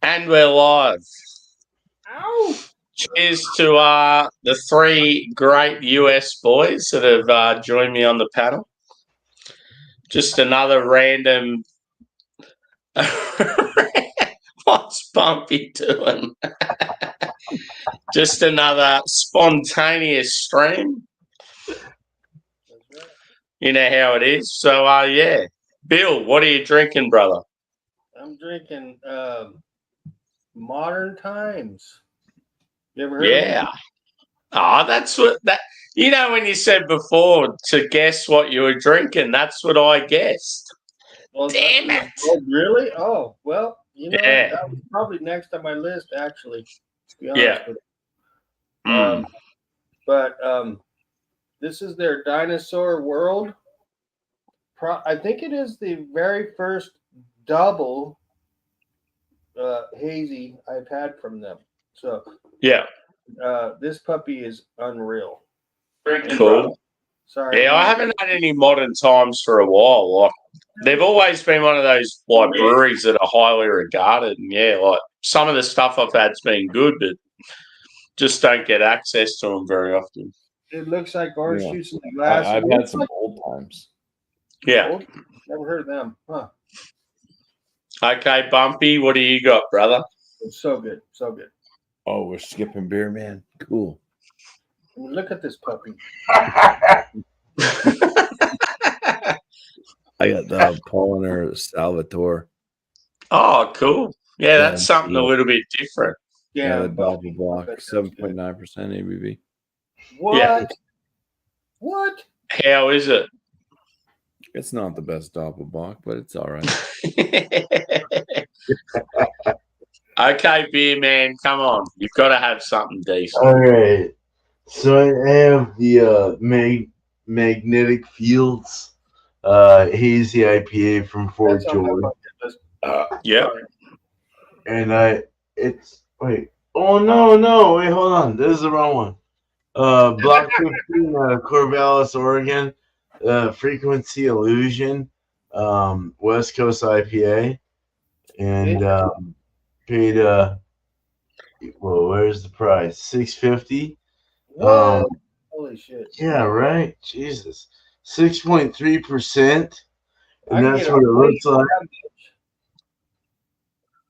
And we're live. Ow! Cheers to the three great US boys that have joined me on the panel. Just another random. What's Bumpy doing? Just another spontaneous stream. You know how it is. So, yeah. Bill, what are you drinking, brother? I'm drinking Modern Times. You ever heard of Yeah. Oh, that's what that. You know, when you said before to guess what you were drinking, that's what I guessed. Well, Damn it! Oh, really? Oh, well, Yeah. that was probably next on my list, actually, to be honest Yeah. with you. But this is their Dinosaur World. I think it is the very first double hazy I've had from them. So, Yeah. this puppy is unreal. Cool. Sorry. Yeah, I haven't had any Modern Times for a while. Like, they've always been one of those like breweries that are highly regarded. And yeah, like some of the stuff I've had's been good, but just don't get access to them very often. It looks like orange juice in the glass. I've had some old times. Yeah. Never heard of them. Huh. Okay, Bumpy, what do you got, brother? It's so good. So good. Oh, we're skipping beer, man. Cool. I mean, look at this puppy. I got the Polliner Salvatore. Oh, cool. Yeah, that's something a little bit different. Yeah, the double block, 7.9% ABV. What? Yeah. What? How is it? It's not the best Doppelbock, but it's all right. Okay, beer man, come on. You've got to have something decent. All right. So I have the Magnetic Fields hazy IPA from Fort George. Yeah. And wait, hold on. This is the wrong one. Block 15, Corvallis, Oregon. Frequency Illusion, West Coast IPA, and paid where's the price? $6.50. Holy shit! Yeah, right. Jesus, 6.3%, and that's what it looks like.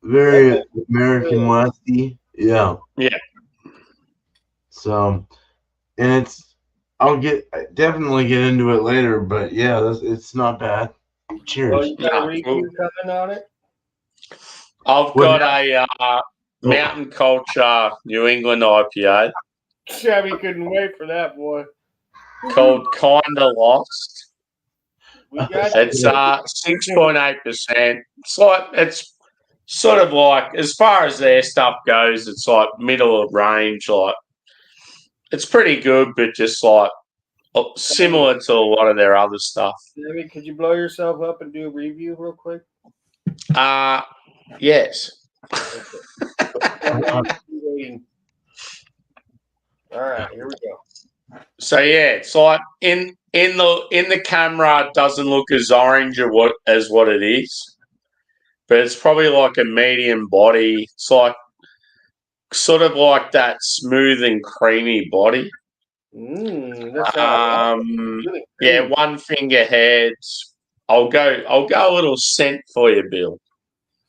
Very American Westy. Yeah. Yeah. So, and I'll definitely get into it later, but yeah, it's not bad. Cheers. Well, you got a review coming on it? I've got a Mountain Culture New England IPA. Shabby couldn't wait for that, boy. Called Kinda Lost. It's 6.8%. It's sort of like, as far as their stuff goes, it's like middle of range. Like, it's pretty good, but just like similar to a lot of their other stuff. Shabby, could you blow yourself up and do a review real quick? Yes. All right, here we go. So yeah, it's like in the camera, it doesn't look as orange as what it is, but it's probably like a medium body. It's like sort of like that smooth and creamy body. Yeah, one finger heads. I'll go a little scent for you, Bill.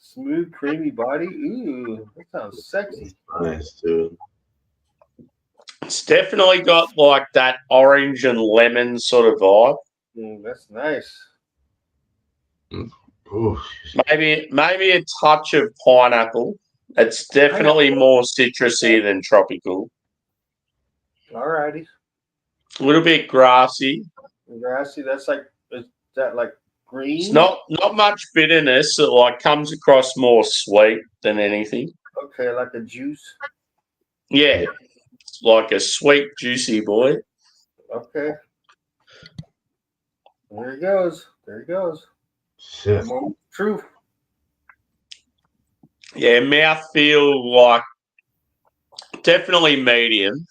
Smooth, creamy body. Ooh, that sounds sexy. Nice, dude. It's definitely got like that orange and lemon sort of vibe. That's nice. Ooh. Maybe a touch of pineapple. It's definitely more citrusy than tropical. Alrighty. A little bit grassy. Grassy. Is that like green? It's not much bitterness. It like comes across more sweet than anything. Okay, like a juice. Yeah, it's like a sweet, juicy boy. Okay. There he goes. Shit. Truth. Yeah, mouthfeel like definitely medium.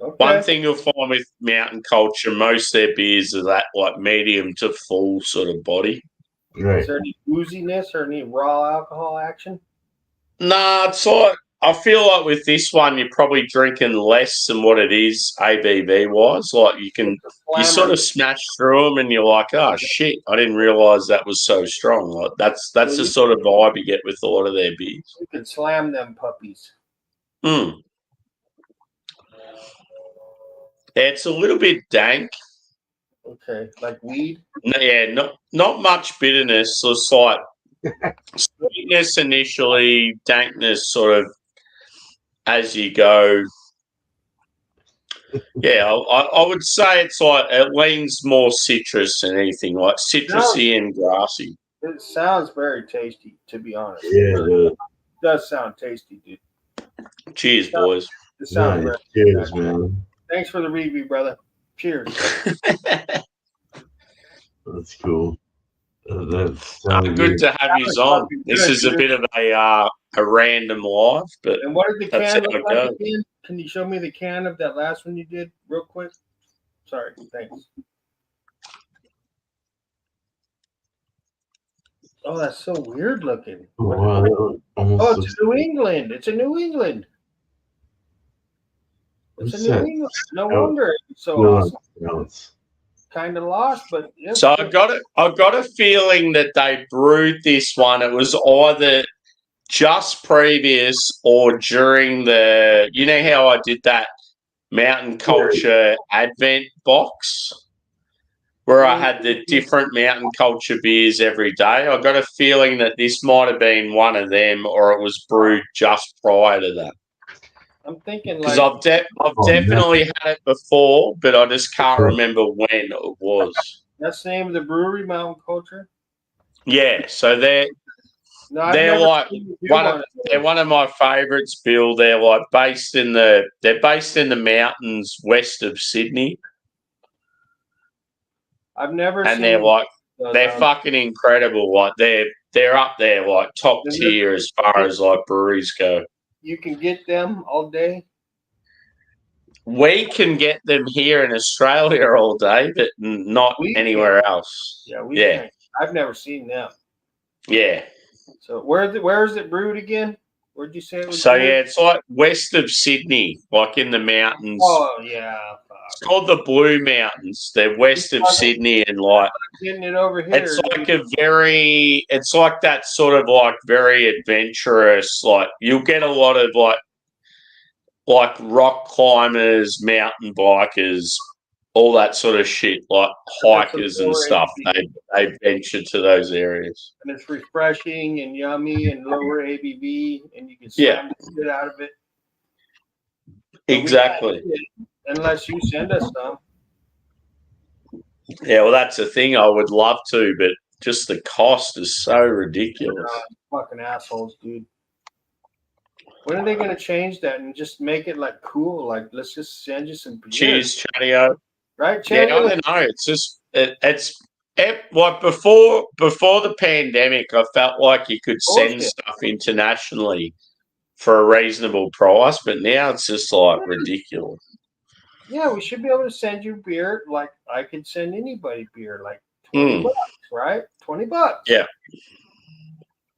Okay. One thing you'll find with Mountain Culture, most of their beers are that like medium to full sort of body. Right. Is there any ooziness or any raw alcohol action? Nah, it's like I feel like with this one, you're probably drinking less than what it is ABV wise. Like you sort of smash through them, and you're like, oh shit, I didn't realize that was so strong. Like that's the sort of vibe you get with a lot of their beers. You can slam them puppies. Mm. It's a little bit dank. Okay, like weed. Yeah, not much bitterness. So it's like sweetness initially, dankness sort of as you go. Yeah, I would say it's like it leans more citrus than anything, like citrusy and grassy. It sounds very tasty, to be honest. Yeah, It does sound tasty, dude. Cheers, boys. It sounds nice. very Cheers, man. Thanks for the review, brother. Cheers. That's cool. That's good to have you on. This is a bit of a random live, but and what did the that's can how look it like goes. again? Can you show me the can of that last one you did real quick? Sorry, thanks. Oh, that's so weird looking. Wow, Oh, it's New England. It's a New England. It's a New England. No wonder it's so awesome. It's Kind of lost, but yeah. So I got a feeling that they brewed this one. It was either just previous or during the. You know how I did that Mountain Culture Advent box, where I had the different Mountain Culture beers every day. I got a feeling that this might have been one of them, or it was brewed just prior to that. I'm thinking Because like I've definitely had it before, but I just can't remember when it was. that's the name of the brewery, Mountain Culture. Yeah, so they're like one of my favourites, Bill. They're like based in the mountains west of Sydney. I've never and seen they're like they're fucking incredible. Like they're up there, like top tier as far as like breweries go. You can get them all day. We can get them here in Australia all day, but not anywhere else. Yeah, can. I've never seen them. Yeah. So where is it brewed again? Where'd you say it was? So brewed? yeah, it's like west of Sydney, like in the mountains. Oh yeah. It's called the Blue Mountains. They're west of Sydney, and like getting it over here. It's like that sort of like very adventurous. Like you'll get a lot of like rock climbers, mountain bikers, all that sort of shit, like hikers and stuff. They venture to those areas. And it's refreshing and yummy and lower ABV, and you can slam the shit out of it. Exactly. Unless you send us some. Yeah, well, that's the thing. I would love to, but just the cost is so ridiculous. Fucking assholes, dude. When are they going to change that and just make it like cool? Like, let's just send you some beer. Cheers, Chatio. Right, Chatio? Yeah, I don't know. It's just it's like before the pandemic, I felt like you could send stuff internationally for a reasonable price, but now it's just like ridiculous. Yeah, we should be able to send you beer like I could send anybody beer, like $20, right? $20. Yeah.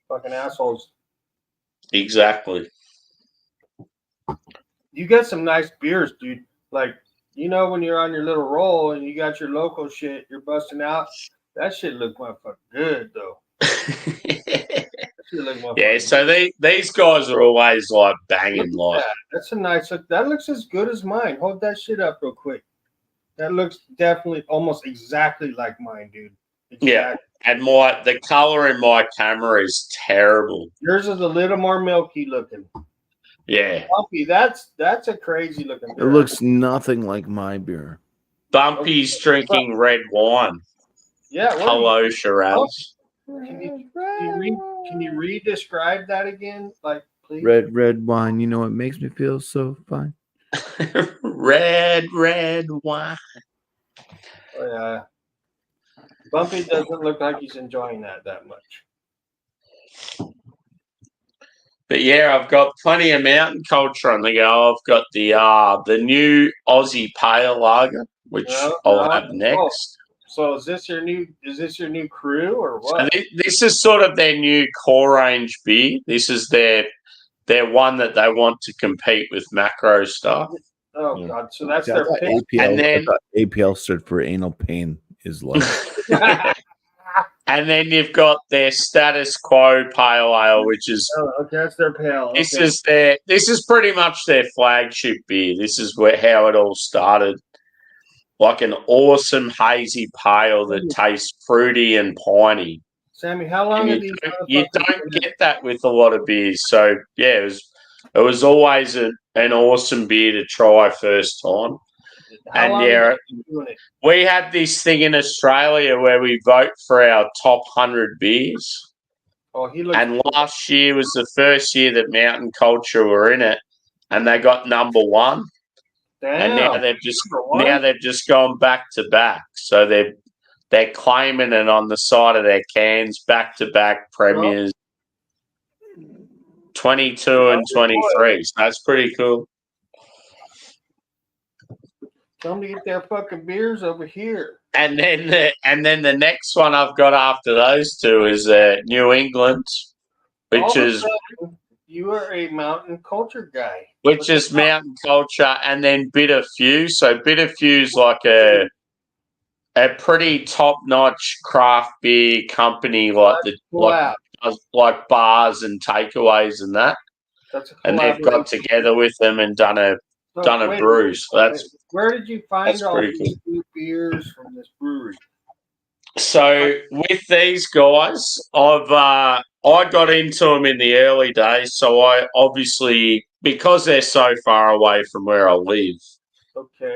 Fucking assholes. Exactly. You got some nice beers, dude. Like, you know, when you're on your little roll and you got your local shit, you're busting out. That shit look motherfucking good, though. Yeah, so these guys are always like banging like. That's a nice look. That looks as good as mine. Hold that shit up real quick. That looks definitely almost exactly like mine, dude. Exactly. Yeah, and the color in my camera is terrible. Yours is a little more milky looking. Yeah, Bumpy, that's a crazy looking beer. It looks nothing like my beer. Bumpy's drinking red wine. Yeah, hello, Shiraz. Can you re-describe that again, like please? Red wine. You know what makes me feel so fine? red wine. Oh, yeah. Bumpy doesn't look like he's enjoying that much. But yeah, I've got plenty of mountain culture on the go. I've got the new Aussie Pale Lager, which I'll have next. So is this your new crew or what? So this is sort of their new core range beer. This is their they're one that they want to compete with macro stuff. Oh Yeah. God! So that's I their thought pick. APL, And then- I thought APL stood for anal pain is life. And then you've got their status quo pale ale, which is Oh, okay, that's their pale. Okay. this is pretty much their flagship beer. This is how it all started. Like an awesome hazy pale that tastes fruity and piney. Sammy, how long And have these you motherfuckers don't been get that with a lot of beers. So yeah, it was always an awesome beer to try first time. How And long yeah, have you been doing it? we had this thing in Australia where we vote for our top 100 beers. Oh, he looks. And last year was the first year that Mountain Culture were in it, and they got number one. Damn. And now they've just gone back to back. So they're claiming it on the side of their cans, back to back premiers, 22 and 23. So that's pretty cool. Tell them to get their fucking beers over here. And then the next one I've got after those two is New England, which is you are a Mountain Culture guy. Mountain Culture, and then Bitter Few. So Bitter Few's like a pretty top notch craft beer company, like bars and takeaways and that. And they've got together with them and done a brew. So where did you find all pretty these new beers from this brewery? So with these guys, I got into them in the early days. So I obviously, because they're so far away from where I live,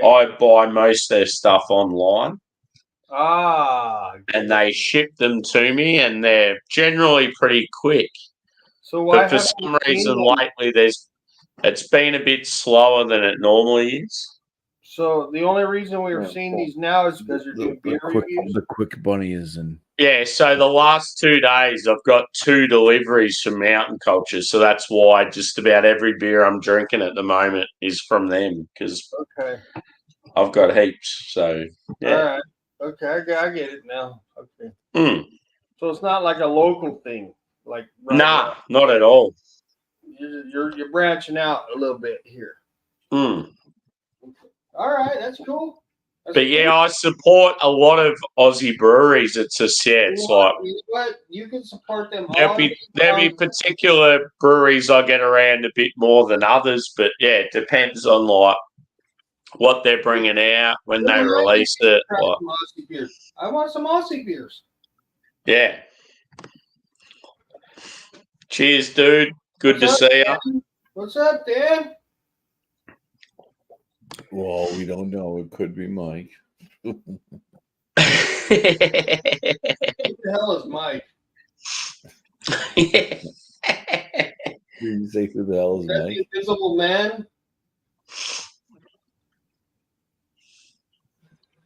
I buy most of their stuff online. And they ship them to me, and they're generally pretty quick. So why? But for some reason, lately, it's been a bit slower than it normally is. So the only reason we're seeing these now is because you're doing beer reviews? The quick bunny is in. Yeah, so the last 2 days, I've got 2 deliveries from Mountain Culture. So that's why just about every beer I'm drinking at the moment is from them, because I've got heaps. So, yeah. All right. Okay, I get it now. Okay. So it's not like a local thing, like nah, not at all. You're branching out a little bit here. All right, that's cool. Yeah, I support a lot of Aussie breweries. It's just it's like what you can support them. There'll be particular breweries I get around a bit more than others, but yeah, it depends on like what they're bringing out when they release it. Like, I want some Aussie beers. Yeah. Cheers, dude. Good to see you. What's up, Dan? Well, we don't know. It could be Mike. Who the hell is Mike? Did you say who the hell is Mike? The Invisible Man.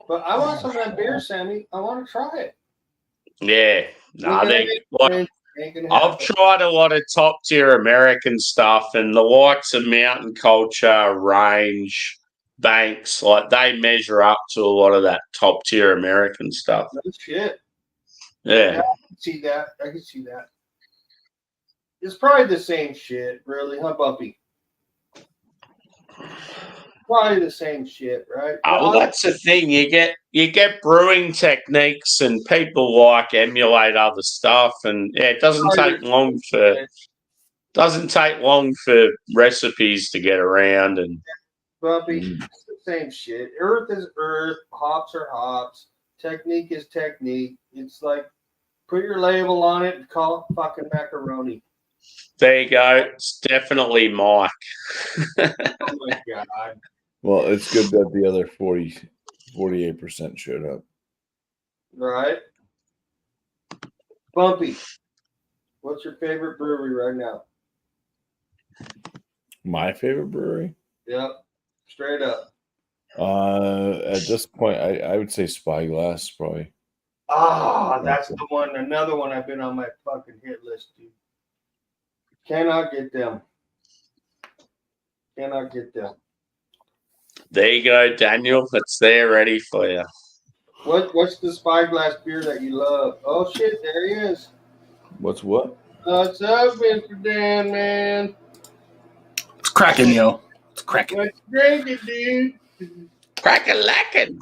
But I want some of that beer, Sammy. I want to try it. Yeah. I've tried a lot of top tier American stuff, and the likes of Mountain Culture, Range, Banks, like they measure up to a lot of that top tier American stuff. No shit. Yeah. I can see that. It's probably the same shit, really, huh, Bumpy? Probably the same shit, right? Well, that's the thing. You get brewing techniques, and people like emulate other stuff, and yeah, it doesn't take long for recipes to get around. And Bumpy, it's the same shit. Earth is earth. Hops are hops. Technique is technique. It's like put your label on it and call it fucking macaroni. There you go. It's definitely Mike. Oh my God. Well, it's good that the other 48% showed up. Right. Bumpy, what's your favorite brewery right now? My favorite brewery? Yep. Straight up. At this point, I would say Spyglass, probably. That's the one. Another one I've been on my fucking hit list, dude. Cannot get them. There you go, Daniel. It's there ready for you. What's the Spyglass beer that you love? Oh shit, there he is. What's what? What's up, Mr. Dan, man? cracking, yo. It's cracking. What's drinking, dude? Crack-a-lackin'.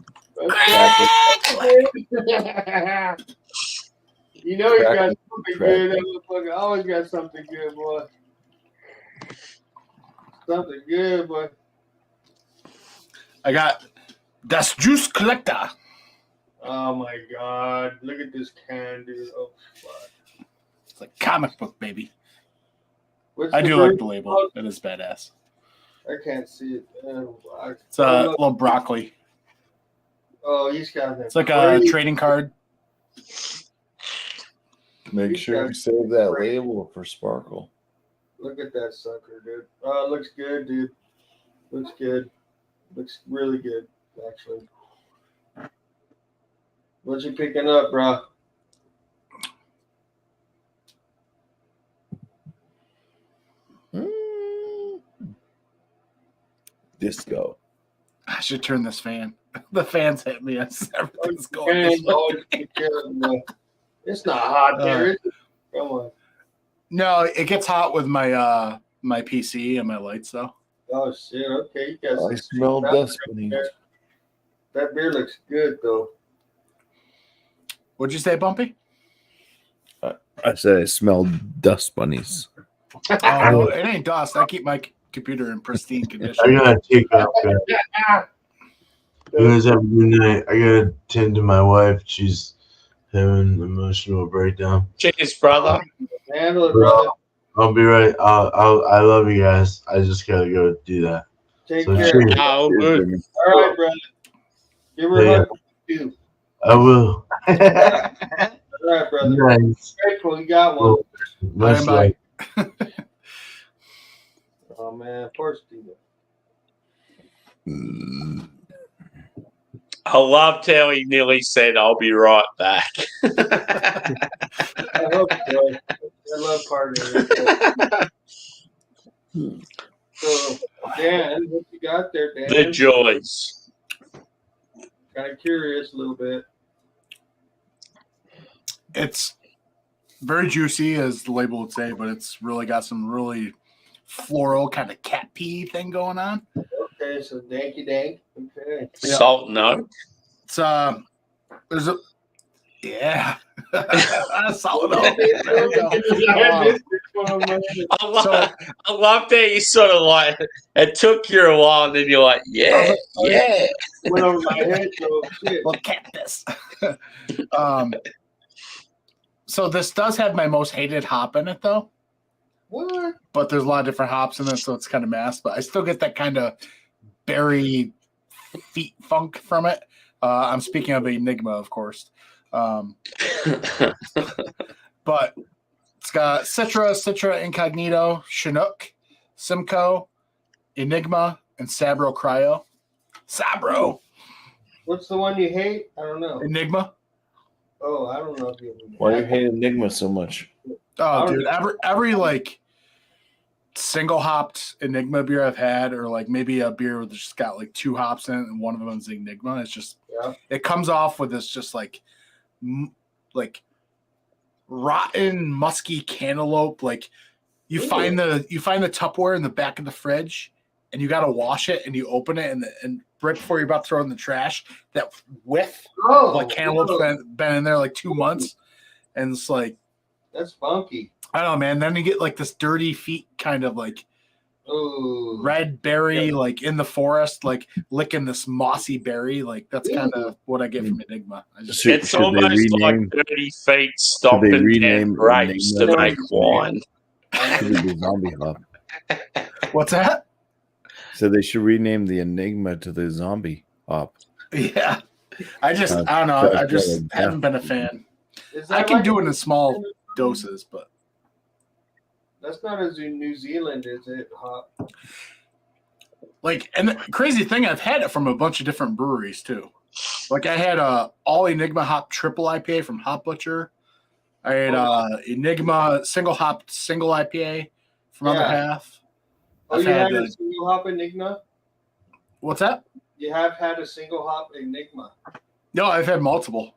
You know he got something good. That motherfucker always got something good, boy. Something good, boy. I got Das Juice Collector. Oh my God! Look at this can, dude. Oh fuck! It's like comic book, baby. What's I the do like drink the label. called? It is badass. I can't see it. It's a little broccoli. Oh, he's got that. It's like a trading card. Make sure you save that label for Sparkle. Look at that sucker, dude. Oh, it looks good, dude. Looks good. Looks really good, actually. What you picking up, bro? Disco. I should turn this fan. The fans hit me. Everything's going Man, this way. always take care of them. It's not hot there, is it? Come on. No, it gets hot with my my PC and my lights though. Oh shit! Okay, you got. I smell dust bunnies. That beer looks good though. What'd you say, Bumpy? I said I smell dust bunnies. Oh, no, it ain't dust. I keep my computer in pristine condition. I gotta take up. You guys have a good night. I gotta tend to my wife. She's having an emotional breakdown. Cheers, brother. Handle it, brother. I'll be right. I love you guys. I just gotta go do that. Take So care. cheers. Oh, good. All right, brother. Give her a hug too. I will. All right, brother. Nice. Grateful you got one. Much Bye. like. Oh man, poor Steve. I loved how he nearly said, "I'll be right back." I hope so. I love partying. So, Dan, what you got there, Dan? The joys. Kind of curious a little bit. It's very juicy, as the label would say, but it's really got some really floral kind of cat pee thing going on. Okay, so danky dank. Okay. Yeah. Salt and oak. It's there's a solid oak. There we go. I love that you sort of like, it took you a while and then you're like, yeah. Went over my head, so shit. Well, cactus. So this does have my most hated hop in it, though. What? But there's a lot of different hops in it, so it's kind of masked. But I still get that kind of berry feet funk from it. I'm speaking of Enigma, of course. But it's got Citra Incognito, Chinook, Simcoe, Enigma, and Sabro Cryo. Sabro! What's the one you hate? I don't know. Enigma? Oh, I don't know if you. Why do you hate Enigma so much? Oh, dude, every like single hopped Enigma beer I've had, or like maybe a beer that's just got like 2 hops in it and one of them is Enigma. It's just it comes off with this just like rotten musky cantaloupe. Like you find the Tupperware in the back of the fridge and you got to wash it and you open it and right before you're about to throw it in the trash, that whiff of like cantaloupe's been in there like 2 months, and it's like that's funky. I don't know, man. Then you get like this dirty feet kind of like red berry, like in the forest, like licking this mossy berry. Like that's kind of what I get from Enigma. It's almost like 30 feet stomping down grapes to make wine. The zombie hop. What's that? So they should rename the Enigma to the zombie hop. Yeah. I don't know. I just haven't been a fan. I can do it in small doses, but that's not as in New Zealand, is it? Hop. Like, and the crazy thing, I've had it from a bunch of different breweries too. Like I had a all Enigma hop triple IPA from Hop Butcher. I had Enigma single IPA from Other Half. Oh, you had a single hop Enigma? What's that? You have had a single hop Enigma? No, I've had multiple.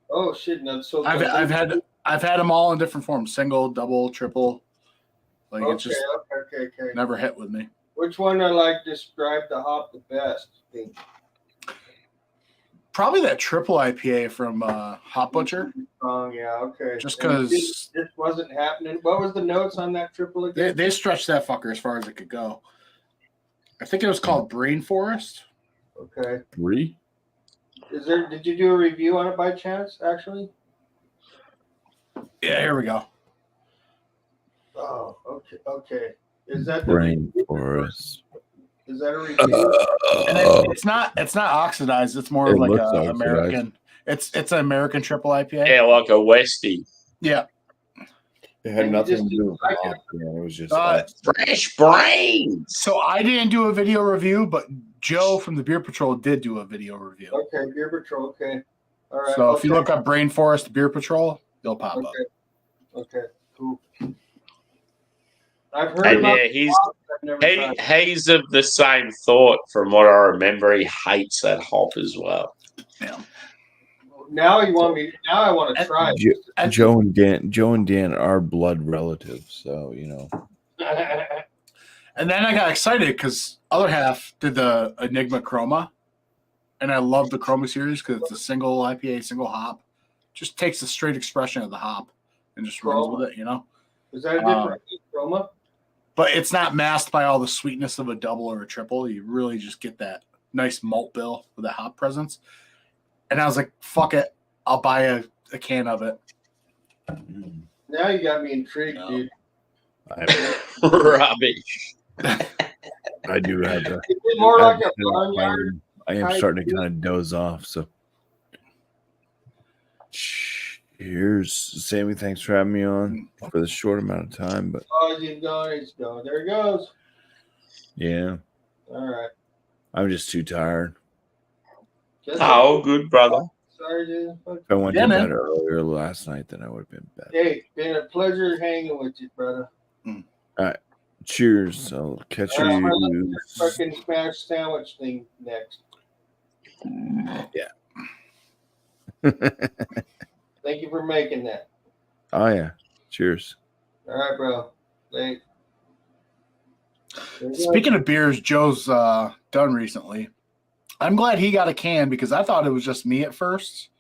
Oh shit! No, so I've had them all in different forms: single, double, triple. Like it's just okay. never hit with me. Which one I like describe the hop the best? Probably that triple IPA from Hop Butcher. Oh yeah, okay. Just because this wasn't happening. What was the notes on that triple again? they stretched that fucker as far as it could go. I think it was called Brain Forest. Okay. 3? Did you do a review on it by chance, actually? Yeah, here we go. Oh, okay. Is that Brain Forest. Is that a review? And it's not oxidized. It's more of It like looks a oxidized. American. It's an American triple IPA. Yeah, like a Westie. Yeah. It had And nothing just to do with like hop, man. It was just Fresh brains. So I didn't do a video review, but Joe from the Beer Patrol did do a video review. Okay, Beer Patrol. Okay. All right. So if you look up Brain Forest Beer Patrol, they'll pop up. Okay. Cool. I've heard And about yeah, I've never tried it. he's of the same thought from what I remember. He hates that hop as well. Yeah. Now I want to try it. Joe and Dan are blood relatives, so you know. And then I got excited because other half did the Enigma Chroma, and I love the Chroma series because it's a single IPA, single hop. Just takes the straight expression of the hop and just runs with it, you know. Is that a different chroma? But it's not masked by all the sweetness of a double or a triple. You really just get that nice malt bill with a hop presence. And I was like, fuck it. I'll buy a can of it. Now you got me intrigued, dude. Rubbish. I do have that. Is it more like a barnyard? I am starting to kind of doze off. So, cheers, Sammy. Thanks for having me on for this short amount of time. But He's going. There he goes. yeah, All right. I'm just too tired. Oh, good brother. Sorry, dude. If I went to bed earlier last night, then I would have been better. Hey, been a pleasure hanging with you, brother. All right. Cheers. I'll catch All right, you. let's do the fucking smash sandwich thing next. Yeah. Thank you for making that. Oh yeah. Cheers. All right, bro. Thanks. Speaking of beers, Joe's done recently. I'm glad he got a can because I thought it was just me at first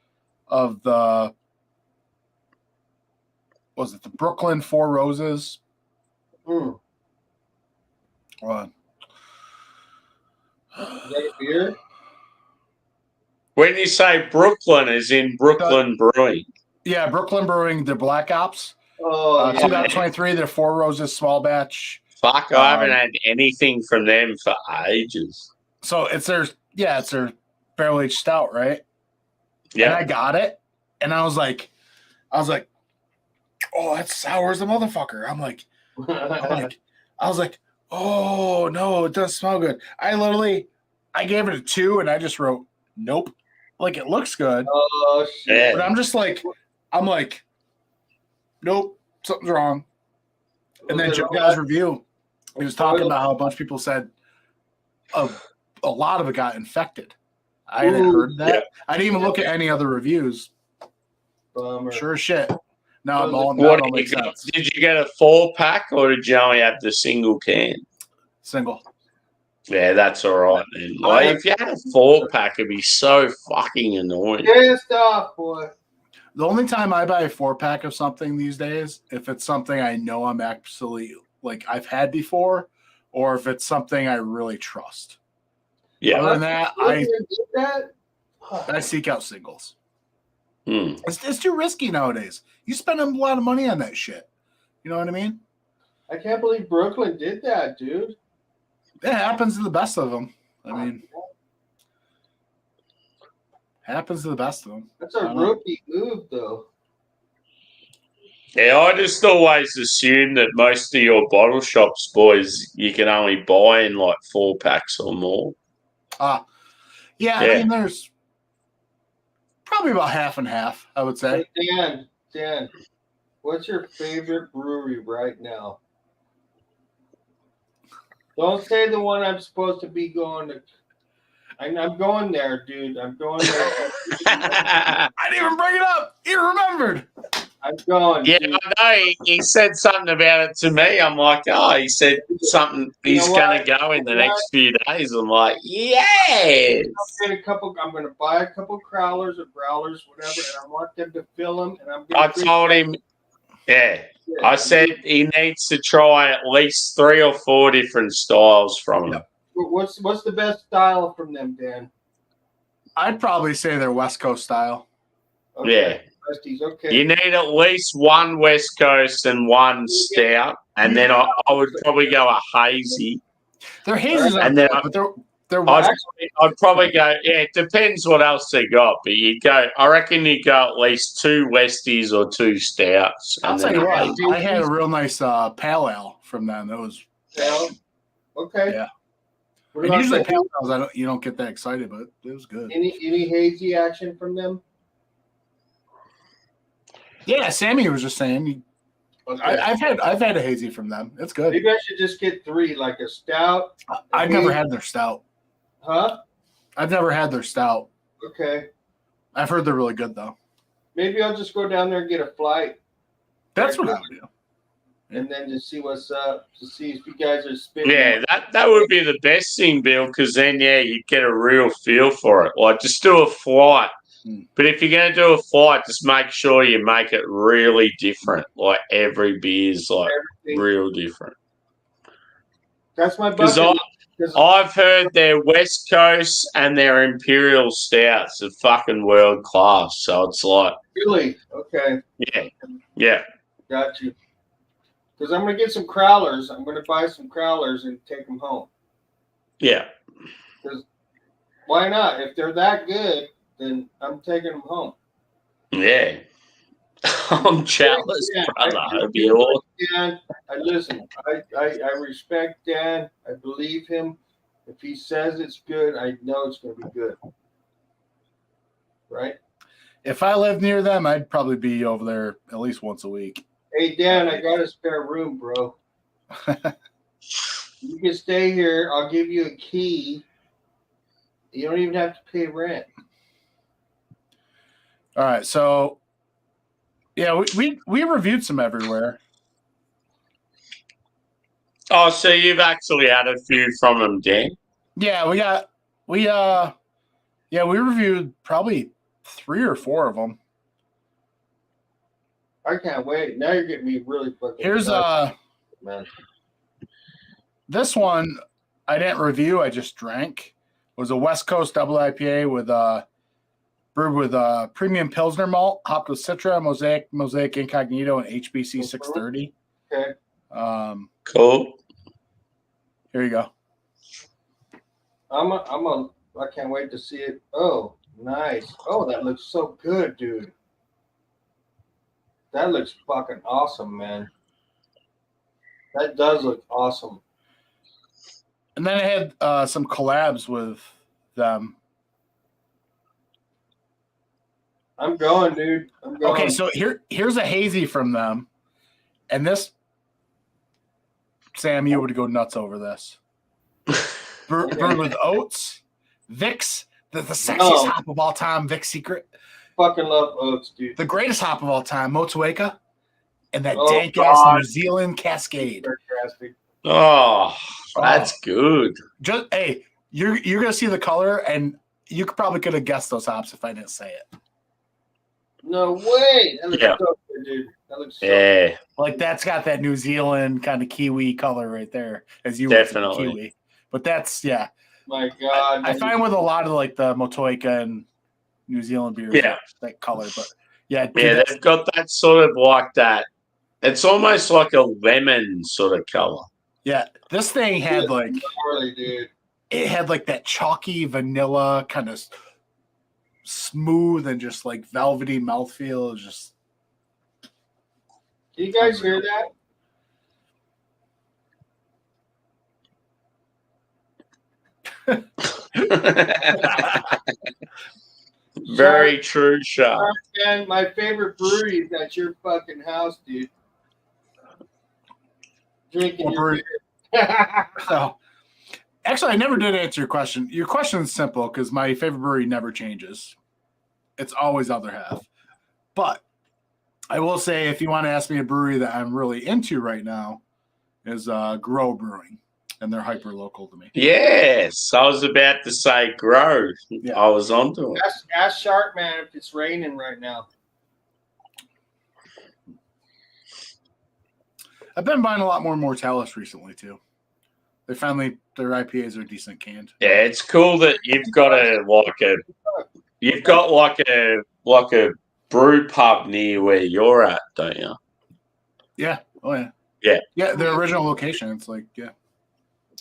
of the Brooklyn Four Roses? Is that a beer? When you say Brooklyn, is in Brooklyn Brewing. Yeah, Brooklyn Brewing, the Black Ops. Oh, yeah. 2023, they're Four Roses small batch. Fuck, I haven't had anything from them for ages. So it's their barrel aged stout, right? Yeah. And I got it, and I was like, oh, that's sour as a motherfucker. I was like, oh no, it doesn't smell good. I gave it a 2, and I just wrote nope. Like it looks good. Oh shit! But I'm like, nope, something's wrong. And then Joe got his review. He was talking about how a bunch of people said a lot of it got infected. I hadn't heard that. Yeah. I didn't even look at any other reviews. Bummer. Sure as shit. Now I'm all did you get a 4-pack or did you only have the single can? Single. Yeah, that's all right then. Like, if you had a 4-pack, it'd be so fucking annoying. Pissed off, boy. The only time I buy a 4-pack of something these days, if it's something I know I'm absolutely like I've had before, or if it's something I really trust. Yeah. Other than that, I seek out singles. It's too risky nowadays. You spend a lot of money on that shit. You know what I mean? I can't believe Brooklyn did that, dude. It happens to the best of them. I mean, happens to the best of them. That's a rookie move, though. Yeah, I just always assume that most of your bottle shops, boys, you can only buy in like 4-packs or more. Yeah, I mean, there's probably about half and half, I would say. Hey, Dan, what's your favorite brewery right now? Don't say the one I'm supposed to be going to. I'm going there, dude. I'm going there. I didn't even bring it up. You remembered. I'm going. Yeah, dude. I know. He said something about it to me. I'm like, oh, he said something. He's know going what? to go in the You know next few days. I'm like, yes. I'm going to buy a couple crowlers or growlers, whatever, and I want them to fill them. And I'm I going to told him, yeah. I said he needs to try at least 3 or 4 different styles from him. What's the best style from them, Dan? I'd probably say they're West Coast style. Yeah. Westies, okay. You need at least one West Coast and one stout, and then I would probably go a hazy. They're hazes, And then but they're I'd probably go. Yeah, it depends what else they got, but you go. I reckon you go at least 2 Westies or 2 stouts. I'll And tell then you a what, hazy. I had a real nice pale ale from them. It was okay. Yeah. What And about usually the- pale ales, you don't get that excited, but it was good. any hazy action from them? Yeah, Sammy was just saying. Okay. I've had a hazy from them. It's good. Maybe I should just get 3, like a stout. I've never had their stout. Huh? I've never had their stout. Okay. I've heard they're really good though. Maybe I'll just go down there and get a flight That's what I would do. and then just see what's up, to see if you guys are spinning. Yeah, that would be the best thing, Bill, because then you'd get a real feel for it. Like just do a flight. But if you're going to do a flight, just make sure you make it really different. Like every beer's like real different. That's my Because bucket. I've heard their West Coast and their Imperial Stouts are fucking world class. So it's like, Really? Okay. yeah. Got you. Because I'm going to get some crowlers. I'm going to buy some crowlers and take them home. Yeah. Because why not? If they're that good, then I'm taking them home. Yeah. I'm jealous, brother. That'd be awesome. Dan, listen, I respect Dan. I believe him. If he says it's good, I know it's going to be good. Right? If I lived near them, I'd probably be over there at least once a week. Hey, Dan, I got a spare room, bro. You can stay here. I'll give you a key. You don't even have to pay rent. All right, so yeah, we reviewed some everywhere. Oh, so you've actually had a few from them, Dan? Yeah, we reviewed probably 3 or 4 of them. I can't wait. Now you're getting me really fucking Here's excited, man. This one I didn't review, I just drank. It was a West Coast double IPA with brewed with premium Pilsner malt, hopped with Citra, Mosaic Incognito, and HBC 630. Okay. Cool. Here you go. I can't wait to see it. Oh, nice. Oh, that looks so good, dude. That looks fucking awesome, man. That does look awesome. And then I had some collabs with them. I'm going, dude. I'm going. Okay, so here's a hazy from them. And this, Sam, you would go nuts over this. Brewed with oats, Vicks, the sexiest hop of all time, Vicks Secret. Fucking love oats, dude. The greatest hop of all time, Motueka, and that Oh, dank ass New Zealand Cascade. Fantastic. Oh, that's good. Just hey, you're gonna see the color, and you probably could have guessed those hops if I didn't say it. No way. That looks so good, dude. That looks so good. Like that's got that New Zealand kind of kiwi color right there, as you Definitely. kiwi. But that's My God. I find with a lot of like the Motueka and New Zealand beers, that color. But they've got that sort of like that. It's almost like a lemon sort of color. Yeah, this thing had like gnarly, dude. It had like that chalky vanilla kind of smooth and just like velvety mouthfeel. It was just. Do you guys hear that? Very true, Sean. And my favorite brewery is at your fucking house, dude. Drinking your beer. So, actually, I never did answer your question. Your question is simple because my favorite brewery never changes. It's always Other Half. But I will say, if you want to ask me a brewery that I'm really into right now, is Grow Brewing, and they're hyper local to me. Yes, I was about to say grow. Yeah. I was onto it. Ask Shark Man if it's raining right now. I've been buying a lot more Mortalis recently too. Their IPAs are decent canned. Yeah, it's cool that you've got a brew pub near where you're at, don't you? Yeah. Oh yeah. Yeah. Yeah. Their original location. It's like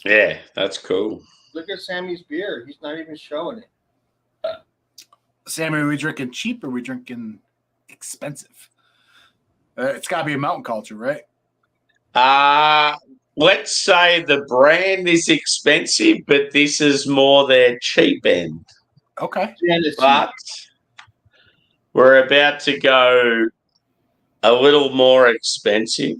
Yeah, that's cool. Look at Sammy's beer. He's not even showing it. Sammy, are we drinking cheap or are we drinking expensive? It's got to be a mountain culture, right? Let's say the brand is expensive, but this is more their cheap end. Okay. But we're about to go a little more expensive.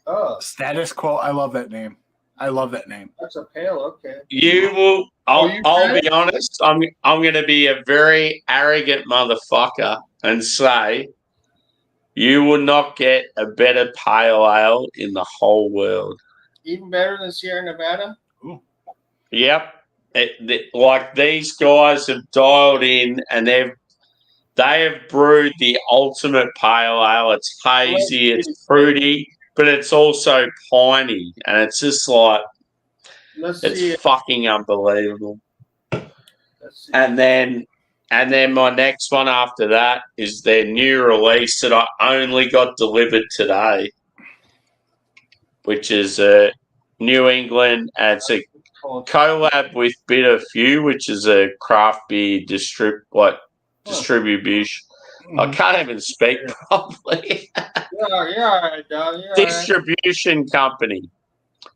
Oh, Status Quo. I love that name. that's a pale. Okay. You will. I'll ready? be honest. I'm going to be a very arrogant motherfucker and say you will not get a better pale ale in the whole world. Even better than Sierra Nevada? Ooh. Yep. Like these guys have dialed in and they have brewed the ultimate pale ale. It's hazy, it's fruity, but it's also piney, and it's just like it's fucking unbelievable. And then my next one after that is their new release that I only got delivered today, which is New England, and it's a collab with Bitter Few, which is a craft beer distribution. I can't even speak properly. You're all right, dog. Distribution company,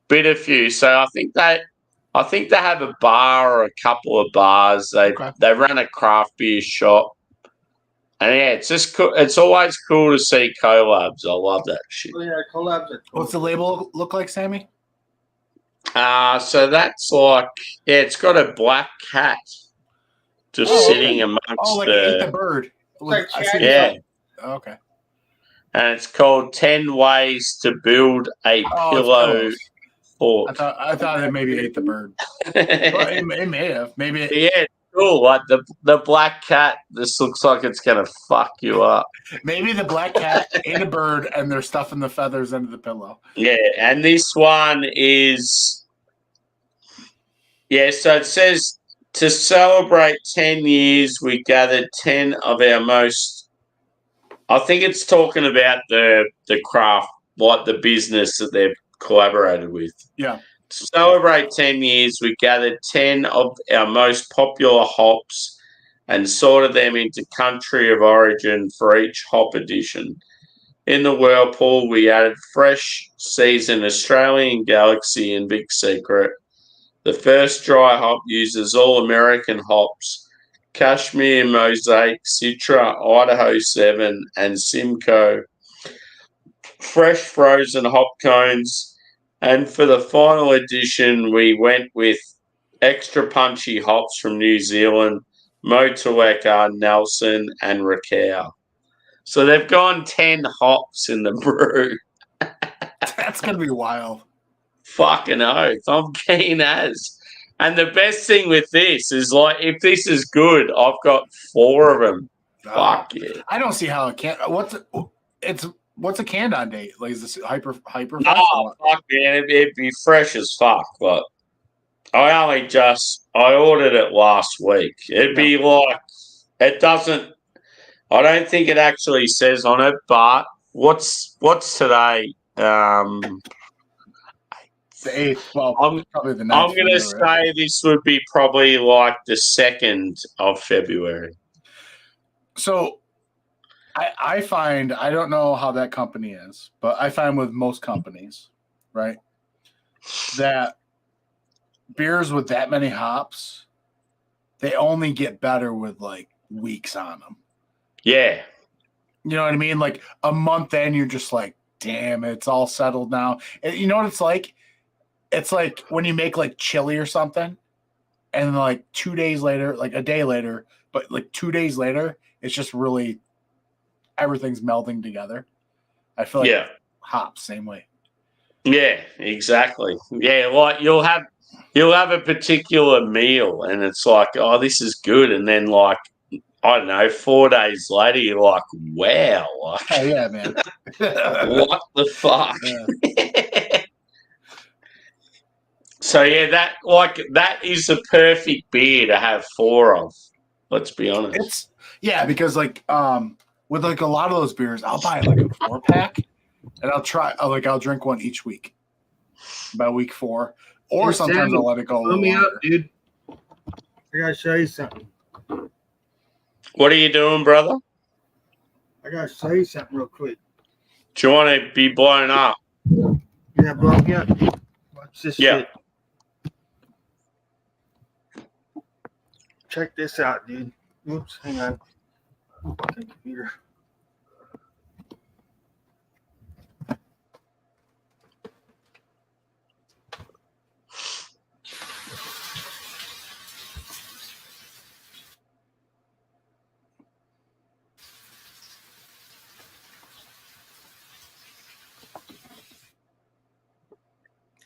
Bitter Few. So I think they have a bar or a couple of bars. They run a craft beer shop. And yeah, it's just cool. It's always cool to see collabs. I love that shit. Oh, yeah, collabs are cool. What's the label look like, Sammy? So that's like, it's got a black cat just sitting amongst like Ate the Bird. Like yeah. Okay. And it's called 10 Ways to Build a Pillow Fort. I thought it maybe Ate the Bird. Well, it may have. Maybe. Yeah, it's cool. Like the black cat, this looks like it's going to fuck you up. Maybe the black cat ate a bird and they're stuffing the feathers under the pillow. Yeah, and this one is... Yeah, so it says, to celebrate 10 years, we gathered 10 of our most... I think it's talking about the craft, like the business that they've collaborated with. Yeah. To celebrate 10 years, we gathered 10 of our most popular hops and sorted them into country of origin for each hop edition. In the Whirlpool, we added fresh, seasoned Australian Galaxy and Big Secret. The first dry hop uses all American hops, Kashmir, Mosaic, Citra, Idaho 7, and Simcoe. Fresh frozen hop cones. And for the final edition, we went with extra punchy hops from New Zealand, Motueka, Nelson, and Raquel. So they've gone 10 hops in the brew. That's going to be wild. Fucking oath. I'm keen as. And the best thing with this is, like, if this is good, I've got 4 of them. Fuck yeah. I don't see how it can't. What's a canned on date? Like, is this hyper? Oh, fuck, man. It'd be fresh as fuck. But I ordered it last week. It'd be like, it doesn't, I don't think it actually says on it, but what's today? The 8th. Well, probably the 9th. I'm going to say this would be probably like the 2nd of February. So I find, I don't know how that company is, but I find with most companies, right, that beers with that many hops, they only get better with like weeks on them. Yeah. You know what I mean? Like a month in, you're just like, damn, it's all settled now. And you know what it's like? It's like when you make like chili or something, and like 2 days later, like a day later, but like 2 days later, it's just really everything's melding together. I feel like hops same way. Yeah, exactly. Yeah, like you'll have a particular meal, and it's like, oh, this is good, and then like I don't know, 4 days later, you're like, wow, like, Oh yeah, man. what the fuck? Yeah. So yeah, that is the perfect beer to have 4 of. Let's be honest. Because like with like a lot of those beers, I'll buy like a 4-pack, and I'll drink one each week. By week 4, or sometimes I'll let it go. Fill me up, dude. I gotta show you something. What are you doing, brother? I gotta show you something real quick. Do you want to be blown up? Yeah, blow me up. Watch this shit. Check this out, dude. Oops, hang on. Okay, computer.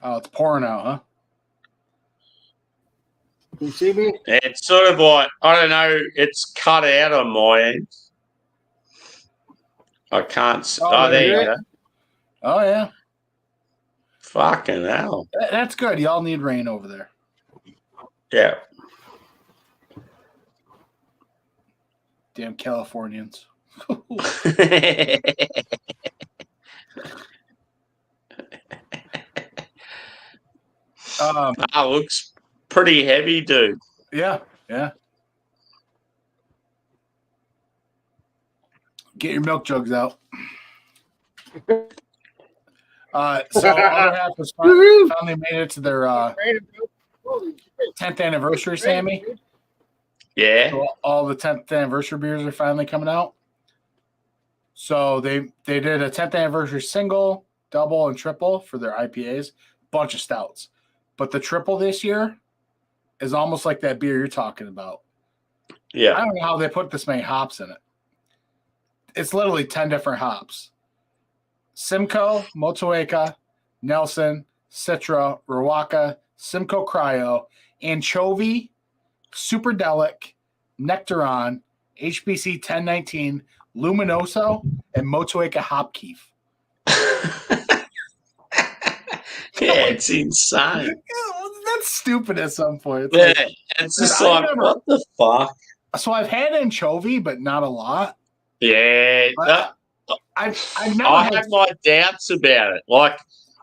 Oh, it's pouring out, huh? Can you see me? It's sort of like, I don't know, it's cut out on my end. I can't see. Oh, there you go. Oh, yeah. Fucking hell. That's good. Y'all need rain over there. Yeah. Damn Californians. Looks pretty heavy, dude. Yeah. Get your milk jugs out. So other half has finally made it to their 10th anniversary, Sammy. Yeah. So all the 10th anniversary beers are finally coming out. So they did a 10th anniversary single, double, and triple for their IPAs. Bunch of stouts. But the triple this year is almost like that beer you're talking about. Yeah. I don't know how they put this many hops in it. It's literally 10 different hops. Simcoe, Motueka, Nelson, Citra, Rawaka, Simcoe Cryo, Anchovy, Superdelic, Nectaron, HBC 1019, Luminoso, and Motueka Hopkeef. Yeah, it's insane. That's stupid at some point. It's just like, what the fuck? So I've had anchovy, but not a lot. Yeah. I've I have my doubts about it. Like,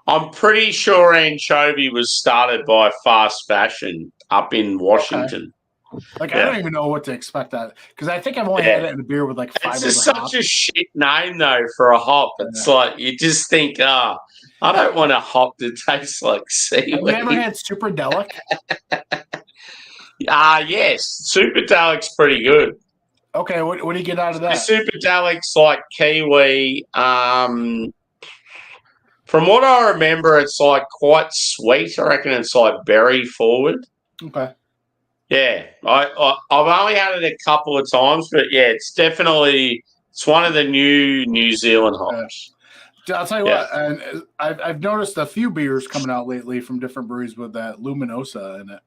I'm pretty sure anchovy was started by fast fashion up in Washington. Okay. I don't even know what to expect that, because I think I've only had it in a beer with like 5 It's just such a shit name though for a hop. It's like you just think, I don't want a hop that tastes like seaweed. Have you ever had Superdelic? Yes. Superdelic's pretty good. Okay, what do you get out of that? Superdelic's like kiwi. From what I remember, it's like quite sweet. I reckon it's like berry forward. Okay. Yeah, I've only had it a couple of times, but yeah, it's one of the New Zealand hops. I'll tell you what, and I've noticed a few beers coming out lately from different breweries with that Luminosa in it.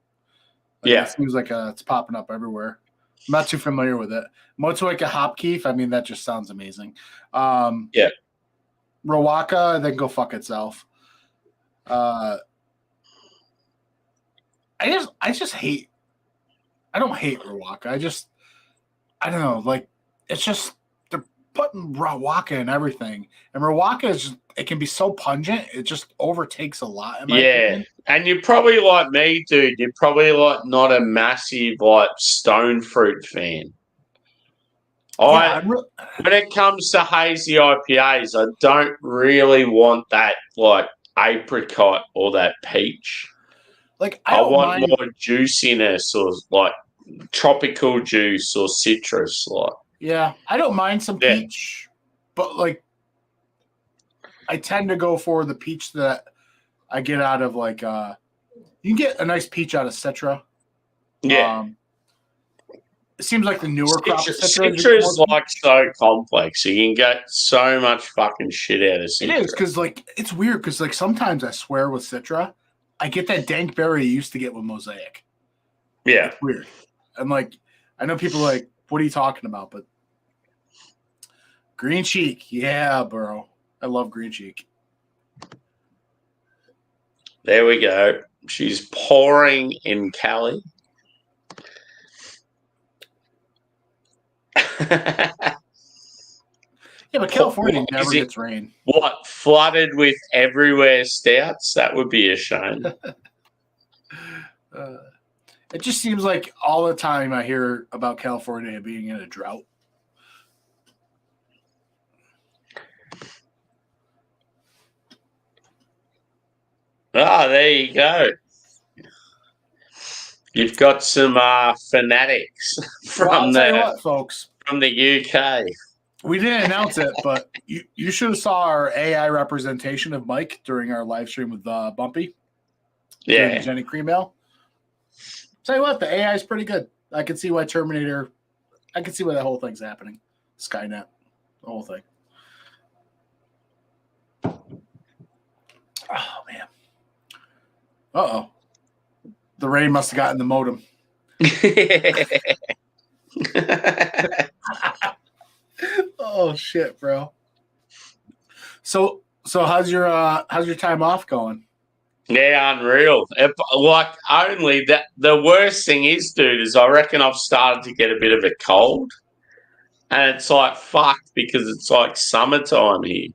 It seems like it's popping up everywhere. I'm not too familiar with it. Motueka Hopkeef, I mean, that just sounds amazing. Rawaka, then go fuck itself. I just hate. I don't hate Rawaka. I don't know. Like, it's just they're putting Rawaka in everything, and Rawaka it can be so pungent. It just overtakes a lot. In my opinion. And you're probably like me, dude. You're probably like not a massive like stone fruit fan. When it comes to hazy IPAs, I don't really want that like apricot or that peach. Like, I want more juiciness or like tropical juice or citrus. Like, I don't mind some peach, but like, I tend to go for the peach that I get out of like you can get a nice peach out of Citra. Yeah. it seems like the newer crop of Citra Citra is like so complex. You can get so much fucking shit out of Citra. It is because like it's weird because like sometimes I swear with Citra, I get that dank berry I used to get with Mosaic. Yeah, it's weird. And like I know people are like, what are you talking about? But green cheek, yeah, bro. I love green cheek. there we go. She's pouring in Cali. Yeah, but California never gets rain. What, flooded with everywhere stouts? That would be a shame. It just seems like all the time I hear about California being in a drought. Ah, there you go. You've got some fanatics from folks. From the UK. We didn't announce it, but you should have saw our AI representation of Mike during our live stream with Bumpy. Yeah. Jenny Creamale. Tell you what, the AI is pretty good. I can see why Terminator. I can see why that whole thing's happening. Skynet, the whole thing. Oh man. Uh-oh. The rain must have gotten the modem. Oh shit, bro. So how's your time off going? Yeah, unreal. Only that the worst thing is, dude, is I reckon I've started to get a bit of a cold. And it's like fucked because it's like summertime here.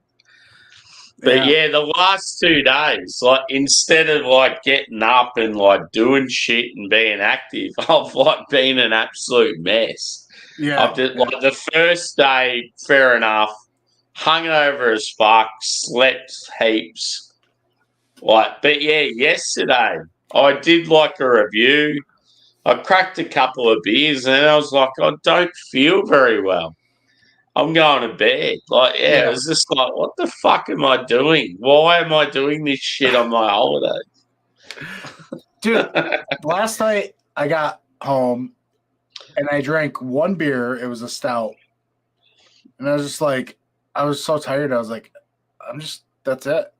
But yeah, the last 2 days, like instead of like getting up and like doing shit and being active, I've like been an absolute mess. Yeah. Like the first day, fair enough, hungover as fuck, slept heaps. But yeah, yesterday I did like a review. I cracked a couple of beers and I was like, I don't feel very well. I'm going to bed. It was just like, what the fuck am I doing? Why am I doing this shit on my holiday? Dude, last night I got home and I drank one beer. It was a stout. And I was just like, I was so tired. I was like, that's it.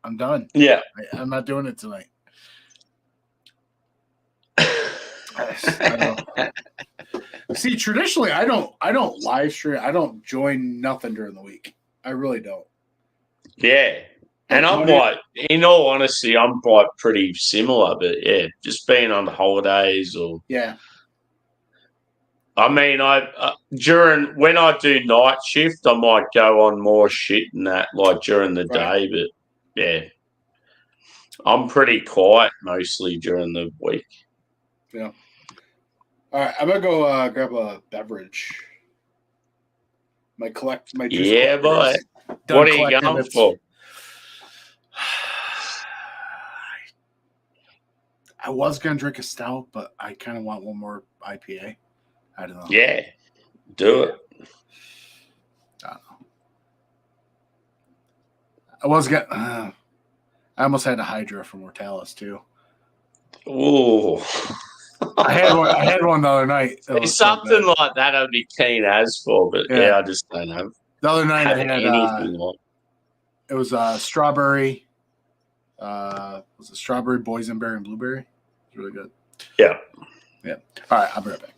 I'm done. Yeah. I'm not doing it tonight. I know. See, traditionally, I don't live stream. I don't join nothing during the week. I really don't. Yeah. And I'm like, in all honesty, I'm like pretty similar, but yeah, just being on the holidays or. Yeah. I mean, when I do night shift, I might go on more shit than that, like during the day. But yeah, I'm pretty quiet mostly during the week. Yeah. All right, I'm gonna go grab a beverage. My juice. Yeah, boy. What are you going for? I was gonna drink a stout, but I kind of want one more IPA. I don't know. Yeah, do it. I don't know. I almost had a Hydra from Mortalis too. Ooh. I had one the other night. It's something like that I'd be keen as for, but yeah I just don't know. The other night I had anything like. It was strawberry. Was it strawberry, boysenberry, and blueberry? It's really good. Yeah. Yeah. All right, I'll be right back.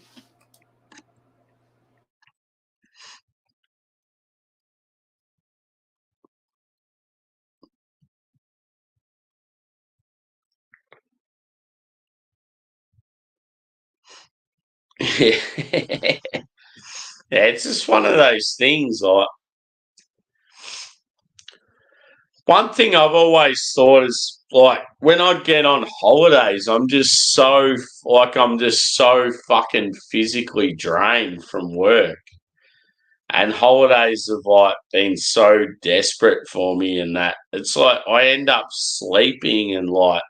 Yeah, it's just one of those things. Like, one thing I've always thought is like when I get on holidays, I'm just so fucking physically drained from work, and holidays have like been so desperate for me, and that it's like I end up sleeping and like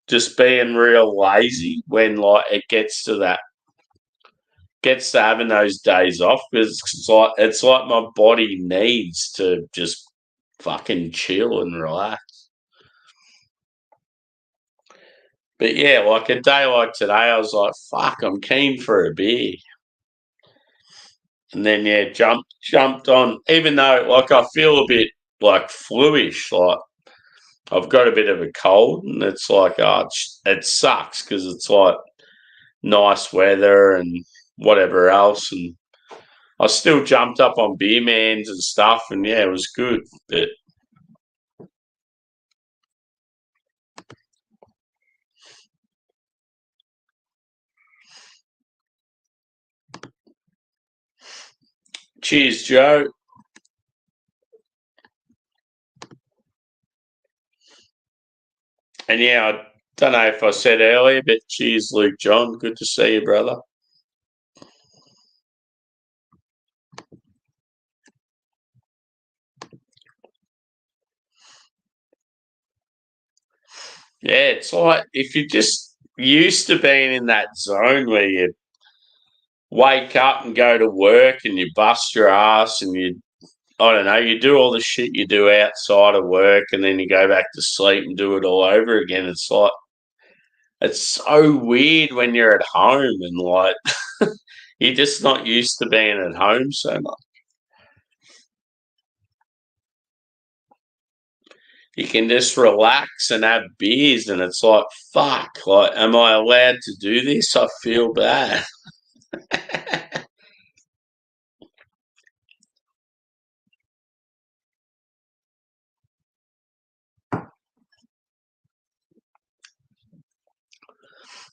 just being real lazy when like it gets to having those days off because it's like my body needs to just fucking chill and relax. But yeah, like a day like today, I was like, fuck, I'm keen for a beer. And then, yeah, jumped on, even though, like, I feel a bit, like, fluish, like, I've got a bit of a cold, and it's like, it sucks because it's, like, nice weather and whatever else, and I still jumped up on beer mans and stuff, and, yeah, it was good, but cheers, Joe. And yeah, I don't know if I said earlier, but cheers, Luke John. Good to see you, brother. Yeah, it's like if you're just used to being in that zone where you wake up and go to work and you bust your ass and I don't know, you do all the shit you do outside of work and then you go back to sleep and do it all over again. It's like, it's so weird when you're at home and like you're just not used to being at home so much. You can just relax and have beers and it's like, fuck, like, am I allowed to do this? I feel bad.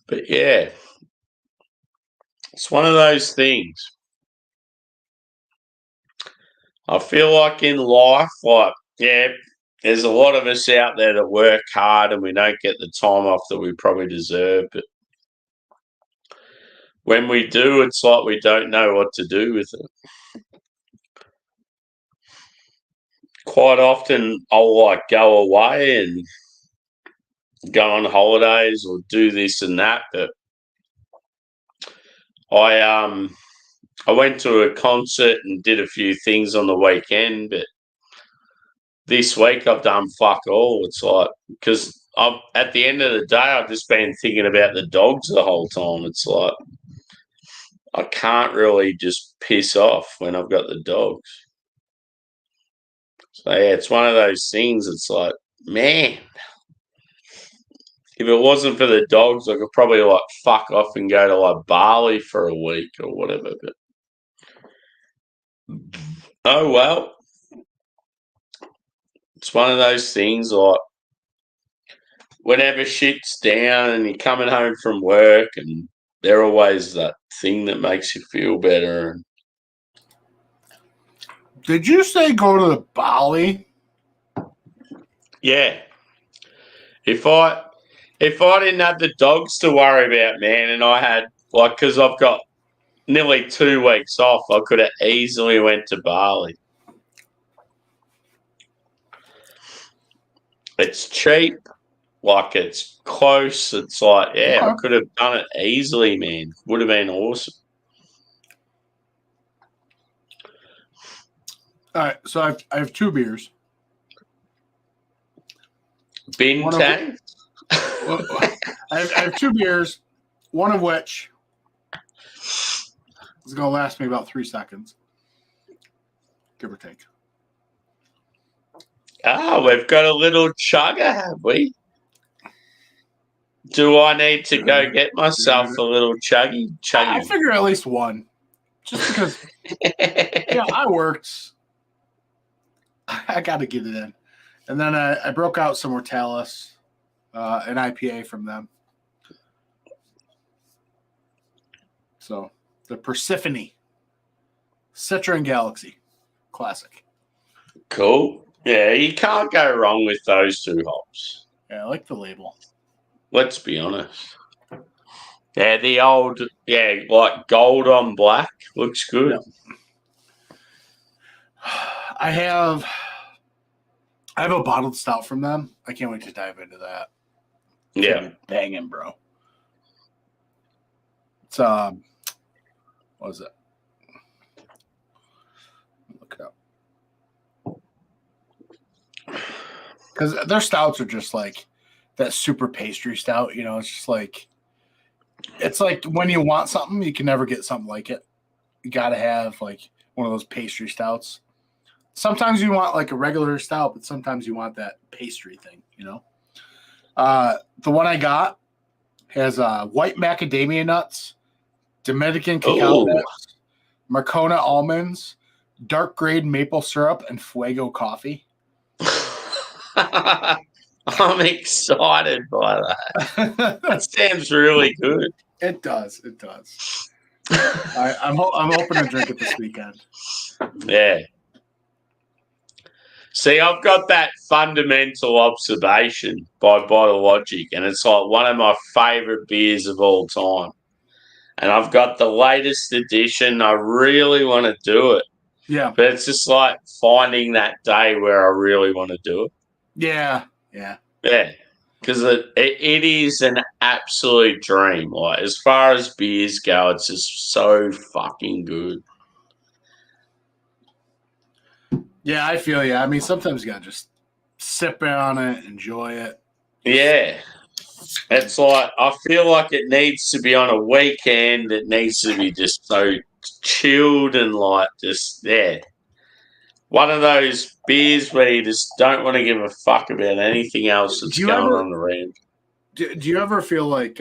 But yeah, it's one of those things. I feel like in life, like, yeah, there's a lot of us out there that work hard and we don't get the time off that we probably deserve. But when we do, it's like we don't know what to do with it. Quite often, I'll like go away and go on holidays or do this and that. But I went to a concert and did a few things on the weekend, but this week I've done fuck all. It's like, because at the end of the day, I've just been thinking about the dogs the whole time. It's like, I can't really just piss off when I've got the dogs. So yeah, it's one of those things. It's like, man, if it wasn't for the dogs, I could probably like fuck off and go to like Bali for a week or whatever. But oh well, it's one of those things. Like whenever shit's down and you're coming home from work, and they're always that thing that makes you feel better. And Did you say go to the Bali? yeah, if I didn't have the dogs to worry about, man, and I had like, because I've got nearly 2 weeks off, I could have easily went to Bali. It's cheap, like it's close. It's like, yeah, I could have done it easily, man. Would have been awesome. All right, so I have 2 beers. Bintang? I have 2 beers, one of which is going to last me about 3 seconds, give or take. Oh, we've got a little chugger, have we? Do I need to go get myself a little chuggy? I figure at least one, just because. Yeah, I worked. I got to get it in, and then I broke out some Mortalis, an IPA from them. So the Persephone, Citroen Galaxy, classic. Cool. Yeah, you can't go wrong with those 2 hops. Yeah, I like the label. Let's be honest. Yeah, the old, like gold on black looks good. Yep. I have a bottled stout from them. I can't wait to dive into that. Yeah. Banging, bro. It's what is it? Look it up. Because their stouts are just like, that super pastry stout. You know, it's just like when you want something, you can never get something like it. You got to have like one of those pastry stouts. Sometimes you want like a regular stout, but sometimes you want that pastry thing, you know. The one I got has white macadamia nuts, Dominican cacao nuts, Marcona almonds, dark grade maple syrup, and Fuego coffee. I'm excited by that. That sounds really good. It does. It does. I'm hoping to drink it this weekend. Yeah. See, I've got that fundamental observation by Logic, and it's like one of my favourite beers of all time. And I've got the latest edition. I really want to do it. Yeah. But it's just like finding that day where I really want to do it. Yeah. Yeah. Yeah. Because it is an absolute dream. Like, as far as beers go, it's just so fucking good. Yeah, I feel you. I mean, sometimes you gotta just sip on it, enjoy it. Yeah. It's like, I feel like it needs to be on a weekend. It needs to be just so chilled and like just, yeah. One of those beers where you just don't want to give a fuck about anything else that's going on around. Do you ever feel like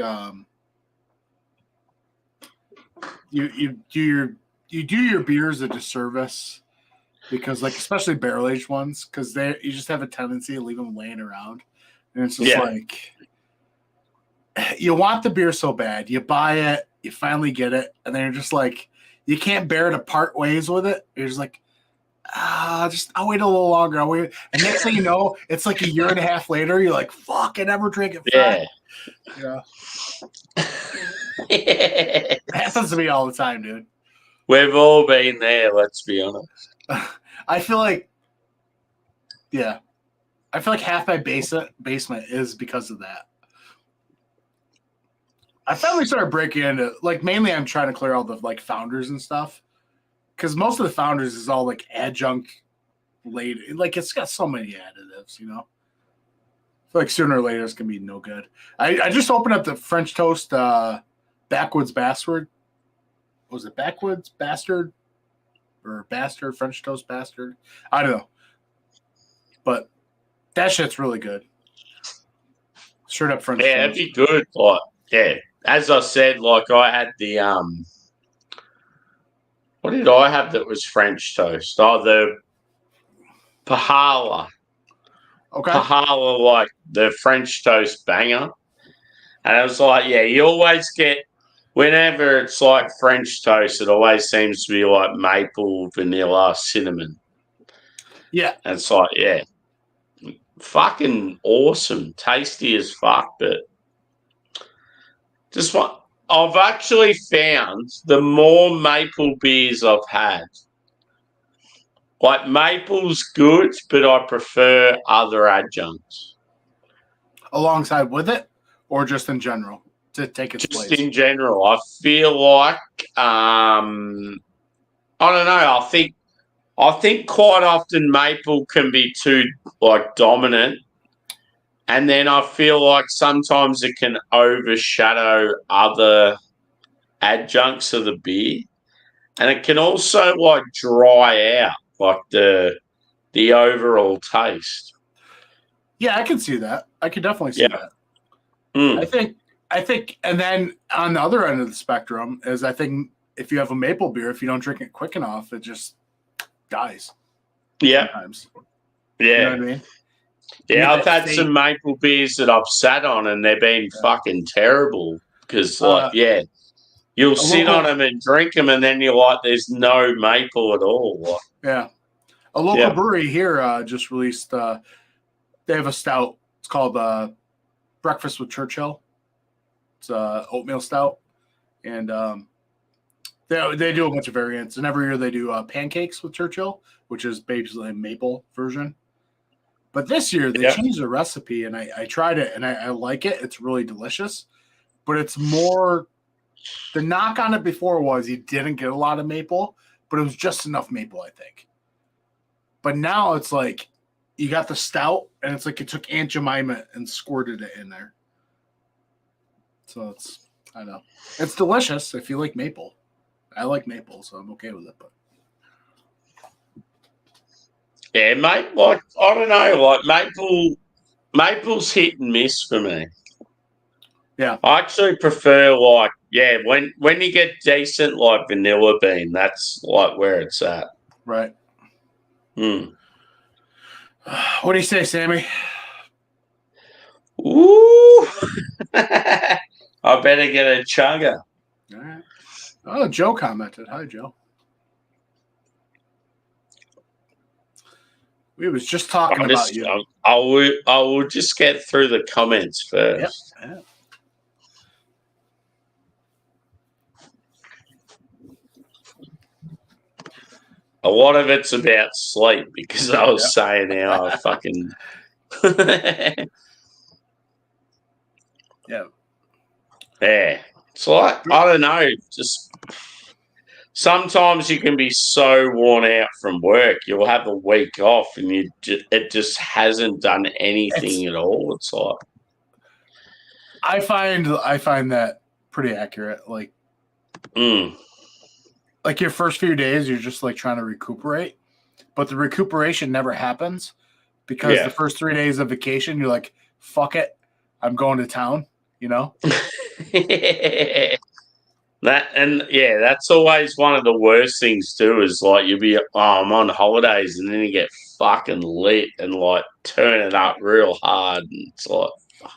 you do your beers a disservice? Because, like, especially barrel-aged ones, because you just have a tendency to leave them laying around. And it's just like, you want the beer so bad. You buy it, you finally get it, and then you're just like, you can't bear to part ways with it. You're just like, I'll wait a little longer. I'll wait. And next thing you know, it's like a year and a half later, you're like, fuck, I never drink it. Yeah. It happens to me all the time, dude. We've all been there, let's be honest. I feel like half my basement is because of that. I finally started breaking into, like, mainly I'm trying to clear all the like founders and stuff, because most of the founders is all like adjunct later. Like, it's got so many additives, you know. I feel like sooner or later it's gonna be no good. I just opened up the French Toast Backwoods Bastard. Was it Backwoods Bastard? Or Bastard, French Toast Bastard. I don't know. But that shit's really good. Straight up French Toast. Yeah, it'd be good. Like, yeah. As I said, like, I had the what did I have that was French toast? Oh, the Pahala. Okay. Pahala, like the French toast banger. And it was like, yeah, you always get, whenever it's like French toast, it always seems to be like maple, vanilla, cinnamon. Yeah. And it's like, yeah, fucking awesome. Tasty as fuck. But just what I've actually found, the more maple beers I've had, like, maple's good, but I prefer other adjuncts. Alongside with it, or just in general to take its Just place? in general, I feel like I don't know. I think quite often maple can be too like dominant, and then I feel like sometimes it can overshadow other adjuncts of the beer, and it can also like dry out like the overall taste. Yeah, I can see that. I can definitely see that. I think, and then on the other end of the spectrum is, I think if you have a maple beer, if you don't drink it quick enough, it just dies. Yeah. Sometimes. Yeah. You know what I mean? Yeah, I've had some maple beers that I've sat on and they've been fucking terrible because, like, you'll sit on them and drink them and then you're like, there's no maple at all. Like, yeah. A local brewery here just released, they have a stout. It's called Breakfast with Churchill. It's oatmeal stout. And they do a bunch of variants. And every year they do pancakes with Churchill, which is basically a maple version. But this year they changed the recipe, and I tried it, and I like it. It's really delicious. But it's more – the knock on it before was you didn't get a lot of maple, but it was just enough maple, I think. But now it's like you got the stout, and it's like it took Aunt Jemima and squirted it in there. So I know. It's delicious if you like maple. I like maple, so I'm okay with it. But Yeah, mate. Like I don't know. Like maple's hit and miss for me. Yeah. I actually prefer when you get decent like vanilla bean, that's like where it's at. right. Mm. What do you say, Sammy? Ooh. I better get a chugger. All right. Oh, Joe commented. Hi, Joe. We was just talking about you. I will just get through the comments first. Yep. A lot of it's about sleep because I was saying how I fucking yeah. Yeah. It's like I don't know, just sometimes you can be so worn out from work. You'll have a week off and it just hasn't done anything at all. It's like I find that pretty accurate. Like your first few days, you're just like trying to recuperate, but the recuperation never happens because the first 3 days of vacation, you're like, fuck it, I'm going to town, you know? That's always one of the worst things too, is like you'll be, I'm on holidays, and then you get fucking lit and like turn it up real hard, and it's like, fuck.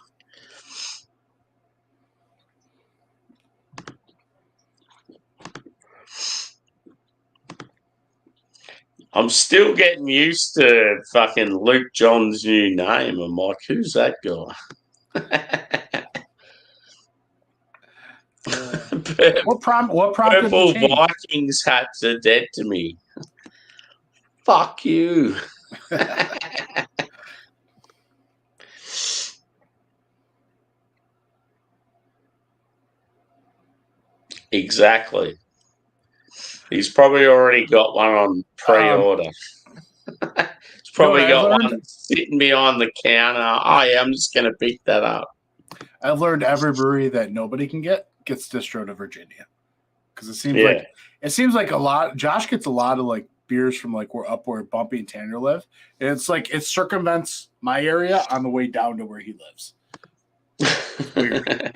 I'm still getting used to fucking Luke John's new name. I'm like, who's that guy? What prompted Purple the change? Vikings hats are dead to me. Fuck you. Exactly. He's probably already got one on pre-order. He's probably got one sitting behind the counter. Oh, yeah, I'm just going to pick that up. I've learned every brewery that nobody can gets distro to Virginia, because it seems like a lot. Josh gets a lot of like beers from like where Bumpy and Tanner live, and it's like it circumvents my area on the way down to where he lives. It's weird.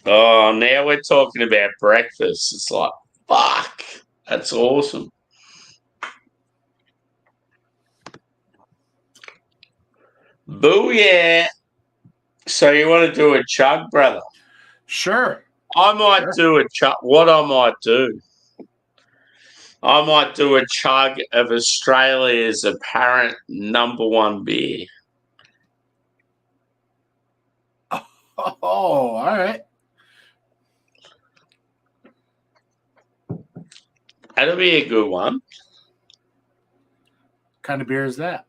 Oh, now we're talking about breakfast. It's like, fuck, that's awesome. Booyah. So you want to do a chug, brother? Sure. I might do a chug. What I might do? I might do a chug of Australia's apparent number one beer. Oh, all right. That'll be a good one. What kind of beer is that?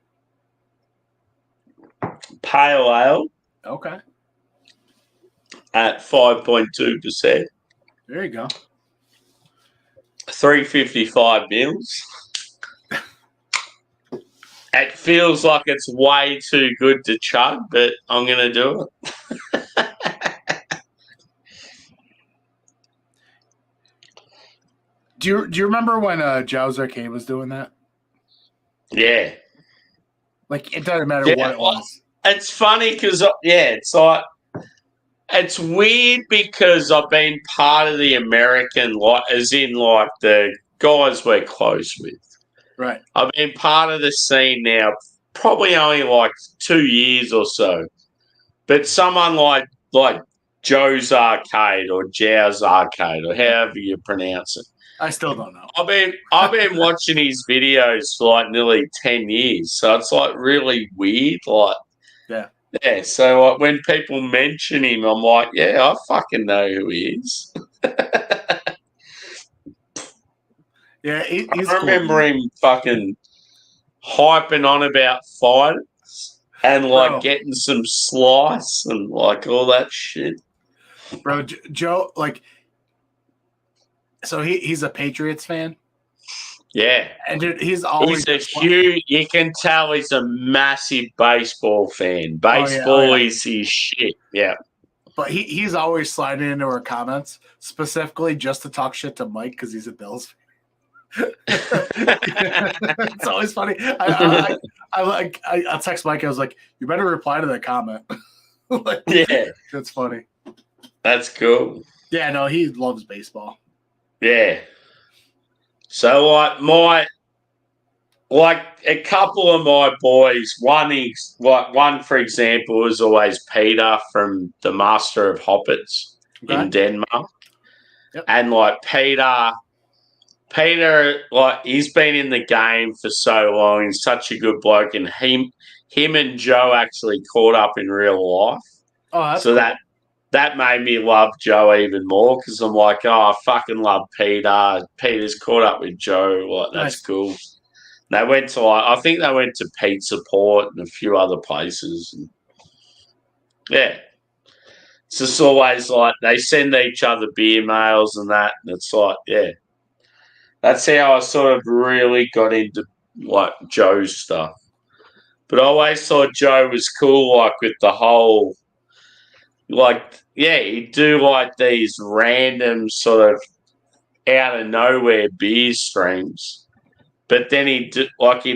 Pale ale. Okay. At 5.2%. There you go. 355 mils. It feels like it's way too good to chug, but I'm going to do it. Do you remember when Jow's Arcade was doing that? Yeah. Like, it doesn't matter what it was. It's funny because, it's like, it's weird because I've been part of the American, like, as in, like, the guys we're close with. Right. I've been part of the scene now probably only, like, 2 years or so. But someone like Joe's Arcade or Jow's Arcade or however you pronounce it. I still don't know. I've been watching his videos for like nearly 10 years, so it's like really weird. Like, yeah. So like, when people mention him, I'm like, yeah, I fucking know who he is. Yeah, I remember him fucking hyping on about fighters and like getting some slice and like all that shit. Bro, Joe, like, So he's a Patriots fan. Yeah. And dude, he's always you can tell he's a massive baseball fan. Baseball is his shit. Yeah. But he's always sliding into our comments specifically just to talk shit to Mike because he's a Bills fan. It's always funny. I'll text Mike. I was like, "You better reply to that comment." Like, yeah, that's funny. That's cool. Yeah, no, he loves baseball. Yeah. So a couple of my boys, one for example is always Peter from the Master of Hoppets in Denmark. Yep. And Peter, he's been in the game for so long. He's such a good bloke, and him and Joe actually caught up in real life. Oh, that's so cool. that made me love Joe even more because I'm like, oh, I fucking love Peter. Peter's caught up with Joe. That's cool. They went to I think they went to Pizza Port and a few other places. And yeah. It's just always like they send each other beer mails and that, and it's like, yeah. That's how I sort of really got into Joe's stuff. But I always thought Joe was cool, with the whole he'd do these random sort of out of nowhere beer streams. But then he'd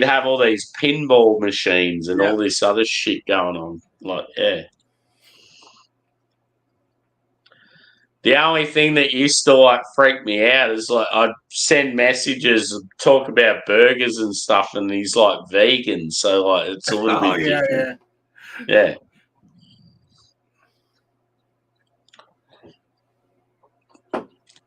have all these pinball machines and all this other shit going on. The only thing that used to freak me out is I'd send messages and talk about burgers and stuff, and he's vegan, so it's a little bit different. Yeah.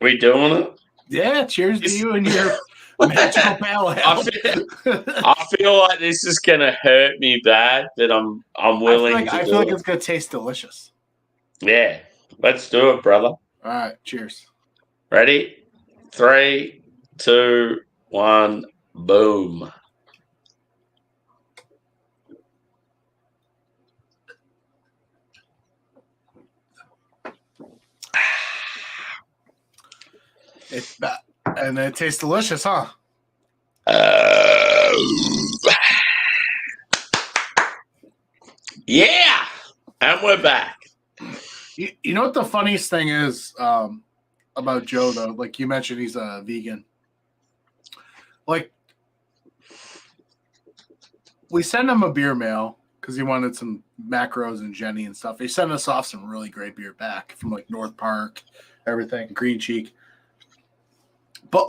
We doing it? Yeah, cheers to you and your magical palate. I feel like this is gonna hurt me bad, but I'm willing I feel like it's gonna taste delicious. Yeah. Let's do it, brother. All right, cheers. Ready? 3, 2, 1, boom. And it tastes delicious, huh? Yeah, and we're back. You know what the funniest thing is about Joe, though? Like you mentioned, he's a vegan. We sent him a beer mail because he wanted some macros and Jenny and stuff. He sent us off some really great beer back from North Park, everything, Green Cheek. But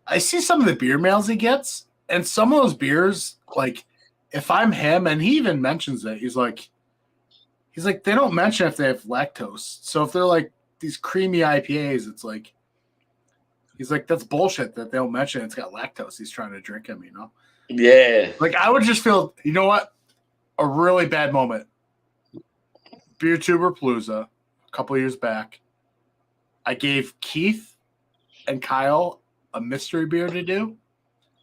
I see some of the beer mails he gets, and some of those beers, if I'm him, and he even mentions it, he's like, they don't mention if they have lactose. So if they're these creamy IPAs, it's he's like, that's bullshit that they don't mention it's got lactose. He's trying to drink them, Yeah. I would just feel, you know what? A really bad moment. Beer Tuber Palooza, a couple of years back. I gave Keith and Kyle a mystery beer to do.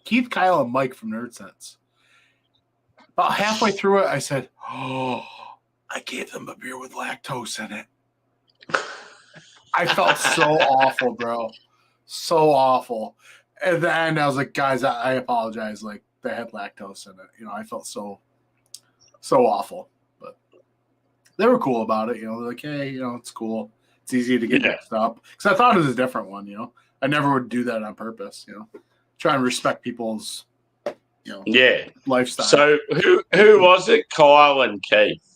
Keith, Kyle, and Mike from Nerd Sense. About halfway through it, I said, oh, I gave them a beer with lactose in it. I felt so awful, bro. So awful. And then I was like, guys, I apologize. They had lactose in it. I felt so awful. But they were cool about it. They're like, hey, it's cool. It's easy to get mixed up. Because I thought it was a different one, I never would do that on purpose, Try and respect people's, lifestyle. So who was it? Kyle and Keith.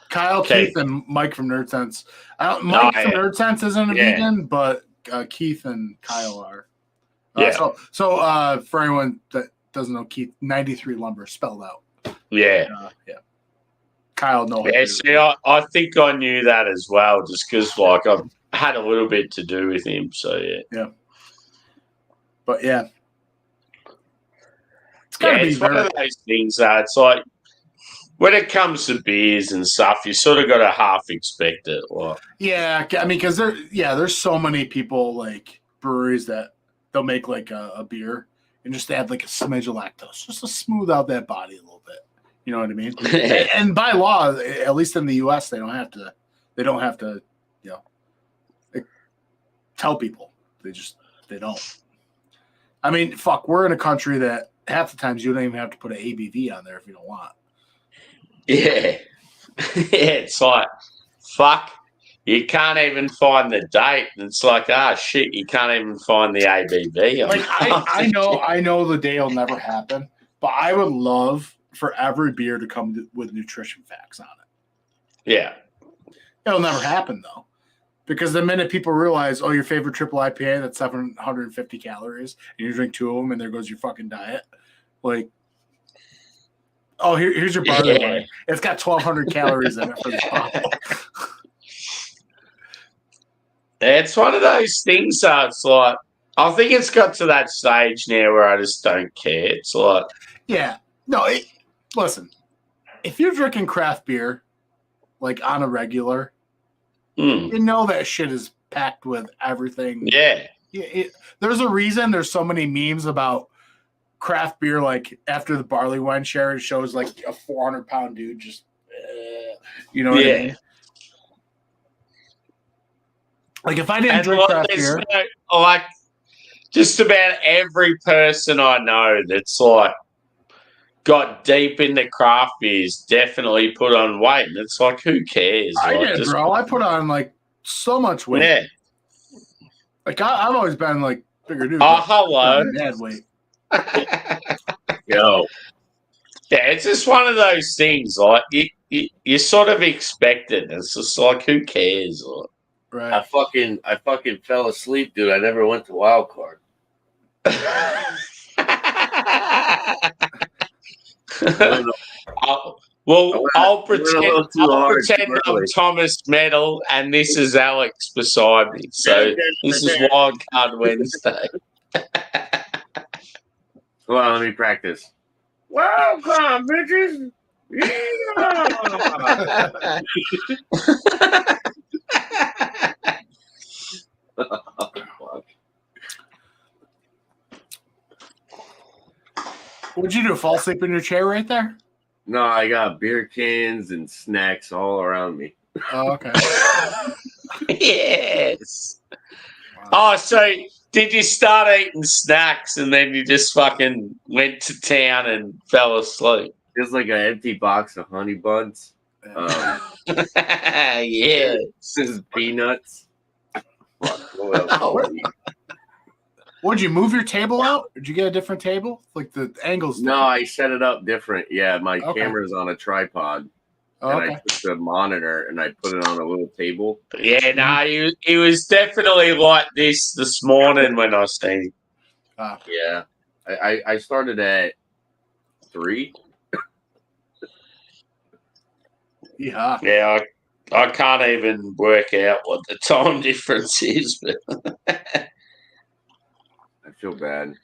Kyle, Keith, and Mike from Nerd Sense. Mike from Nerd Sense isn't a vegan, but Keith and Kyle are. So for anyone that doesn't know, Keith, 93 Lumber spelled out. Yeah. Kyle, no. Yeah, see, I think I knew that as well, just because I've had a little bit to do with him. So yeah. Yeah. But yeah. It's gotta be one of those things that it's when it comes to beers and stuff, you sort of got to half expect it. Yeah, I mean, because there's so many people breweries that they'll make a beer and just add a smidge of lactose just to smooth out that body a little bit. You know what I mean? And by law, at least in the U.S., they don't have to tell people. They don't. I mean, fuck, we're in a country that half the times you don't even have to put an ABV on there if you don't want. Yeah. Yeah, it's like, fuck, you can't even find the date. It's like, shit, you can't even find the ABV. Like, I know the day will never happen, but I would love for every beer to come with nutrition facts on it. Yeah. It'll never happen, though. Because the minute people realize, your favorite triple IPA, that's 750 calories, and you drink 2 of them, and there goes your fucking diet. Like, here's your barley wine. It's got 1,200 calories in it for this bottle. It's one of those things, it's like, I think it's got to that stage now where I just don't care. It's like... Yeah. No, listen, if you're drinking craft beer, like, on a regular... You know that shit is packed with everything. Yeah. There's a reason there's so many memes about craft beer, like after the barley wine share, it shows like a 400-pound dude just, you know what I mean? Like if I didn't drink craft beer. Like just about every person I know that's like got deep into craft beers definitely put on weight, and it's like, who cares? I like, did, bro. I put on like so much weight. Yeah. Like I've always been like bigger dude. Oh, hello. Mad weight. Yo. Yeah, it's just one of those things. Like you sort of expect it. It's just like, who cares? Like, right. I fucking fell asleep, dude. I never went to wild card. I'll pretend I'm Thomas Metal and this is Alex beside me. So this is Wild Card Wednesday. Well, let me practice. Welcome, bitches. Yeah. What'd you do? Fall asleep in your chair right there? No, I got beer cans and snacks all around me. Oh, okay. Yes. Wow. Oh, so did you start eating snacks and then you just fucking went to town and fell asleep? Just like an empty box of honey buns. Yeah. This is peanuts. Would you move your table out? Did you get a different table? Like the angles? No, I set it up different. Yeah, my camera's on a tripod. And I took the monitor and I put it on a little table. Yeah, no, he was definitely like this morning when I seen him. Yeah. I started at 3. Yeah. Yeah, I can't even work out what the time difference is, but I feel bad.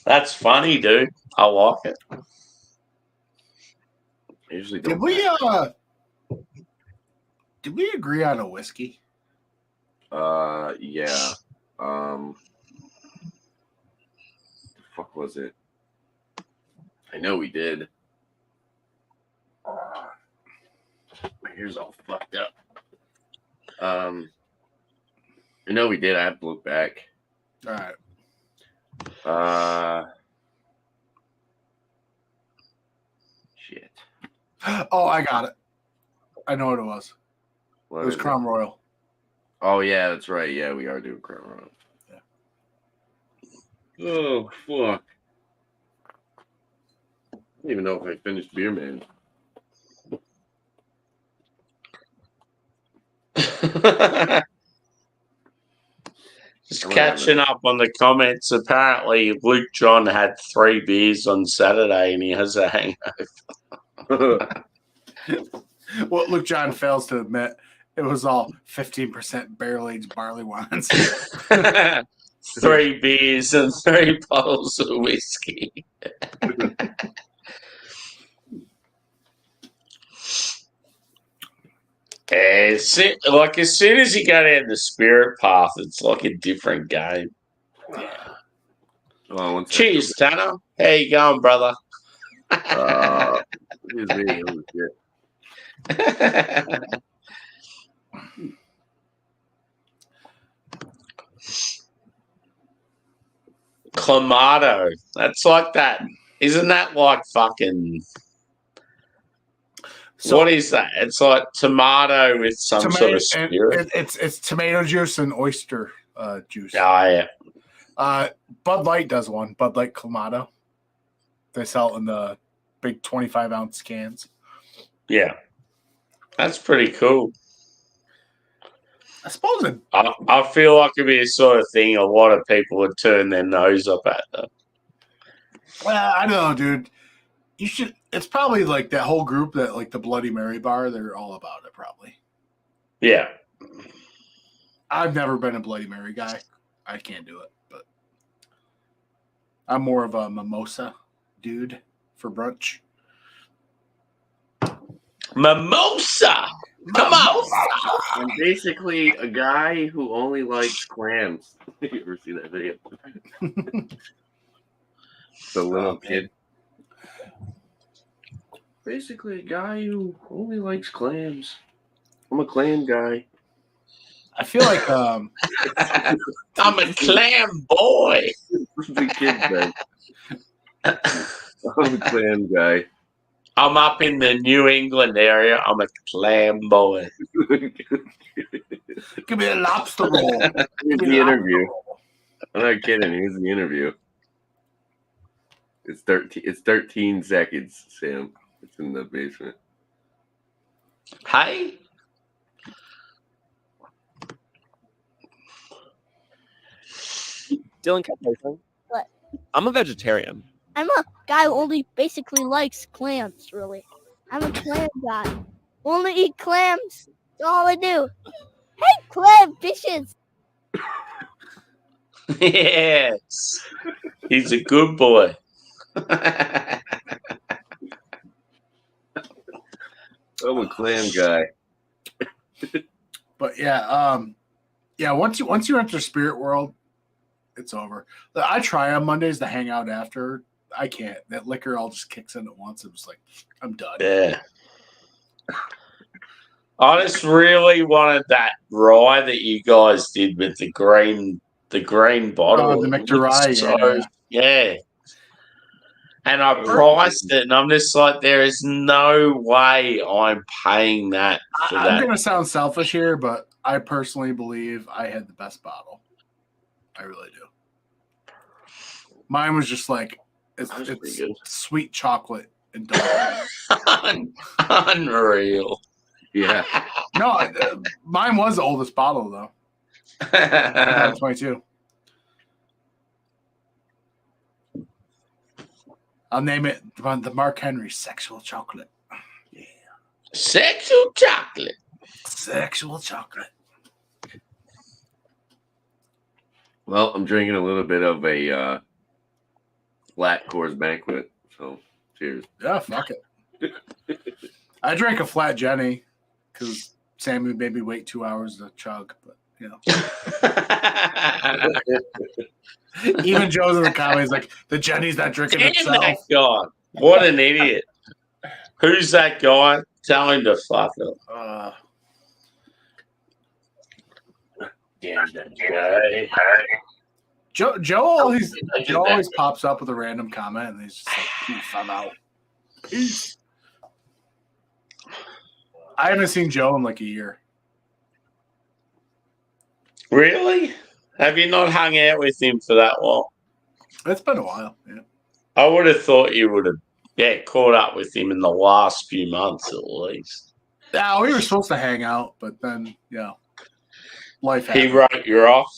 That's funny, dude. I like it. I usually don't. Did we agree on a whiskey? Yeah. The fuck was it? I know we did. My hair's all fucked up. I know we did. I have to look back. All right. Shit. Oh, I got it. I know what it was. What it was Crown Royal. Oh, yeah, that's right. Yeah, we are doing Crown Royal. Yeah. Oh, fuck. I don't even know if I finished Beer Man. Just catching up on the comments. Apparently, Luke John had 3 beers on Saturday and he has a hangover. What Luke John fails to admit, it was all 15% barrel-aged barley wines. 3 beers and 3 bottles of whiskey. As soon as you go down the spirit path, it's like a different game. Oh, cheers, Tanner. How you going, brother? Clamato. That's like that. Isn't that like fucking? So what is that? It's like tomato with some sort of spirit. It's tomato juice and oyster juice. Oh, yeah. Bud Light does one. Bud Light Clamato. They sell it in the big 25-ounce cans. Yeah. That's pretty cool. I suppose it. I feel like it'd be a sort of thing a lot of people would turn their nose up at, though. Well, I don't know, dude. You should. It's probably like that whole group that like the Bloody Mary bar. They're all about it, probably. Yeah. I've never been a Bloody Mary guy. I can't do it, but I'm more of a mimosa dude for brunch. Mimosa! Come on! I'm basically a guy who only likes clams. You ever see that video? The little kid. Basically a guy who only likes clams. I'm a clam guy. I feel like I'm a clam boy. The kid said. I'm a clam guy. I'm up in the New England area. I'm a clam boy. give me a lobster roll. Here's the interview. I'm not kidding. Here's the interview. It's 13. It's 13 seconds, Sam. It's in the basement. Hey? Dylan, What? I'm a vegetarian. I'm a guy who only basically likes clams, really. I'm a clam guy. Only eat clams. That's all I do. Hey, clam fishes. Yes. He's a good boy. I'm a clam guy. But yeah, once you enter spirit world, it's over. I try on Mondays to hang out after. I can't. That liquor all just kicks in at once. It was like, I'm done. Yeah. I just really wanted that rye that you guys did with the green bottle. Oh, the McDry, yeah. And I priced it, and I'm just like, there is no way I'm paying that for that. I'm going to sound selfish here, but I personally believe I had the best bottle. I really do. Mine was just like, it's sweet chocolate and dark. Unreal. Yeah. No, mine was the oldest bottle, though. 22. I'll name it the Mark Henry Sexual Chocolate. Yeah. Sexual chocolate. Sexual chocolate. Well, I'm drinking a little bit of a flat Coors Banquet. So, cheers. Yeah, fuck it. I drank a flat Jenny because Sammy made me wait 2 hours to chug, but you know. Even Joe's in the comments like the Jenny's not drinking itself. That guy. What an idiot. Who's that guy? Tell him to fuck up. Damn that guy. Joe always pops up with a random comment and he's just like, peace, I'm out. Peace. I haven't seen Joe in like a year. Really? Have you not hung out with him for that long? It's been a while, yeah. I would have thought you would have, caught up with him in the last few months at least. Yeah, we were supposed to hang out, but then, life happened. He wrote you off.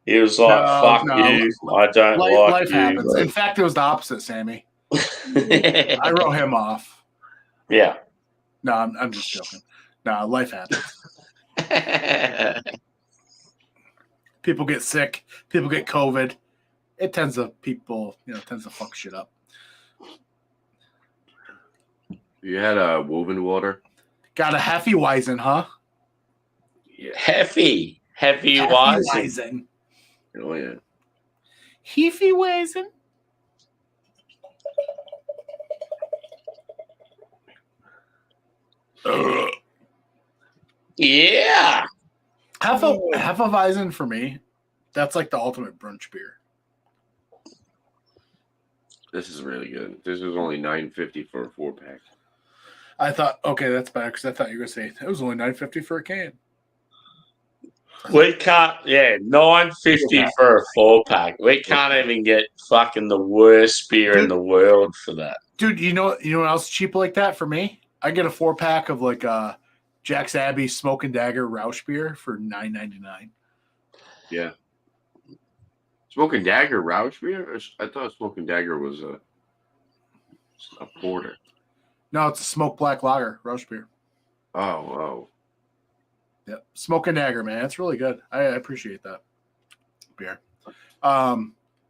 He was like, fuck you. I don't like life you. happens. In fact, it was the opposite, Sammy. I wrote him off. Yeah. No, I'm just joking. No, life happens. People get sick. People get COVID. It tends to fuck shit up. You had a woven water? Got a Hefeweizen, huh? Yeah. Hefeweizen. Oh, yeah. Hefeweizen? Yeah. Hefeweizen for me, that's like the ultimate brunch beer. This is really good. This was only $9.50 for a 4-pack. I thought, okay, that's better because I thought you were going to say it was only $9.50 for a can. We can't, $9.50 for a 4-pack. We can't even get fucking the worst beer in the world for that. Dude, you know what else is cheap like that for me? I get a 4-pack of like Jack's Abbey Smoke and Dagger Roush beer for $9.99. Yeah. Smoke and Dagger Roush beer? I thought Smoke and Dagger was a porter. No, it's a Smoke Black Lager Roush beer. Oh. Yep. Smoke and Dagger, man. It's really good. I appreciate that beer. A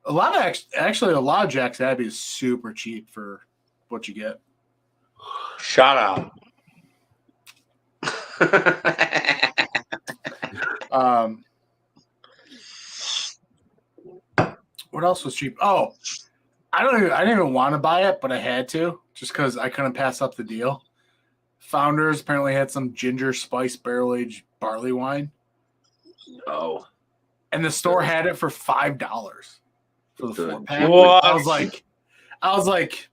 lot of Jack's Abbey is super cheap for what you get. Shut up. What else was cheap? Oh, I didn't even want to buy it, but I had to just because I couldn't pass up the deal. Founders apparently had some ginger spice barrel-aged barley wine. Oh. And the store had it for $5 for the 4-pack. What? I was like,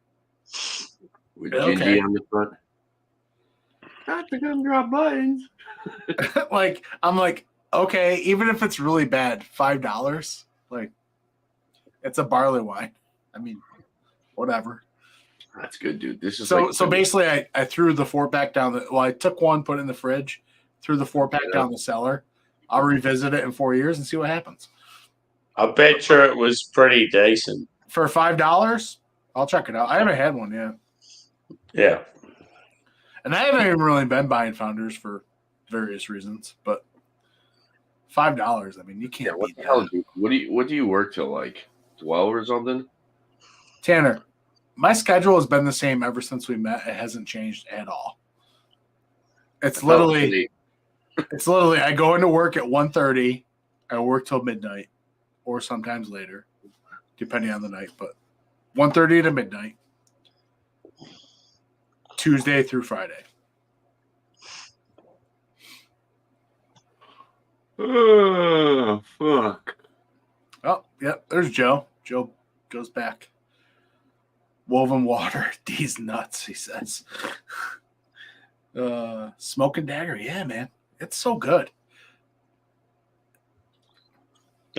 with okay. Gingy on the front. Got the gumdrop buttons. I'm like, okay, even if it's really bad, $5, like, it's a barley wine. I mean, whatever. That's good, dude. This is so basically I threw the 4-pack down I took one, put it in the fridge, threw the 4-pack down the cellar. I'll revisit it in 4 years and see what happens. I bet you it was pretty decent. For $5, I'll check it out. I haven't had one yet. Yeah. And I haven't even really been buying Founders for various reasons, but $5, I mean, you can't what beat the that. hell, dude? What do you work till, like 12 or something? Tanner, my schedule has been the same ever since we met. It hasn't changed at all. It's literally I go into work at 1:30, I work till midnight or sometimes later, depending on the night, but 1:30 to midnight, Tuesday through Friday. Oh, fuck. Oh, yep, there's Joe. Joe goes back. Woven water, these nuts, he says. Smoke and Dagger, yeah, man. It's so good.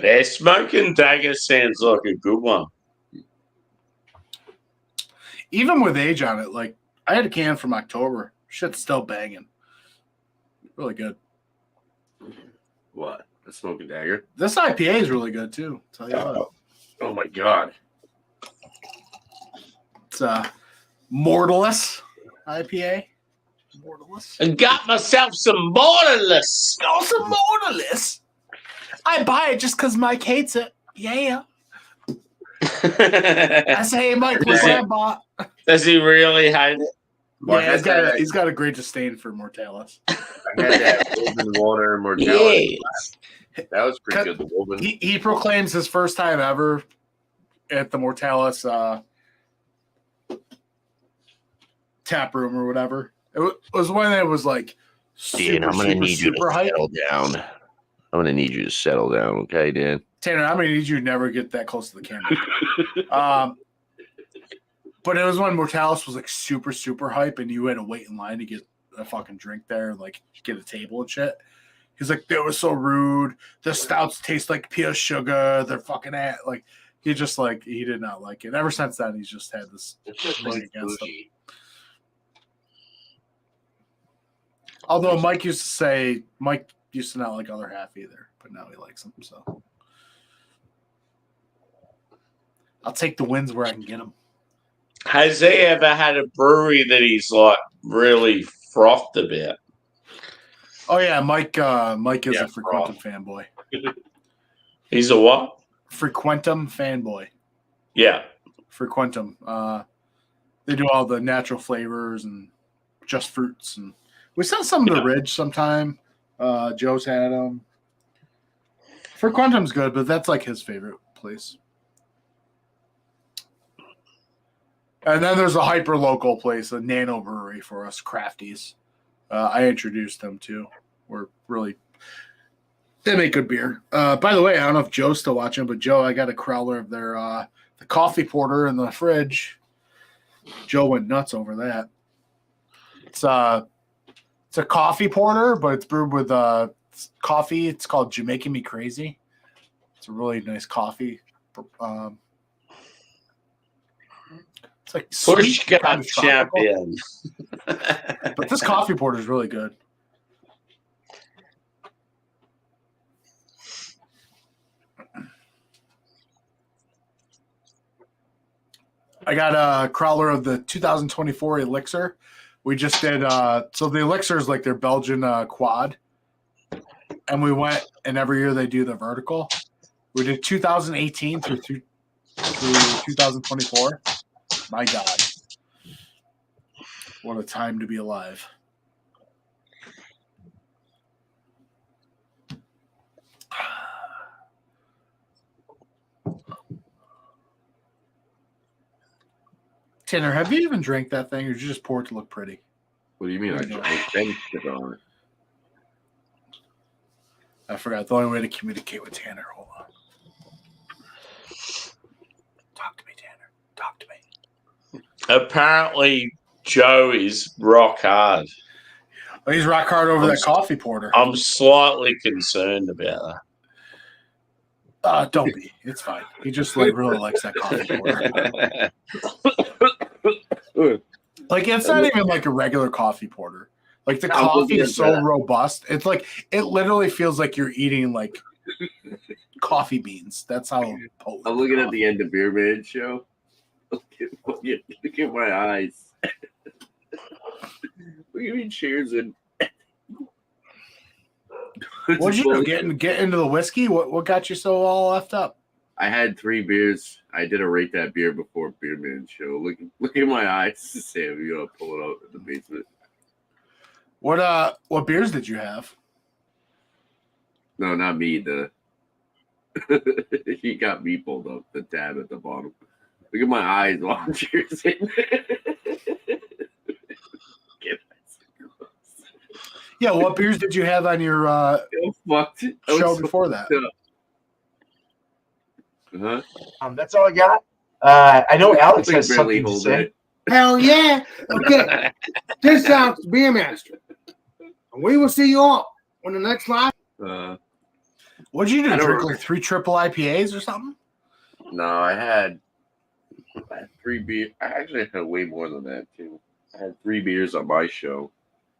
Yeah, Smoke and Dagger sounds like a good one. Even with age on it, like, I had a can from October. Shit's still banging. Really good. What? The Smoke and Dagger? This IPA is really good, too. Tell you what. Oh, my God. It's Mortalist IPA. Mortalist. And got myself some Mortalist. Oh, some Mortalist. I buy it just because Mike hates it. Yeah. I say, hey, Mike, look what I bought. Does he really hate it? Yeah, he's got a great disdain for Mortalis. I had that Woven Water Mortality. Yes. That was pretty good. The Woven. He proclaims his first time ever at the Mortalis tap room or whatever. It was when it was like Dan, I'm going to need you to settle down. I'm going to need you to settle down, okay, Dan? Tanner, I'm going to need you to never get that close to the camera. But it was when Mortalis was like super, super hype and you had to wait in line to get a fucking drink there and like get a table and shit. He's like, that was so rude. The stouts taste like pure sugar. They're fucking like, he did not like it. Ever since then, he's just had this thing against him. Although Mike used to not like other half either, but now he likes them. So I'll take the wins where I can get them. Has he ever had a brewery that he's like really frothed about? Oh yeah, Mike is a Frequentum fanboy. He's a what? Frequentum fanboy. Yeah. Frequentum. They do all the natural flavors and just fruits, and we sell some of the Ridge sometime. Joe's had them. Frequentum's good, but that's like his favorite place. And then there's a hyper local place, a nano brewery for us crafties. I introduced them to. We're really They make good beer. By the way, I don't know if Joe's still watching, but Joe, I got a crowler of their the coffee porter in the fridge. Joe went nuts over that. It's a coffee porter, but it's brewed with coffee. It's called Jamaican Me Crazy. It's a really nice coffee. It's like Push sweet, kind gut of tropical. champion. But this coffee porter is really good. I got a crowler of the 2024 Elixir. We just did so the Elixir is like their Belgian quad, and we went, and every year they do the vertical. We did 2018 through 2024. My God, what a time to be alive! Tanner, have you even drank that thing, or did you just pour it to look pretty? What do you mean? I drank it on it. I forgot the only way to communicate with Tanner. Hold on. Talk to me, Tanner. Talk to me. Apparently, Joe is rock hard. Oh, he's rock hard over that coffee porter. I'm slightly concerned about that. Don't be. It's fine. He just like really likes that coffee porter. Like it's not even like a regular coffee porter. Like the coffee is so robust. It's like it literally feels like you're eating like coffee beans. That's how potent. I'm looking at the end of Beer Man show. Look at my eyes. Look at me cheers and. What'd you do? Get into the whiskey? What got you so all left up? I had 3 beers. I did a rate that beer before Beer Man show. Look at my eyes, Sam. You gotta pull it out in the basement. What beers did you have? No, not me. He got me pulled up the tab at the bottom. Look at my eyes while I'm cheersing. Yeah, what beers did you have on your show before that? That's all I got. I know Alex has something to say. Hell yeah. Okay. This sounds Beer Master. And we will see you all on the next live. What did you do? Drink like 3 triple IPAs or something? No, I had 3 beers. I actually had way more than that, too. I had 3 beers on my show.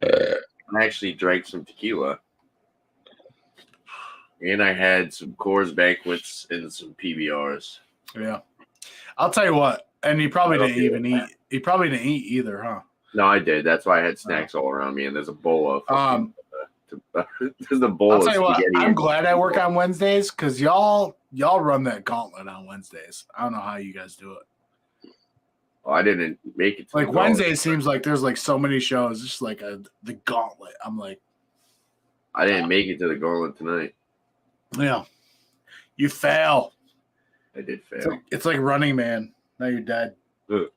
I actually drank some tequila. And I had some Coors Banquets and some PBRs. Yeah. I'll tell you what. And you probably didn't even eat. You probably didn't eat either, huh? No, I did. That's why I had snacks all around me. And there's a bowl of there's a bowl I'll tell of you what, spaghetti. I'm glad I work on Wednesdays because y'all run that gauntlet on Wednesdays. I don't know how you guys do it. I didn't make it to like Wednesday seems like there's like so many shows, just like the gauntlet. I'm like, I didn't make it to the gauntlet tonight. Yeah, you fail. I did fail. It's like Running Man. Now you're dead. Oh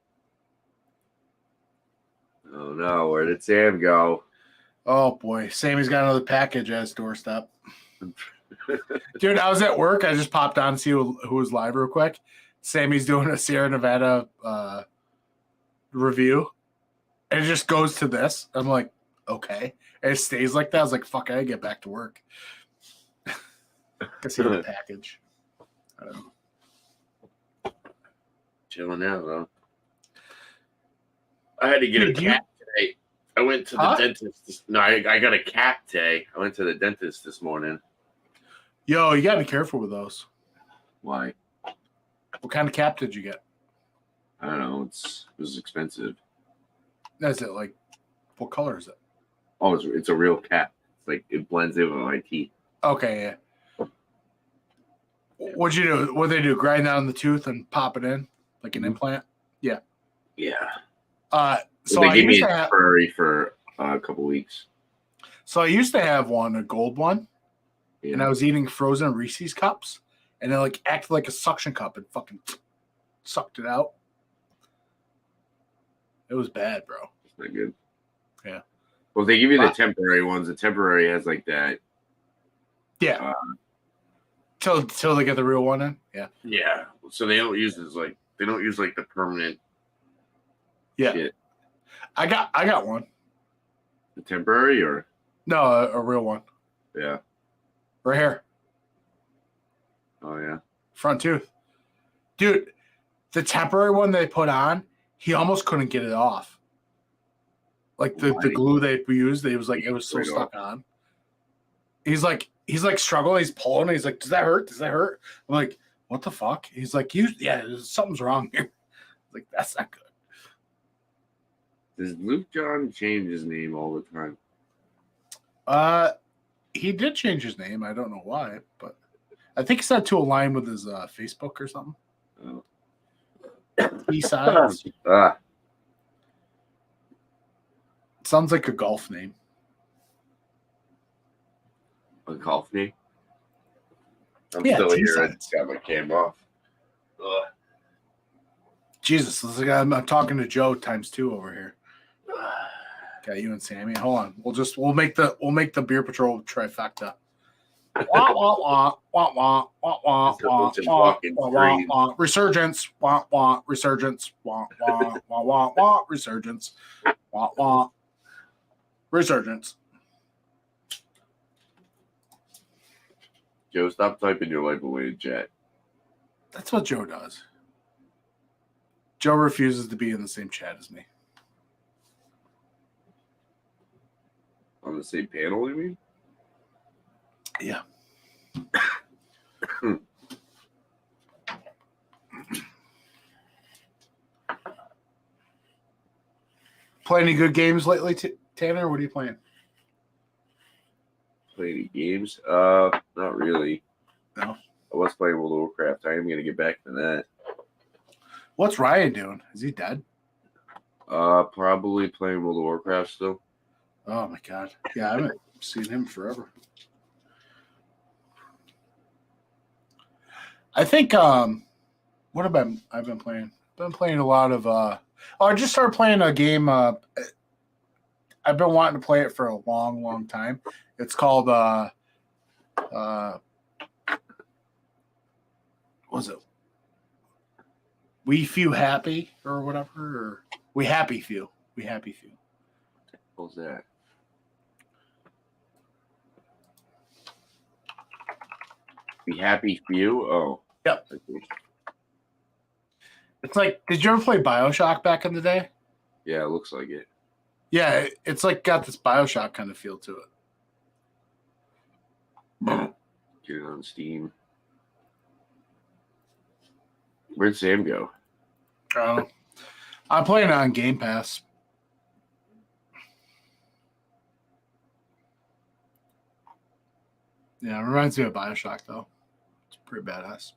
no, where did Sam go? Oh boy, Sammy's got another package at his doorstep. Dude, I was at work. I just popped on to see who was live real quick. Sammy's doing a Sierra Nevada review, and it just goes to this. I'm like, okay, and it stays like that. I was like, fuck, I gotta get back to work. Guess he had a package. I don't know. Chilling out though. I had to get a cat today. I went to the dentist. No, I got a cat today. I went to the dentist this morning. Yo, you gotta be careful with those. Why? What kind of cap did you get? I don't know. It was expensive. Is it like, what color is it? Oh, it's a real cap. It's like it blends in with my teeth. Okay, yeah. What'd you do? What'd they do? Grind down the tooth and pop it in like an implant? Yeah. Yeah. So they I gave me used a to have, temporary for a couple weeks. So I used to have one, a gold one, and I was eating frozen Reese's cups, and it like acted like a suction cup and fucking sucked it out. It was bad, bro. It's not good. Yeah. Well, they give you the temporary ones. The temporary has like that Yeah. Till they get the real one in. Yeah. Yeah. So they don't use the permanent. Yeah. Shit. I got one. The temporary or No, a real one. yeah. Right here. Oh yeah. Front tooth. Dude, the temporary one they put on, he almost couldn't get it off. Like the glue they used, it was so stuck on. He's like struggling, he's pulling, he's like, does that hurt? Does that hurt? I'm like, what the fuck? He's like, something's wrong here. Like, that's not good. Does Luke John change his name all the time? He did change his name. I don't know why, but I think he said to align with his Facebook or something. Oh. Besides, sounds like a golf name. A golf name? I'm Yeah, still here. I T-sides. just got my cam off. Ugh. Jesus, I'm talking to Joe times 2 over here. Got you and Sammy. Hold on. We'll make the Beer Patrol trifecta. Wah, wah, wah, wah, wah, wah, wah, wah, wah, wah, wah, resurgence. Wah, wah, resurgence. Wah, wah, wah, wah, wah, resurgence. Wah, wah, resurgence. Joe, stop typing your life away in chat. That's what Joe does. Joe refuses to be in the same chat as me. On the same panel, you mean? Yeah. Play any good games lately, Tanner? What are you playing? Play any games? Not really. No. I was playing World of Warcraft. I am gonna get back to that. What's Ryan doing? Is he dead? Probably playing World of Warcraft still. Oh my god. Yeah, I haven't seen him forever. I think what have I've been playing? Been playing a lot of I just started playing a game I've been wanting to play it for a long, long time. It's called what was it? We Few Happy or whatever, or We Happy Few. We Happy Few. What's that? Be Happy Few? Oh. Yep. It's like, did you ever play BioShock back in the day? Yeah, it looks like it. Yeah, it's like got this BioShock kind of feel to it. Get it on Steam. Where'd Sam go? I'm playing it on Game Pass. Yeah, it reminds me of BioShock, though. It's pretty badass.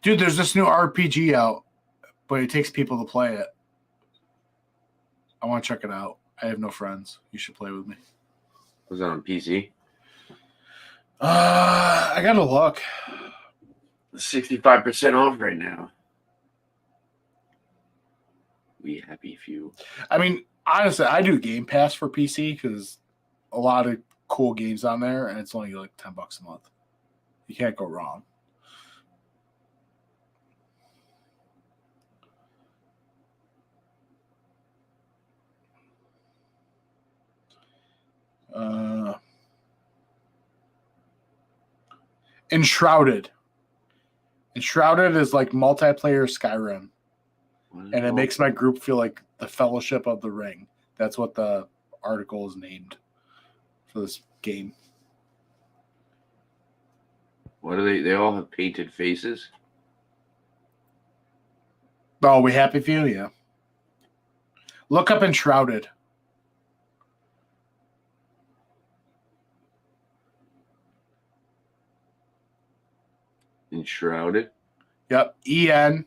Dude, there's this new RPG out, but it takes people to play it. I want to check it out. I have no friends. You should play with me. Was that on PC? I gotta look. 65% off right now. We Happy Few. I mean, honestly, I do Game Pass for PC because a lot of cool games on there, and it's only like $10 a month. You can't go wrong. Enshrouded. Enshrouded is like multiplayer Skyrim. And it makes my group feel like the Fellowship of the Ring. That's what the article is named for this game. What are they? They all have painted faces? Oh, We Happy Few? Yeah. Look up Enshrouded. Enshrouded? Yep. ENSHROUDED.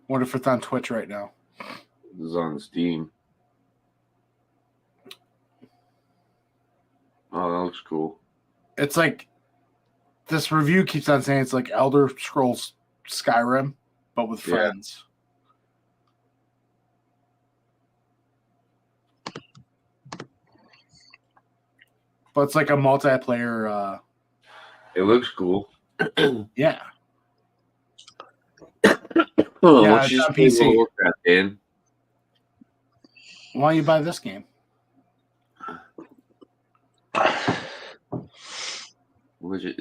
Wonder if it's on Twitch right now. This is on Steam. Oh, that looks cool. It's like this review keeps on saying it's like Elder Scrolls Skyrim, but with friends. But it's like a multiplayer. It looks cool. Yeah. Yeah, it's just on PC. Warcraft, Dan. Why don't you buy this game? What was it?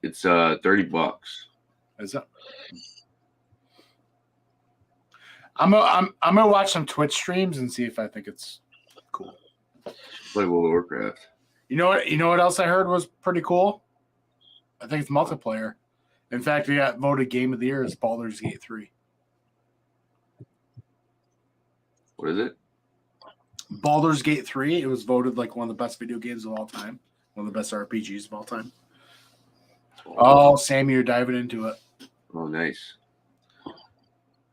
It's $30. Is it? I'm gonna watch some Twitch streams and see if I think it's cool. Play World of Warcraft. You know what else I heard was pretty cool? I think it's multiplayer. In fact, we got voted Game of the Year as Baldur's Gate 3. What is it? Baldur's Gate 3. It was voted like one of the best video games of all time. One of the best RPGs of all time. Oh, Sammy, you're diving into it. Oh, nice.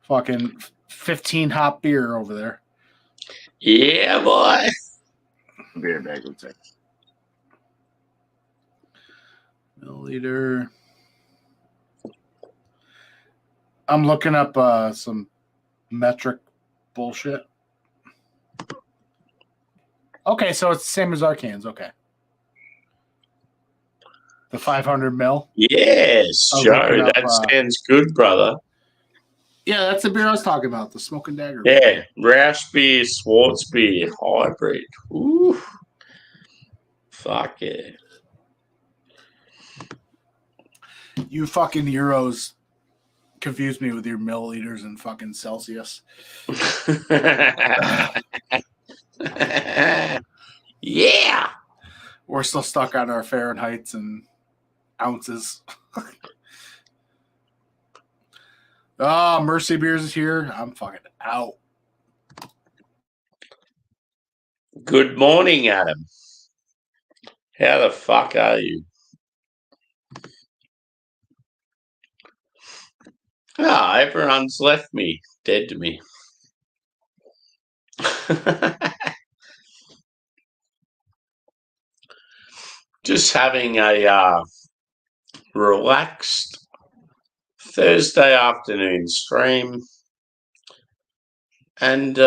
Fucking 15 hop beer over there. Yeah, boy. I'll be right back. 1 second. Milliliter. I'm looking up some metric bullshit. Okay, so it's the same as our cans. Okay. The 500 mil. Yes, Joe. That sounds good, brother. Yeah, that's the beer I was talking about. The Smoking Dagger. Yeah, Roush beer, Swartz beer, hybrid. Ooh. Fuck yeah. You fucking Euros confuse me with your milliliters and fucking Celsius. Yeah. We're still stuck on our Fahrenheits and ounces. Mercy Beers is here. I'm fucking out. Good morning, Adam. How the fuck are you? Everyone's left me, dead to me. Just having a relaxed Thursday afternoon stream, and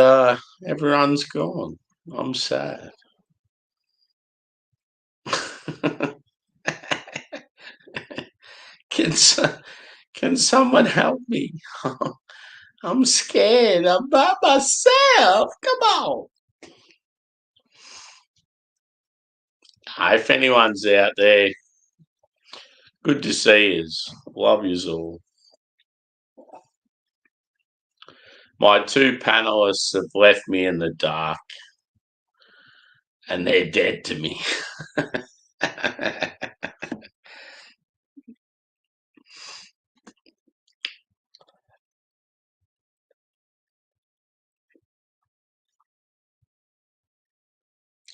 everyone's gone. I'm sad. Can someone help me? I'm scared. I'm by myself. Come on. If anyone's out there, good to see you. Love yous all. My two panelists have left me in the dark, and they're dead to me.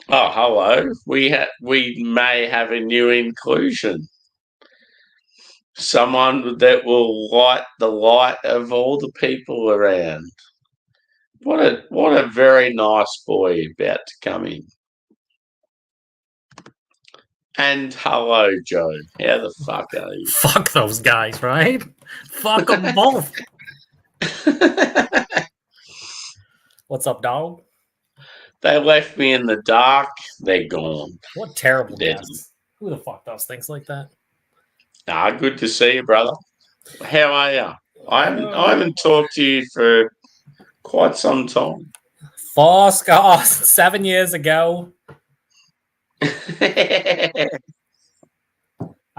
Oh, hello. We may have a new inclusion. Someone that will light the light of all the people around. What a very nice boy about to come in. And hello, Joe. How the fuck are you? Fuck those guys, right? Fuck them both. What's up, dog? They left me in the dark. They're gone. What terrible guests. Who the fuck does things like that? Good to see you, brother. How are you? I haven't talked to you for quite some time. 7 years ago. I'm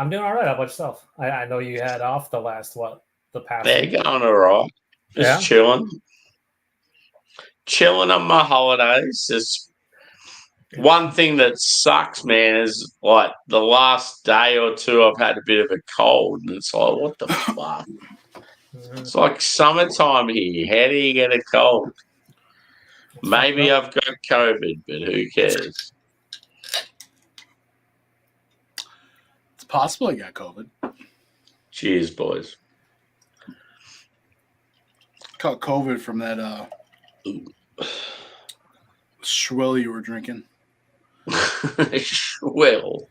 doing all right. How about yourself? I know you had off the past. They're going all right. Just chilling. Chilling on my holidays. Just one thing that sucks, man, is like the last day or two I've had a bit of a cold, and it's like, what the fuck? It's like summertime here. How do you get a cold? Maybe I've got COVID, but who cares? It's possible you got COVID. Cheers, boys. Caught COVID from that swill you were drinking. Swill.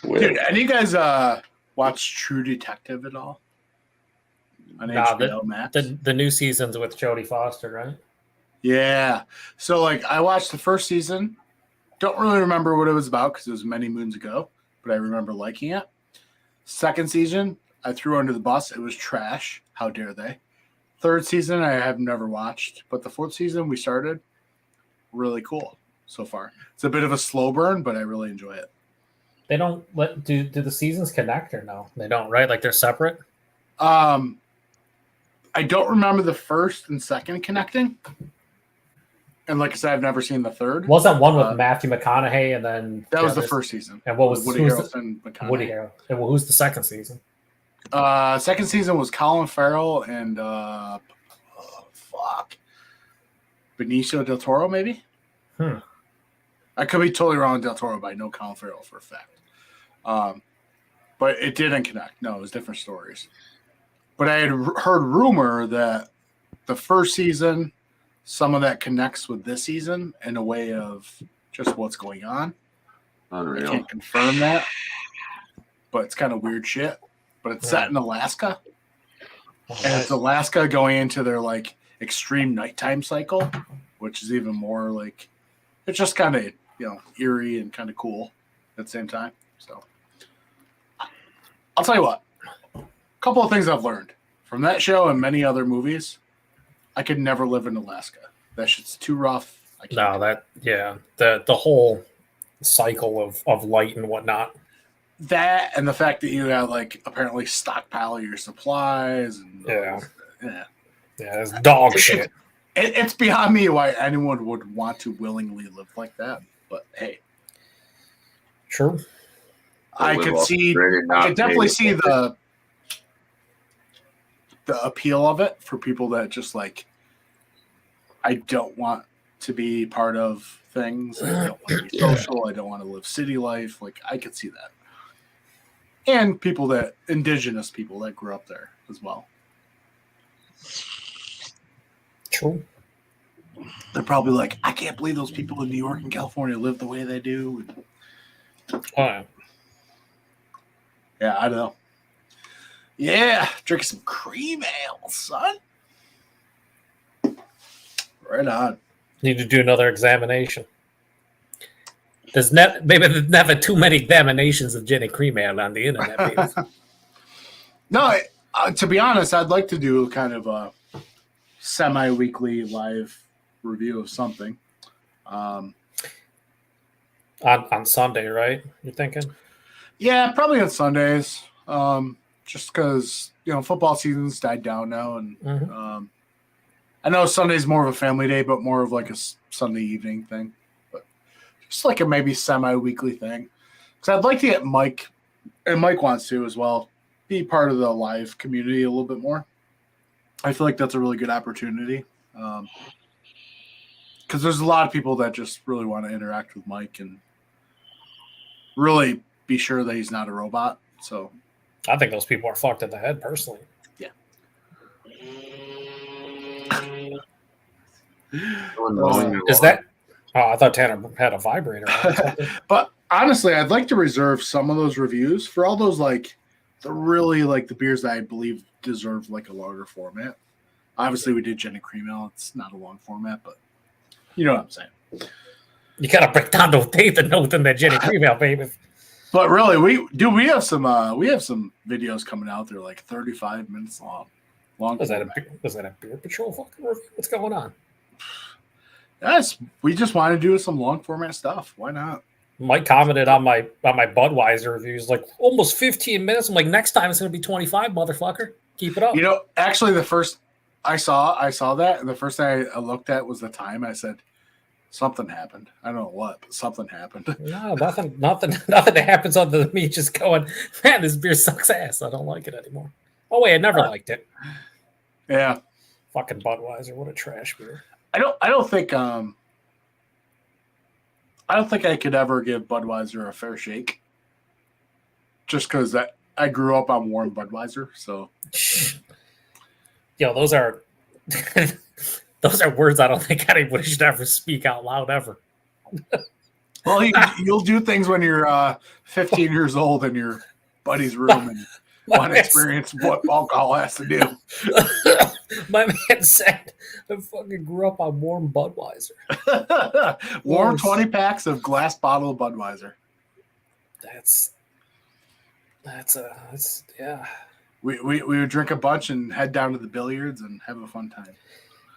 Dude, any of you guys watch True Detective at all? on Nah, HBO Max. the new season's with Jodie Foster, right? Yeah. So like I watched the first season. Don't really remember what it was about because it was many moons ago, but I remember liking it. Second season, I threw under the bus. It was trash. How dare they? Third season, I have never watched, but the fourth season we started, really cool so far. It's a bit of a slow burn, but I really enjoy it. They don't do the seasons connect or no? They don't, right? Like they're separate? I don't remember the first and second connecting. And like I said, I've never seen the third. Wasn't one with Matthew McConaughey and then that was the first season. And what was Woody Harrelson? Woody Harrelson. And who's the second season? Second season was Colin Farrell and Benicio del Toro, maybe. I could be totally wrong with Del Toro, but I know Colin Farrell for a fact. But it didn't connect. No, it was different stories. But I had heard rumor that the first season, some of that connects with this season in a way of just what's going on. Unreal. I can't confirm that, but it's kind of weird shit. But it's set in Alaska, and it's Alaska going into their like extreme nighttime cycle, which is even more like it's just kind of eerie and kind of cool at the same time. So I'll tell you what, a couple of things I've learned from that show and many other movies. I could never live in Alaska. That shit's too rough. The whole cycle of light and whatnot. That and the fact that you got like apparently stockpile your supplies and it's dog shit. It's beyond me why anyone would want to willingly live like that. But hey, true. I could definitely see the appeal of it for people that just like I don't want to be part of things. I don't want to be social. I don't want to live city life. Like I could see that. And indigenous people that grew up there as well. True. They're probably like, I can't believe those people in New York and California live the way they do. Yeah, I don't know. Yeah, drink some cream ale, son. Right on. Need to do another examination. There's never too many examinations of Jenny Cream Ale on the internet. No, to be honest, I'd like to do kind of a semi-weekly live review of something. On Sunday, right? You're thinking? Yeah, probably on Sundays. Just because football season's died down now, and I know Sunday's more of a family day, but more of like a Sunday evening thing. Just like a maybe semi-weekly thing. Because I'd like to get Mike, and Mike wants to as well, be part of the live community a little bit more. I feel like that's a really good opportunity. Because there's a lot of people that just really want to interact with Mike and really be sure that he's not a robot. So I think those people are fucked in the head, personally. Yeah. Is that... Oh, I thought Tanner had a vibrator. But honestly, I'd like to reserve some of those reviews for all those the beers that I believe deserve like a longer format. Obviously, we did Gin and Cream Ale. It's not a long format, but you know what I'm saying. You gotta break down those teeth and know them that Gin and Cream Ale, baby. But really, we have some videos coming out. They're like 35 minutes long. Was that a Beer Patrol fucking review? What's going on? Yes, we just want to do some long format stuff. Why not? Mike commented on my Budweiser reviews like almost 15 minutes. I'm like, next time it's gonna be 25, motherfucker. Keep it up. Actually, the first I saw that, and the first thing I looked at was the time. I said, something happened. I don't know what, but something happened. No, nothing that happens other than me just going, man, this beer sucks ass. I don't like it anymore. Oh wait, I never liked it. Yeah. Fucking Budweiser, what a trash beer. I don't think I could ever give Budweiser a fair shake. Just because I grew up on warm Budweiser, so. Yo, those are words I don't think anybody should ever speak out loud ever. Well, you'll do things when you're 15 years old in your buddy's room, and one experience of what alcohol has to do. My man said, "I fucking grew up on warm Budweiser." Warm Yes. 20 packs of glass bottle of Budweiser. That's yeah. We would drink a bunch and head down to the billiards and have a fun time.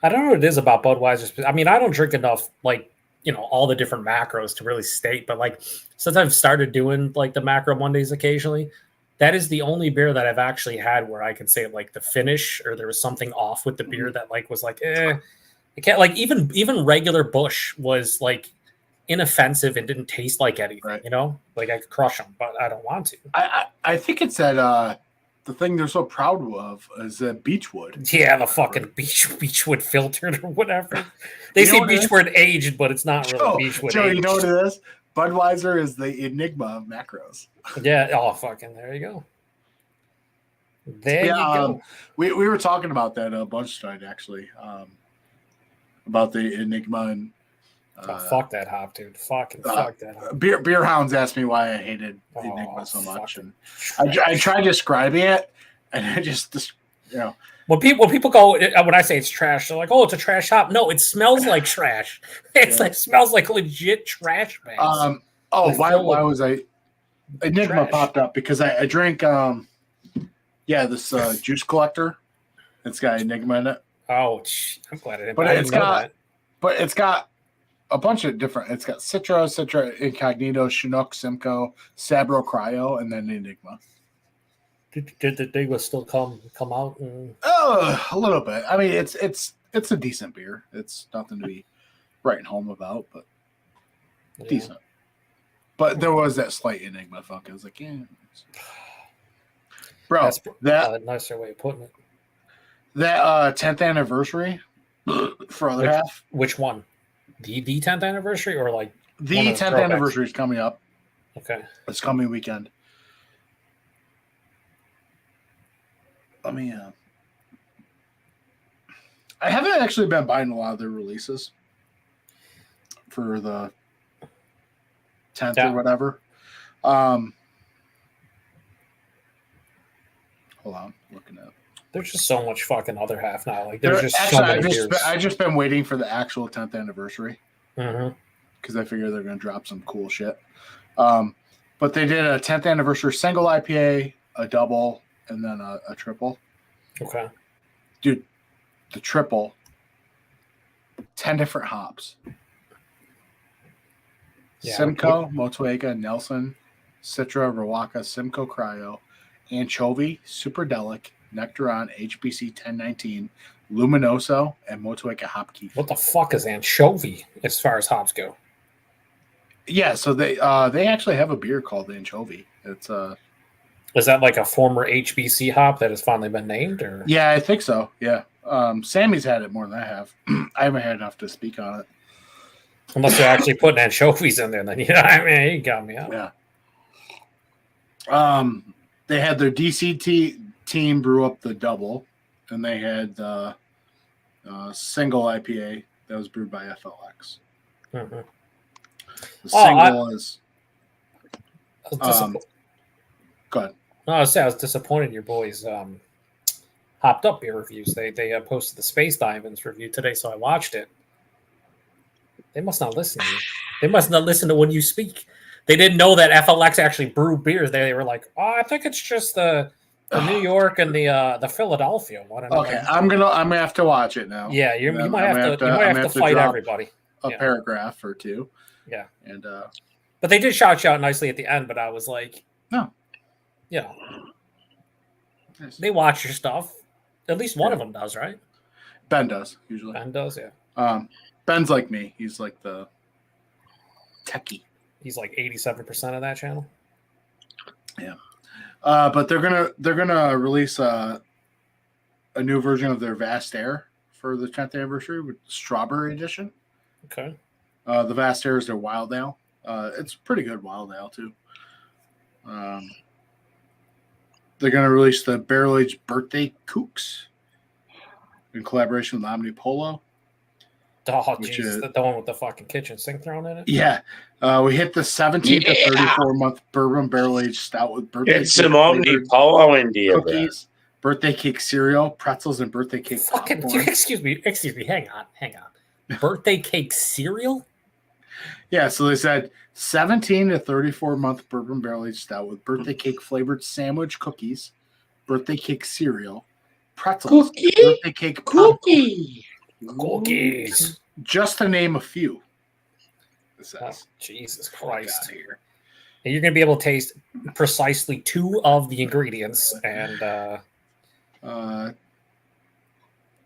I don't know what it is about Budweiser. I mean, I don't drink enough, like, all the different macros to really state, but like since I've started doing like the macro Mondays occasionally, that is the only beer that I've actually had where I can say like the finish or there was something off with the beer that like was like, I can't, like, even regular Busch was like inoffensive and didn't taste like anything, Right. like I could crush them, but I don't want to. I think it's that the thing they're so proud of is Beechwood. Yeah, the fucking Beechwood filtered or whatever. They say Beechwood aged, but it's not really Beechwood Joe, aged. you know what it is? Budweiser is the enigma of macros. Yeah. Oh, fucking. There you go. There you go. We were talking about that a bunch tonight, actually, about the enigma and. Fuck that hop, dude. Fuck that hop. Beer hounds asked me why I hated Enigma so much, and I tried describing it, and I just when people go, when I say it's trash, they're like, "Oh, it's a trash hop." No, it smells like trash. It smells like legit trash bags. Why was I? Enigma trash. popped up because I drank this juice collector. It's got Enigma in it. Oh, I'm glad I didn't. But I didn't know that. it's got a bunch of different. It's got Citra Incognito, Chinook, Simcoe, Sabro Cryo, and then Enigma. Did the Enigma still come out? A little bit. I mean, it's a decent beer. It's nothing to be writing home about, but decent. But there was that slight Enigma funk. I was like, yeah, bro, That's that a nicer way of putting it. That 10th anniversary for other half. Which one? The 10th anniversary or like the 10th anniversary is coming up. Okay. It's coming weekend. Let me I haven't actually been buying a lot of their releases for the 10th or whatever. Hold on, looking up. There's just so much fucking other half now. Like there's just actually, so many beers. I've just been waiting for the actual 10th anniversary because I figure they're going to drop some cool shit. But they did a 10th anniversary single IPA, a double, and then a triple. Okay. Dude, the triple, 10 different hops. Yeah. Simcoe, Motueka, Nelson, Citra, Rawaka, Simcoe Cryo, Anchovy, Superdelic, Nectaron, HBC 1019, Luminoso, and Motueka Hopkeep. What the fuck is anchovy as far as hops go? Yeah, so they actually have a beer called the Anchovy. It's Is that like a former HBC hop that has finally been named, or? Yeah, I think so. Yeah, Sammy's had it more than I have. I haven't had enough to speak on it. Unless they're actually putting anchovies in there, then I mean, you got me out. Yeah. They had their DC team brew up the double, and they had the single IPA that was brewed by FLX. Mm-hmm. The single is. Go ahead. No, I was disappointed in your boys' hopped up beer reviews. They posted the Space Diamonds review today, so I watched it. They must not listen to you. They must not listen to when you speak. They didn't know that FLX actually brew beers. They were like, "Oh, I think it's just the New York and the Philadelphia one." Okay, I'm gonna have to watch it now. Yeah, you might have to fight everybody. A paragraph or two. Yeah, and but they did shout you out nicely at the end. But I was like, no, yeah, they watch your stuff. At least one of them does, right? Ben does usually. Ben does, yeah. Ben's like me. He's like the techie. He's like 87% of that channel. Yeah, but they're gonna release a new version of their Vast Air for the 10th anniversary with Strawberry Edition. Okay. The Vast Air is their Wild Ale. It's pretty good Wild Ale too. They're gonna release the Barrel Aged Birthday Kooks in collaboration with Omni Polo. Oh, Which jeez, is- the one with the fucking kitchen sink thrown in it. Yeah. We hit the 17 to 34 month bourbon barrel aged stout with birthday Get some flavored Omnipolo into you, bro. cookies, birthday cake cereal, pretzels, and birthday cake Fucking popcorn. excuse me. Hang on. Birthday cake cereal? Yeah, so they said 17 to 34 month bourbon barrel aged stout with birthday cake flavored sandwich cookies, birthday cake cereal, pretzels, Cookie? birthday cake popcorn, Cookies. just to name a few. It says. Oh, Jesus Christ. Got here. And you're going to be able to taste precisely 2 of the ingredients. And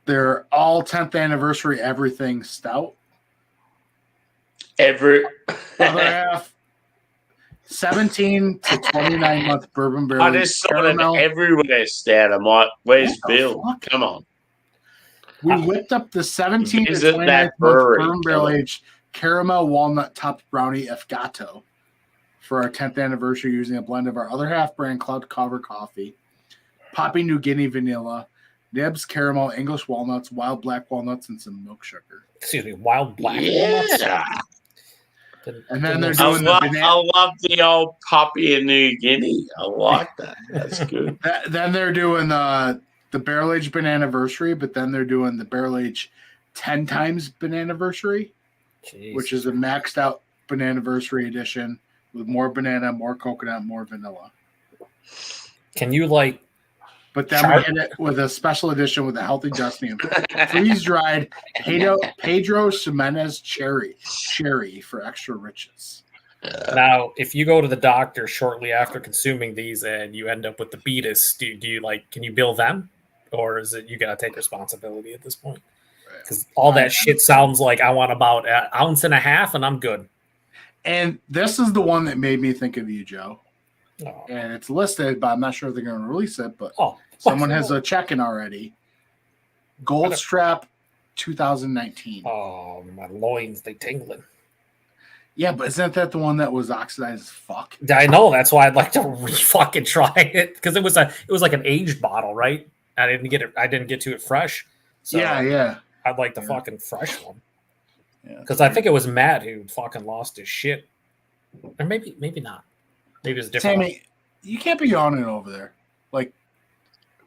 They're all 10th anniversary everything stout. Other half 17 to 29 month bourbon barrel. I just saw them everywhere, Stat. I'm like, where's Bill? Come on. We whipped up the 17 to Visit 29 that month brewery. bourbon barrel aged caramel walnut topped brownie Efgato for our 10th anniversary using a blend of our other half brand Cloud Cover Coffee, Poppy New Guinea vanilla, Nibs caramel, English walnuts, wild black walnuts, and some milk sugar. Excuse me, wild black walnuts? And then they're I doing the banana. love the old puppy in New Guinea. I like that. That's good. Then they're doing the barrel aged bananiversary, but then they're doing the barrel aged 10 times bananiversary, which is a maxed out bananiversary edition with more banana, more coconut, more vanilla. Can you But then we hit it with a special edition with a healthy dusting of freeze dried Pedro Ximenez cherry for extra richness. Now, if you go to the doctor shortly after consuming these and you end up with the beatus, do you can you bill them, or is it you got to take responsibility at this point? Because all that shit sounds like I want about an ounce and a half, and I'm good. And this is the one that made me think of you, Joe. Oh. And it's listed, but I'm not sure if they're going to release it. But someone has a check-in already. Gold Strap 2019. Oh, my loins, they tingling. Yeah, but isn't that the one that was oxidized as fuck? I know. That's why I'd like to fucking try it, because it was like an aged bottle, right? I didn't get to it fresh. So yeah. I'd like the fucking fresh one. Because I think it was Matt who fucking lost his shit, or maybe not. Maybe it's different. Sammy, you can't be yawning over there. Like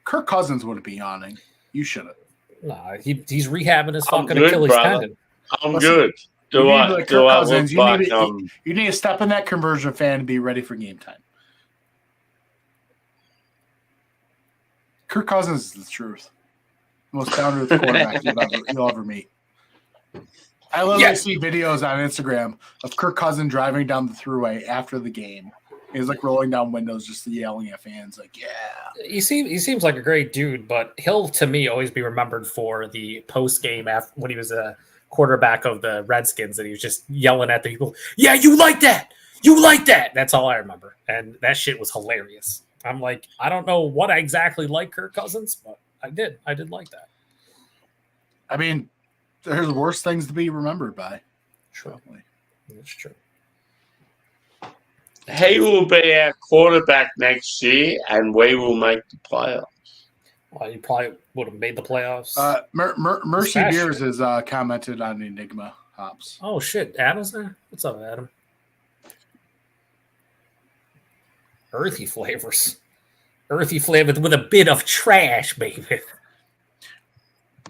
Kirk Cousins wouldn't be yawning. You shouldn't. Nah, he's rehabbing his fucking good, Achilles brother. tendon. I'm good. You need You to step in that conversion fan and be ready for game time. Kirk Cousins is the truth. Most down-to-earth quarterback you'll ever meet. I literally see videos on Instagram of Kirk Cousins driving down the thruway after the game. He's rolling down windows, just yelling at fans, He seems like a great dude, but he'll, to me, always be remembered for the post game after when he was a quarterback of the Redskins, and he was just yelling at the people. Yeah, you like that? You like that? That's all I remember, and that shit was hilarious. I'm like, I don't know what I exactly like Kirk Cousins, but I did like that. I mean, there's worse things to be remembered by. True. That's true. He will be our quarterback next year, and we will make the playoffs. Well, you probably would have made the playoffs. Mercy Beers has commented on Enigma hops. Oh shit, Adam's there. What's up, Adam? Earthy flavors, with a bit of trash, baby.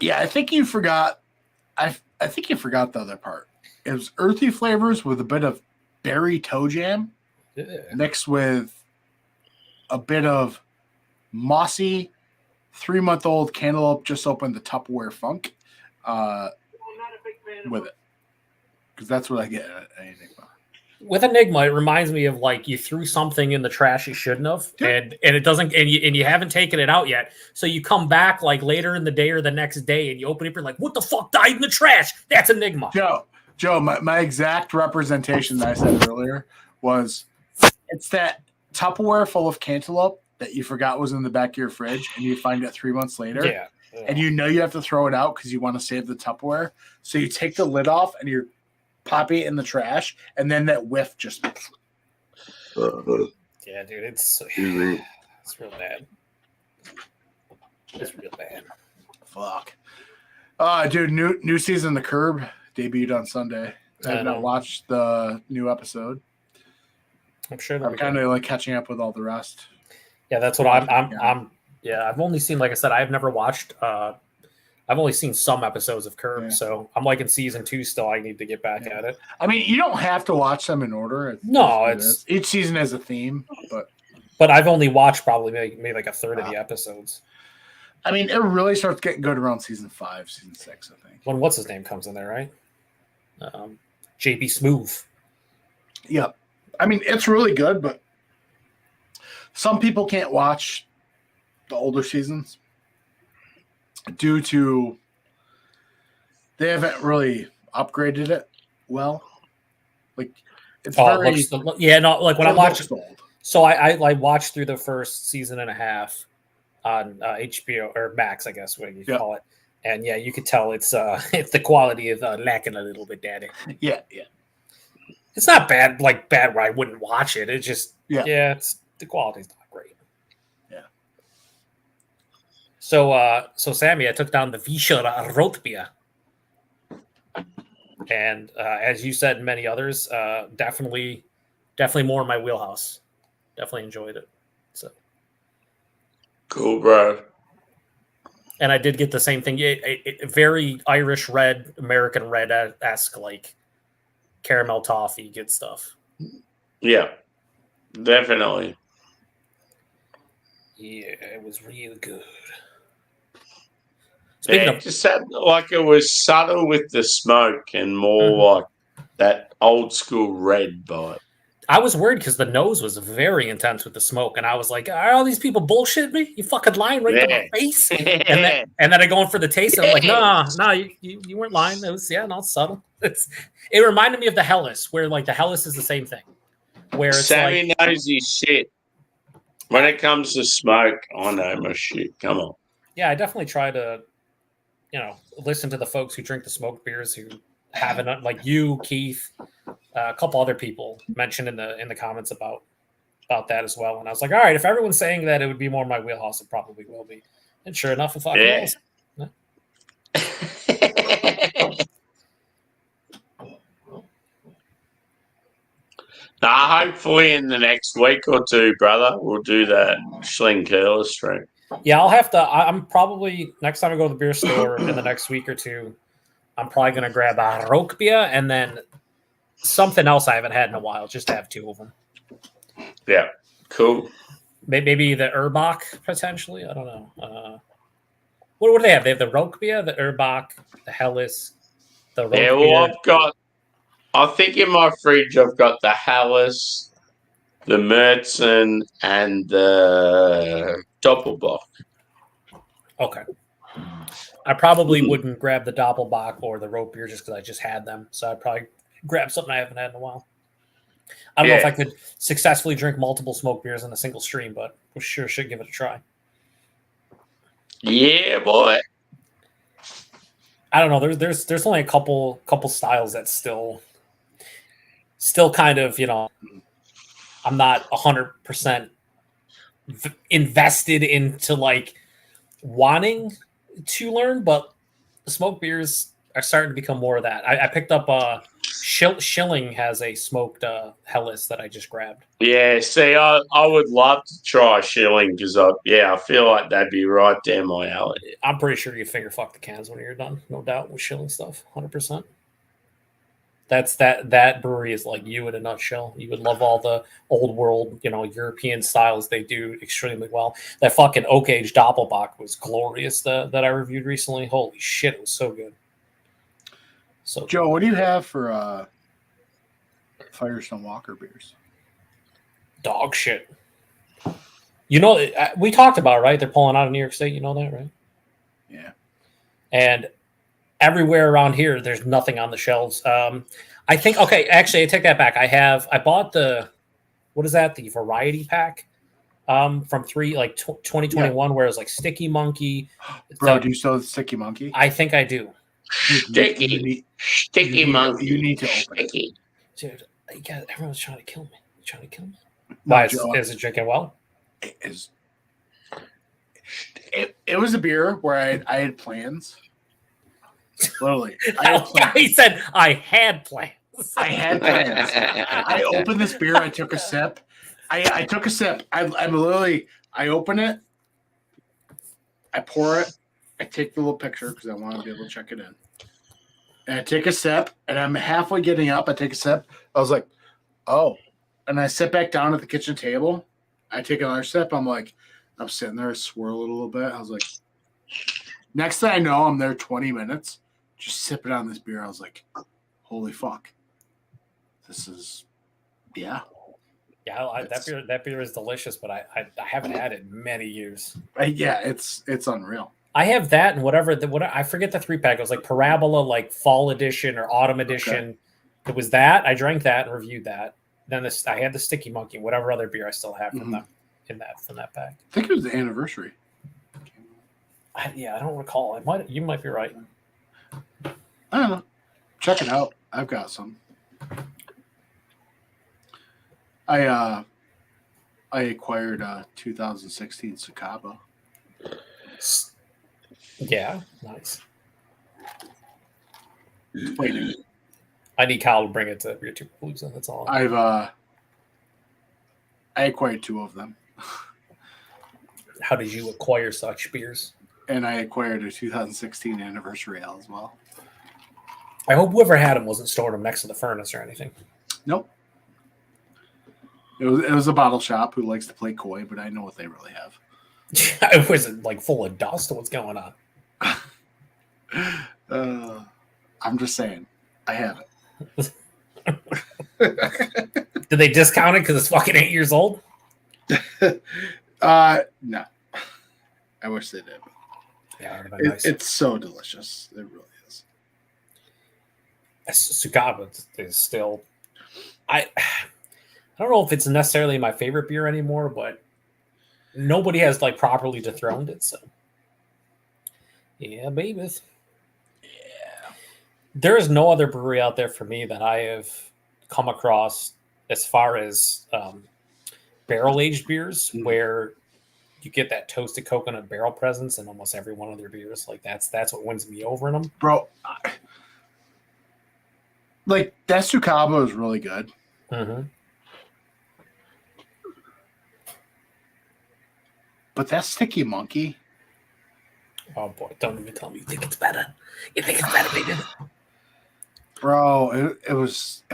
Yeah, I think you forgot. I think you forgot the other part. It was earthy flavors with a bit of berry toe jam mixed with a bit of mossy 3-month-old cantaloupe just opened the Tupperware funk with it, because that's what I get at Enigma. With Enigma, it reminds me of you threw something in the trash you shouldn't have, and it doesn't, and you haven't taken it out yet. So you come back later in the day or the next day, and you open it, you're like, "What the fuck died in the trash?" That's Enigma. Joe, my exact representation that I said earlier was, it's that Tupperware full of cantaloupe that you forgot was in the back of your fridge, and you find it 3 months later. Yeah. And you know you have to throw it out because you want to save the Tupperware. So you take the lid off and you pop it in the trash, and then that whiff just. Yeah, dude, it's real bad. It's real bad. Fuck. Dude, new season of The Curb debuted on Sunday. I have not watched the new episode. I'm sure I'm kind of like catching up with all the rest. Yeah, that's what I'm. Yeah, I've only seen, like I said, I've never watched. I've only seen some episodes of Curb, so I'm like in season 2 still. I need to get back at it. I mean, you don't have to watch them in order. It's each season has a theme, but I've only watched probably maybe like a third of the episodes. I mean, it really starts getting good around season 5, season 6, I think. When what's his name comes in there, right? JB Smooth. Yep. I mean, it's really good, but some people can't watch the older seasons due to they haven't really upgraded it well. Like it's very like when I watched. So I watched through the first season and a half on HBO or Max, I guess what you call it, and yeah, you could tell it's the quality is lacking a little bit, Daddy. Yeah. It's not bad where I wouldn't watch it. It's just it's the quality's not great. Yeah. So Sammy, I took down the Vishara Rotbia. And as you said, and many others, definitely more in my wheelhouse. Definitely enjoyed it. So cool, bro. And I did get the same thing. Very Irish red, American red-esque, like caramel toffee, good stuff. Yeah, definitely. Yeah, it was real good. It just had like it was subtle with the smoke and more like that old school red vibe. I was worried because the nose was very intense with the smoke, and I was like, "Are all these people bullshitting me? You fucking lying right to my face?" and then I go in for the taste, and I'm like, "No, you weren't lying. It was not subtle." It reminded me of the Hellas, where like the Hellas is the same thing. Where it's Sammy knows his shit. When it comes to smoke, I know my shit. Come on. Yeah, I definitely try to, listen to the folks who drink the smoked beers who haven't, like you, Keith, a couple other people mentioned in the comments about that as well. And I was like, all right, if everyone's saying that it would be more my wheelhouse, it probably will be. And sure enough, it fucking was. Hopefully in the next week or two, brother, we'll do that Schling Curler stream. Yeah, I'll have to. I'm probably next time I go to the beer store in the next week or two, I'm probably going to grab a Rokbia and then something else I haven't had in a while, just to have 2 of them. Yeah, cool. Maybe the Urbach, potentially. I don't know. What do they have? They have the Rokbia, the Urbach, the Hellas, the Rokbia. Yeah, well, I think in my fridge I've got the Hellas, the Mertzen, and the Doppelbock. Okay. I probably wouldn't grab the Doppelbock or the rope beer just because I just had them. So I'd probably grab something I haven't had in a while. I don't know if I could successfully drink multiple smoke beers in a single stream, but we sure should give it a try. Yeah, boy. I don't know. There's only a couple styles that still kind of, I'm not 100% invested into like wanting to learn, but the smoke beers are starting to become more of that. I picked up Schilling has a smoked Hellas that I just grabbed. Yeah, see, I would love to try Schilling because I feel like that'd be right down my alley. I'm pretty sure you finger fuck the cans when you're done, no doubt, with Schilling stuff, 100%. That's that brewery is like you in a nutshell. You would love all the old world, European styles they do extremely well. That fucking oak aged Doppelbock was glorious that I reviewed recently. Holy shit, it was so good. So Joe, what do you have for Firestone Walker beers? Dog shit. We talked about it, right? They're pulling out of New York State. You know that, right? Yeah. And everywhere around here, there's nothing on the shelves. I think, actually, I take that back. I bought the variety pack from 2021, where it was like Sticky Monkey. Bro, do you still have Sticky Monkey? I think I do. Sticky Monkey. You need to open it. Dude, everyone's trying to kill me. Why is it drinking well? It is. It was a beer where I had plans Literally. He said, I had plans. I had plans. I opened this beer. I took a sip. I took a sip. I open it. I pour it. I take the little picture because I want to be able to check it in. And I take a sip, and I'm halfway getting up. I take a sip. I was like, oh. And I sit back down at the kitchen table. I take another sip. I'm sitting there. I swirl it a little bit. I was like, next thing I know, I'm there 20 minutes just sipping on this beer. I was like, holy fuck. This is, yeah. Yeah, that beer is delicious, but I haven't had it in many years. Yeah, it's unreal. I have that and whatever I forget the 3-pack. It was like Parabola, like fall edition or autumn edition. Okay. It was that. I drank that and reviewed that. Then I had the Sticky Monkey, whatever other beer I still have from them from that pack. I think it was the anniversary. I don't recall. You might be right. I don't know. Check it out. I've got some. I acquired 2016 Sakaba. Yeah, nice. Waiting. I need Kyle to bring it to Beer Palooza. That's all. I acquired 2 of them. How did you acquire such beers? And I acquired a 2016 anniversary ale as well. I hope whoever had them wasn't storing them next to the furnace or anything. Nope. It was a bottle shop who likes to play coy, but I know what they really have. It wasn't like full of dust. What's going on? I'm just saying, I have it. Did they discount it because it's fucking 8 years old? No. I wish they did. Yeah, nice. It's so delicious. It really is. Sakaba is still. I don't know if it's necessarily my favorite beer anymore, but nobody has like properly dethroned it. So, yeah, babies. Yeah, there is no other brewery out there for me that I have come across as far as barrel aged beers where you get that toasted coconut barrel presence in almost every one of their beers. Like that's what wins me over in them, bro. Like that Sakaba is really good. Mm-hmm. But that Sticky Monkey. Oh boy! Don't even tell me you think it's better. You think it's better, baby? Bro, it was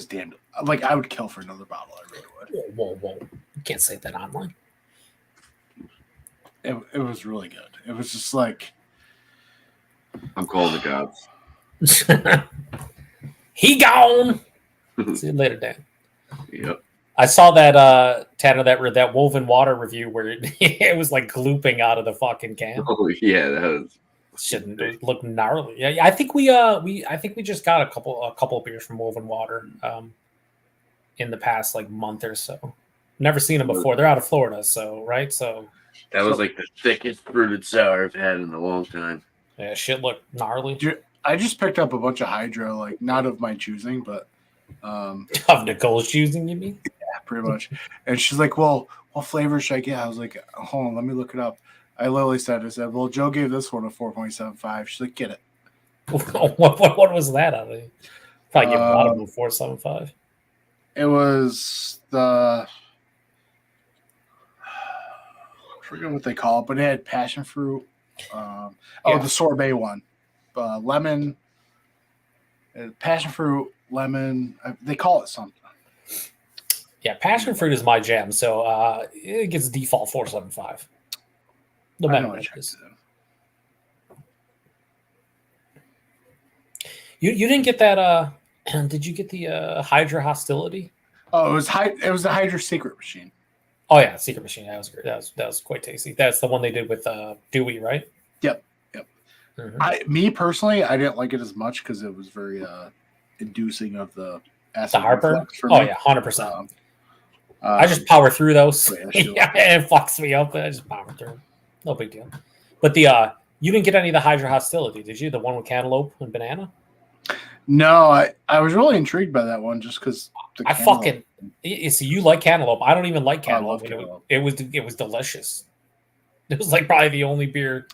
damn. Like I would kill for another bottle. I really would. Whoa! You can't say that online. It was really good. It was just like I'm calling the gods. He gone. See you later, Dan. Yep. I saw that Tanner that Woven Water review where it was like glooping out of the fucking can. Oh yeah, that was shouldn't look gnarly. Yeah, I think we just got a couple of beers from Woven Water in the past like month or so. Never seen them before. They're out of Florida, so right. So that was like the thickest fruited sour I've had in a long time. Yeah, shit looked gnarly. I just picked up a bunch of Hydro, like not of my choosing, but of Nicole's choosing, you mean? Yeah, pretty much. And she's like, "Well, what flavor should I get?" I was like, "Hold on, let me look it up." I literally said, "Well, Joe gave this one a 4.75." She's like, "Get it." what was that out of it? Probably give a lot of them a 4.75. It was the I forget what they call it, but it had passion fruit. The sorbet one, lemon, passion fruit, lemon. They call it something. Yeah, passion fruit is my jam, so it gets default 4.75. No matter what it is. You didn't get that? Did you get the Hydra Hostility? Oh, it was the Hydra Secret Machine. Oh yeah, Secret Machine. That was great. That was quite tasty. That's the one they did with Drewy, right? Yep. Mm-hmm. Me personally, I didn't like it as much because it was very inducing of the acid. The heartburn. Oh yeah, 100%. I just power through those. Yeah, it fucks me up, but I just power through. No big deal. But you didn't get any of the Hydra Hostility, did you? The one with cantaloupe and banana? No, I was really intrigued by that one just because you like cantaloupe. I don't even like cantaloupe. It was delicious. It was like probably the only beer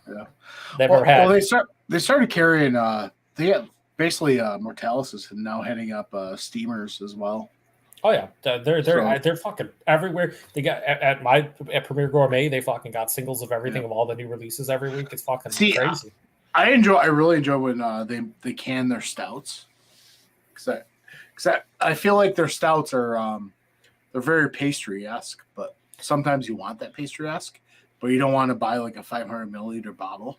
they've Well, ever had. they started carrying. They had basically Mortalis is now heading up steamers as well. Oh yeah, they're fucking everywhere. They got at Premier Gourmet. They fucking got singles of everything of all the new releases every week. It's fucking crazy. I really enjoy when they can their stouts, because I feel like their stouts are they're very pastry-esque, but sometimes you want that pastry-esque, but you don't want to buy like a 500 milliliter bottle.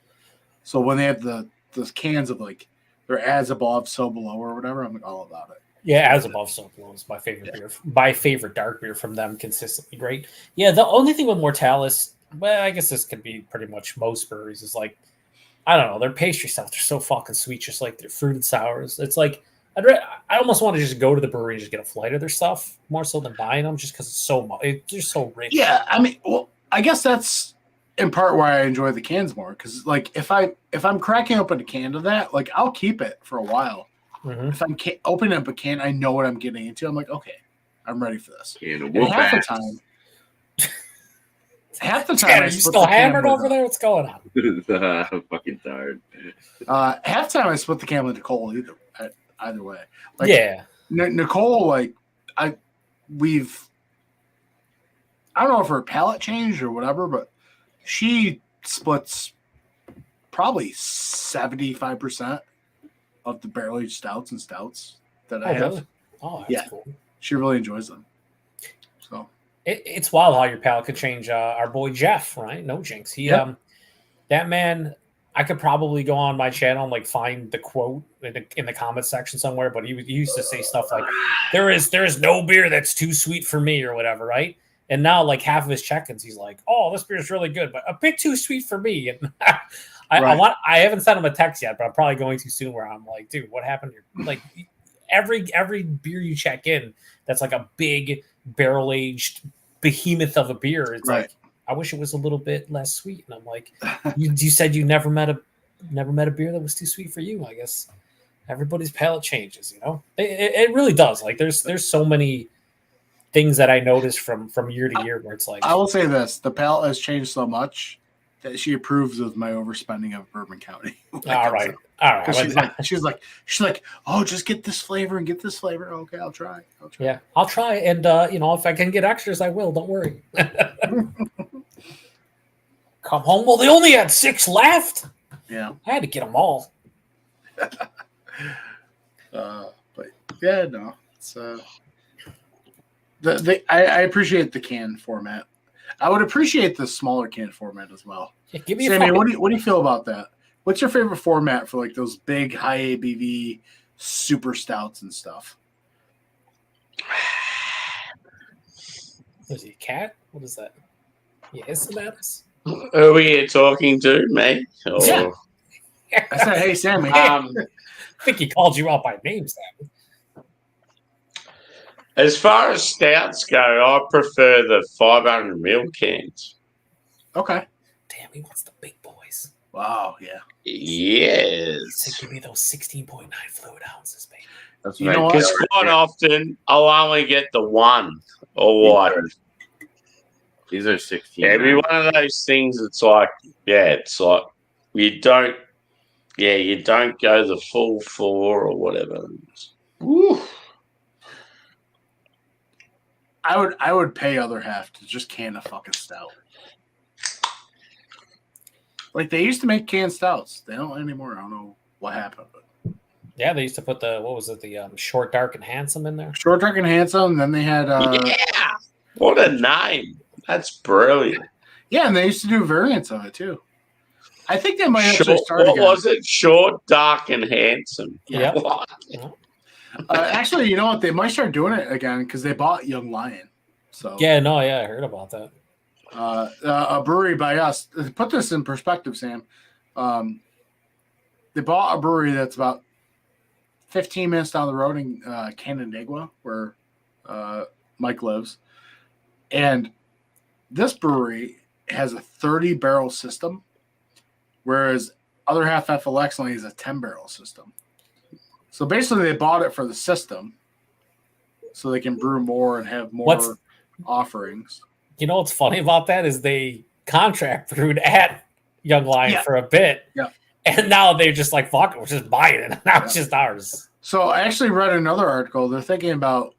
So when they have the cans of like they're as above, so below, or whatever, I'm like all about it. Yeah, as above, so below is my favorite beer. My favorite dark beer from them, consistently great. Yeah, the only thing with Mortalis, well, I guess this could be pretty much most breweries, is like, I don't know, their pastry stuff, they're so fucking sweet, just like their fruited sours. It's like, I almost want to just go to the brewery and just get a flight of their stuff, more so than buying them, just because it's just so rich. Yeah, I mean, well, I guess that's in part why I enjoy the cans more, because like if I'm cracking open a can of that, like I'll keep it for a while. Mm-hmm. If I'm opening up a can, I know what I'm getting into. I'm like, okay, I'm ready for this. And half the time, are you still hammered over there? What's going on? I'm fucking tired. Half the time I split the can with Nicole either way. Like, yeah, Nicole, like I don't know if her palate changed or whatever, but she splits probably 75% of the barrel aged stouts that I have. Really? Oh, that's cool. She really enjoys them. So it's wild how your palate could change. Our boy Jeff, right? No Jinx. He that man. I could probably go on my channel and like find the quote in the comment section somewhere, but he used to say stuff like, there is no beer that's too sweet for me or whatever, right? And now like half of his check-ins, he's like, oh, this beer is really good, but a bit too sweet for me. And I haven't sent him a text yet, but I'm probably going to soon, where I'm like, dude, what happened here? Like every beer you check in that's like a big barrel-aged behemoth of a beer, it's like, I wish it was a little bit less sweet. And I'm like, you said you never met a beer that was too sweet for you. I guess everybody's palate changes, you know? It really does. Like there's so many things that I notice from year to year where it's like, I will say this, the palate has changed so much that she approves of my overspending of Bourbon County. All right. She's like, oh, just get this flavor and get this flavor. Okay, I'll try. Yeah, I'll try. And if I can get extras, I will. Don't worry. Come home. Well, they only had 6 left. Yeah, I had to get them all. But yeah, no, it's I appreciate the can format. I would appreciate the smaller can format as well. Yeah, give me Sammy, what do you feel about that? What's your favorite format for like those big high ABV super stouts and stuff? Was he a cat? What is that? Yeah, isn't that us? Who are we talking to? Me? Or... Yeah. I said, hey, Sammy. I think he called you out by name, Sammy. As far as stouts go, I prefer the 500 ml cans. Okay. Damn, he wants the big boys. Wow, yeah. Yes. He said, give me those 16.9 fluid ounces, baby. That's right. Because quite often, I'll only get the one or what. These are 16. Yeah, every one of those things, it's like you don't go the full 4 or whatever. Woo. I would pay other half to just can a fucking stout. Like they used to make canned stouts. They don't anymore. I don't know what happened. But yeah, they used to put the short, dark, and handsome in there. Short, dark, and handsome. And then they had yeah. What a name! That's brilliant. Yeah, and they used to do variants of it too. I think they might actually start. What was it? Short, dark, and handsome. Yeah. Actually, you know what? They might start doing it again because they bought Young Lion. So I heard about that. A brewery by us. Put this in perspective, Sam. They bought a brewery that's about 15 minutes down the road in Canandaigua, where Mike lives, and this brewery has a 30-barrel system, whereas other half FLX only has a 10-barrel system. So basically, they bought it for the system, so they can brew more and have more offerings. You know what's funny about that is they contract brewed at Young Lion for a bit. Yeah. And now they're just like, fuck it, we're just buying it. Now it's just ours. So I actually read another article. They're thinking about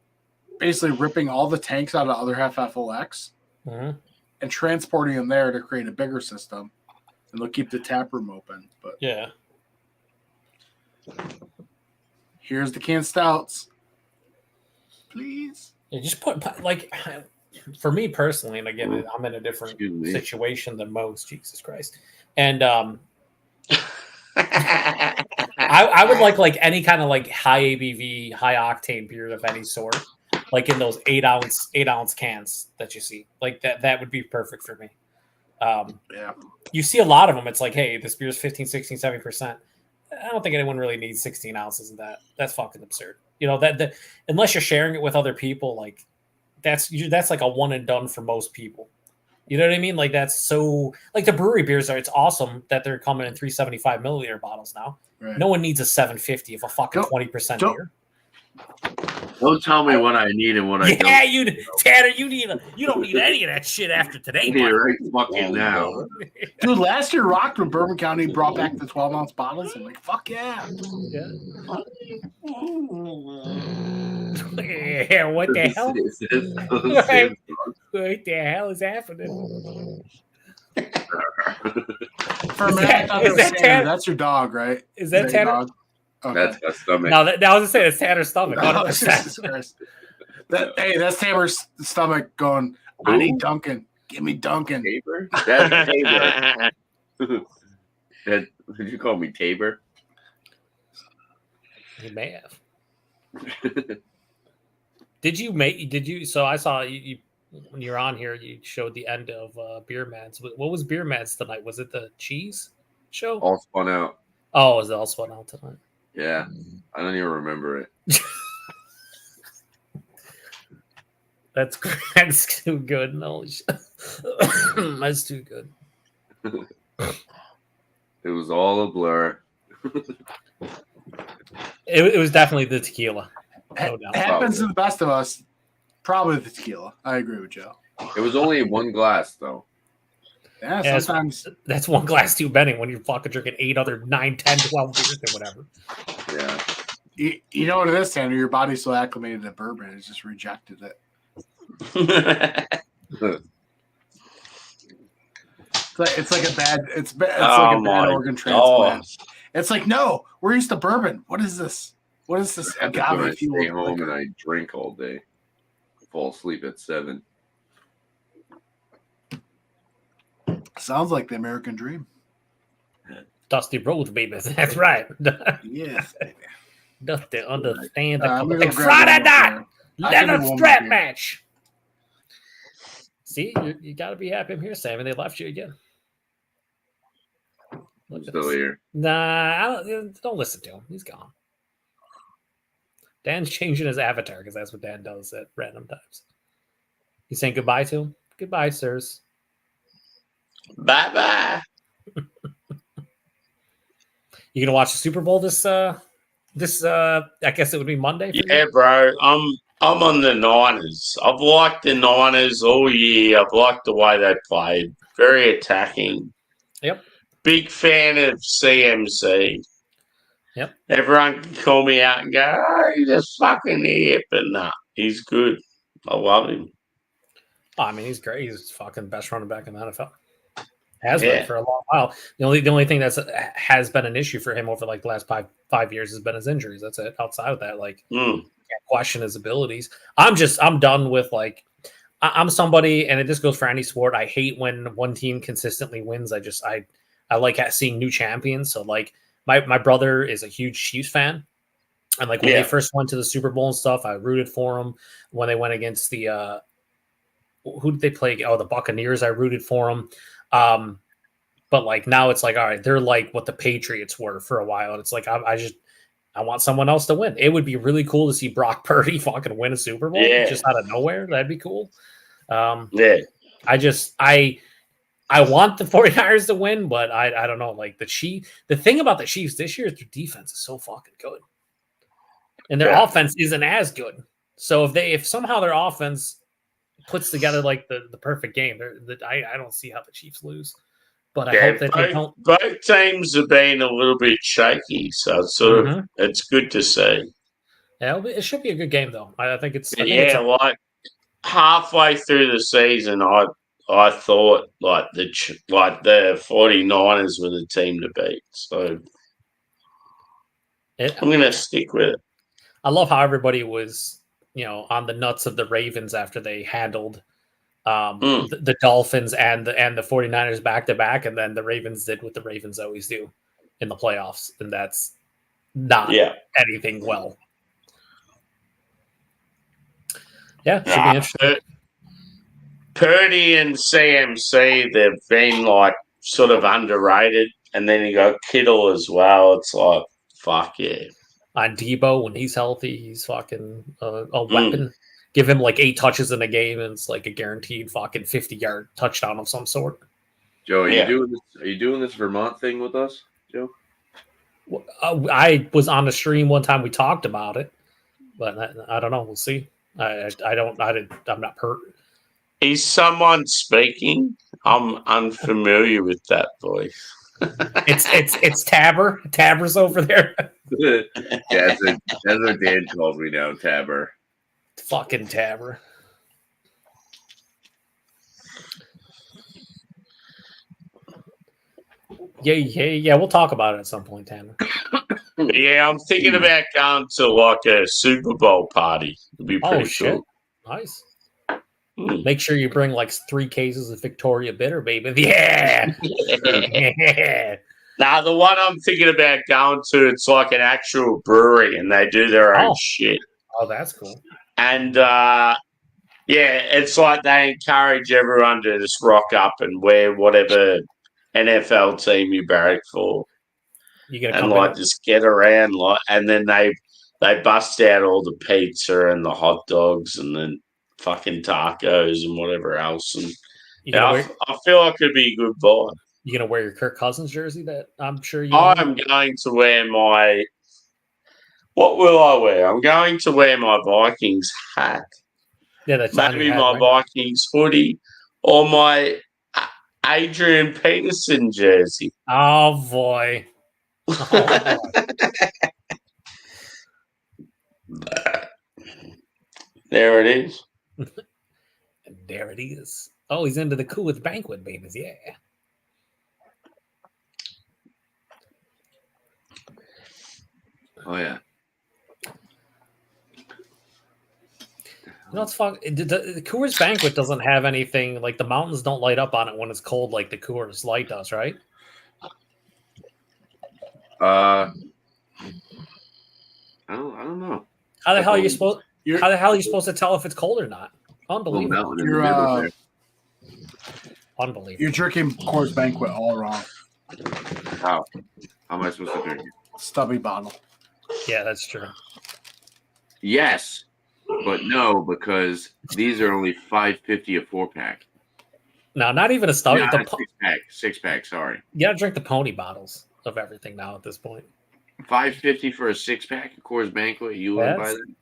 basically ripping all the tanks out of Other Half FLX and transporting them there to create a bigger system. And they'll keep the tap room open. But yeah. Here's the canned stouts. Please. You just put, like, for me personally, and again, I'm in a different situation than most, Jesus Christ. And I would like any kind of like high ABV, high octane beer of any sort, like in those 8-ounce cans that you see. Like that would be perfect for me. Yeah. You see a lot of them. It's like, hey, this beer is 15, 16, 70%. I don't think anyone really needs 16 ounces of that. That's fucking absurd. You know, that unless you're sharing it with other people, like that's like a one and done for most people. You know what I mean? Like that's so like the brewery beers it's awesome that they're coming in 375 milliliter bottles now. Right. No one needs a 750 of a fucking 20% beer. Don't tell me what I need and what I don't. Yeah, Tanner, you don't need any of that shit after today. I need it right fucking now. Dude, last year rocked when Bourbon County brought back the 12-ounce bottles. I'm like, fuck yeah. Yeah, what the hell? What the hell is happening? For a minute, that's your dog, right? Is that Tanner? Okay. That's my stomach. No, I was gonna say it's Tanner's stomach. That's Tanner's stomach going, I need Duncan. Give me Duncan. Tabor? That's Tabor. Did you call me Tabor? You may have. Did you so I saw you when you're on here, you showed the end of Beer Mads. What was Beer Mads tonight? Was it the cheese show? All spun out. Oh, was it all spun out tonight? Yeah, I don't even remember it. That's too good. No, that's too good. It was all a blur. It was definitely the tequila. No doubt. It happens to the best of us. Probably the tequila. I agree with Joe. It was only one glass, though. Yeah, sometimes that's one glass too many when you're fucking drinking 8 other 9, 10, 12 beers or whatever. Yeah. You know what it is, Tanner? Your body's so acclimated to bourbon, it's just rejected it. It's like a bad organ transplant. It's like, no, we're used to bourbon. What is this? What is this? I stay home and I drink all day. Fall asleep at 7. Sounds like the American dream. Dusty Rhodes, baby. That's right. Yes, baby. Dusty understand the Friday night leather strap match. See, you got to be happy I'm here, Sam. And they left you again. I'm still here. Nah, don't listen to him. He's gone. Dan's changing his avatar because that's what Dan does at random times. You saying goodbye to him? Goodbye, sirs. Bye-bye. You gonna watch the Super Bowl this I guess it would be Monday? Yeah, bro. I'm on the Niners. I've liked the Niners all year. I've liked the way they played. Very attacking. Yep. Big fan of CMC. Yep. Everyone can call me out and go, oh, he's a fucking idiot. But nah, he's good. I love him. Oh, I mean, he's great. He's fucking best running back in the NFL. Has been for a long while. The only thing that's has been an issue for him over like the last five years has been his injuries. That's it. Outside of that, like can't question his abilities. I'm done with like I'm somebody, and this goes for any sport. I hate when one team consistently wins. I like seeing new champions. So like my brother is a huge Chiefs fan, and like when they first went to the Super Bowl and stuff, I rooted for them. When they went against the who did they play? Oh, the Buccaneers. I rooted for them. But like now it's like, all right, they're like what the Patriots were for a while. And it's like, I want someone else to win. It would be really cool to see Brock Purdy fucking win a Super Bowl just out of nowhere. That'd be cool. I want the 49ers to win, but I don't know. Like the thing about the Chiefs this year is their defense is so fucking good. And their offense isn't as good. So if somehow their offense puts together like the perfect game. I don't see how the Chiefs lose, but I Yeah, hope that they don't. both teams have been a little bit shaky, so it's sort of it's good to see. Yeah, it should be a good game though. I think it's. Like halfway through the season, I thought like the 49ers were the team to beat. So I'm going to stick with it. I love how everybody was, on the nuts of the Ravens after they handled the Dolphins and the 49ers back to back, and then the Ravens did what the Ravens always do in the playoffs, and that's not anything well. Yeah, should be interesting. Purdy and CMC, they've been like sort of underrated, and then you got Kittle as well. It's like, fuck yeah. On Debo, when he's healthy, he's fucking a weapon. Give him like 8 touches in a game, and it's like a guaranteed fucking 50-yard touchdown of some sort. Joe, are you doing this? Are you doing this Vermont thing with us, Joe? I was on the stream one time. We talked about it, but I don't know. We'll see. I'm not hurt. Is someone speaking? I'm unfamiliar with that voice. It's Tabber. Tabber's over there. Yeah, that's what Dan calls me now, Tabber. Fucking Tabber. Yeah. We'll talk about it at some point, Tanner. Yeah, I'm thinking about going to like a Super Bowl party. It'd be pretty cool. Nice. Make sure you bring like 3 cases of Victoria Bitter, baby. Yeah. Now, the one I'm thinking about going to, it's like an actual brewery, and they do their own shit. Oh, that's cool. And it's like they encourage everyone to just rock up and wear whatever NFL team you barrack for, and like just get around, like, and then they bust out all the pizza and the hot dogs and then fucking tacos and whatever else, and I feel like it'd be a good buy. You gonna wear your Kirk Cousins jersey? That I'm sure you. I'm going to wear my. What will I wear? I'm going to wear my Vikings hat. Yeah, that's maybe my Vikings hoodie or my Adrian Peterson jersey. Oh boy. There it is. There it is. Oh, he's into the coolest banquet, babies. Yeah. Oh yeah. It's fun. The Coors Banquet doesn't have anything like the mountains don't light up on it when it's cold like the Coors Light does, right? I don't know. How the hell are you supposed? How the hell are you supposed to tell if it's cold or not? Unbelievable. Unbelievable. You're drinking Coors Banquet all wrong. How am I supposed to drink it? Stubby bottle. Yeah, that's true. Yes, but no, because these are only $5.50 a 4-pack. No, not even a stubby. No, six pack. Sorry. You gotta drink the pony bottles of everything now at this point. $5.50 for a 6-pack of Coors Banquet. You wouldn't buy that?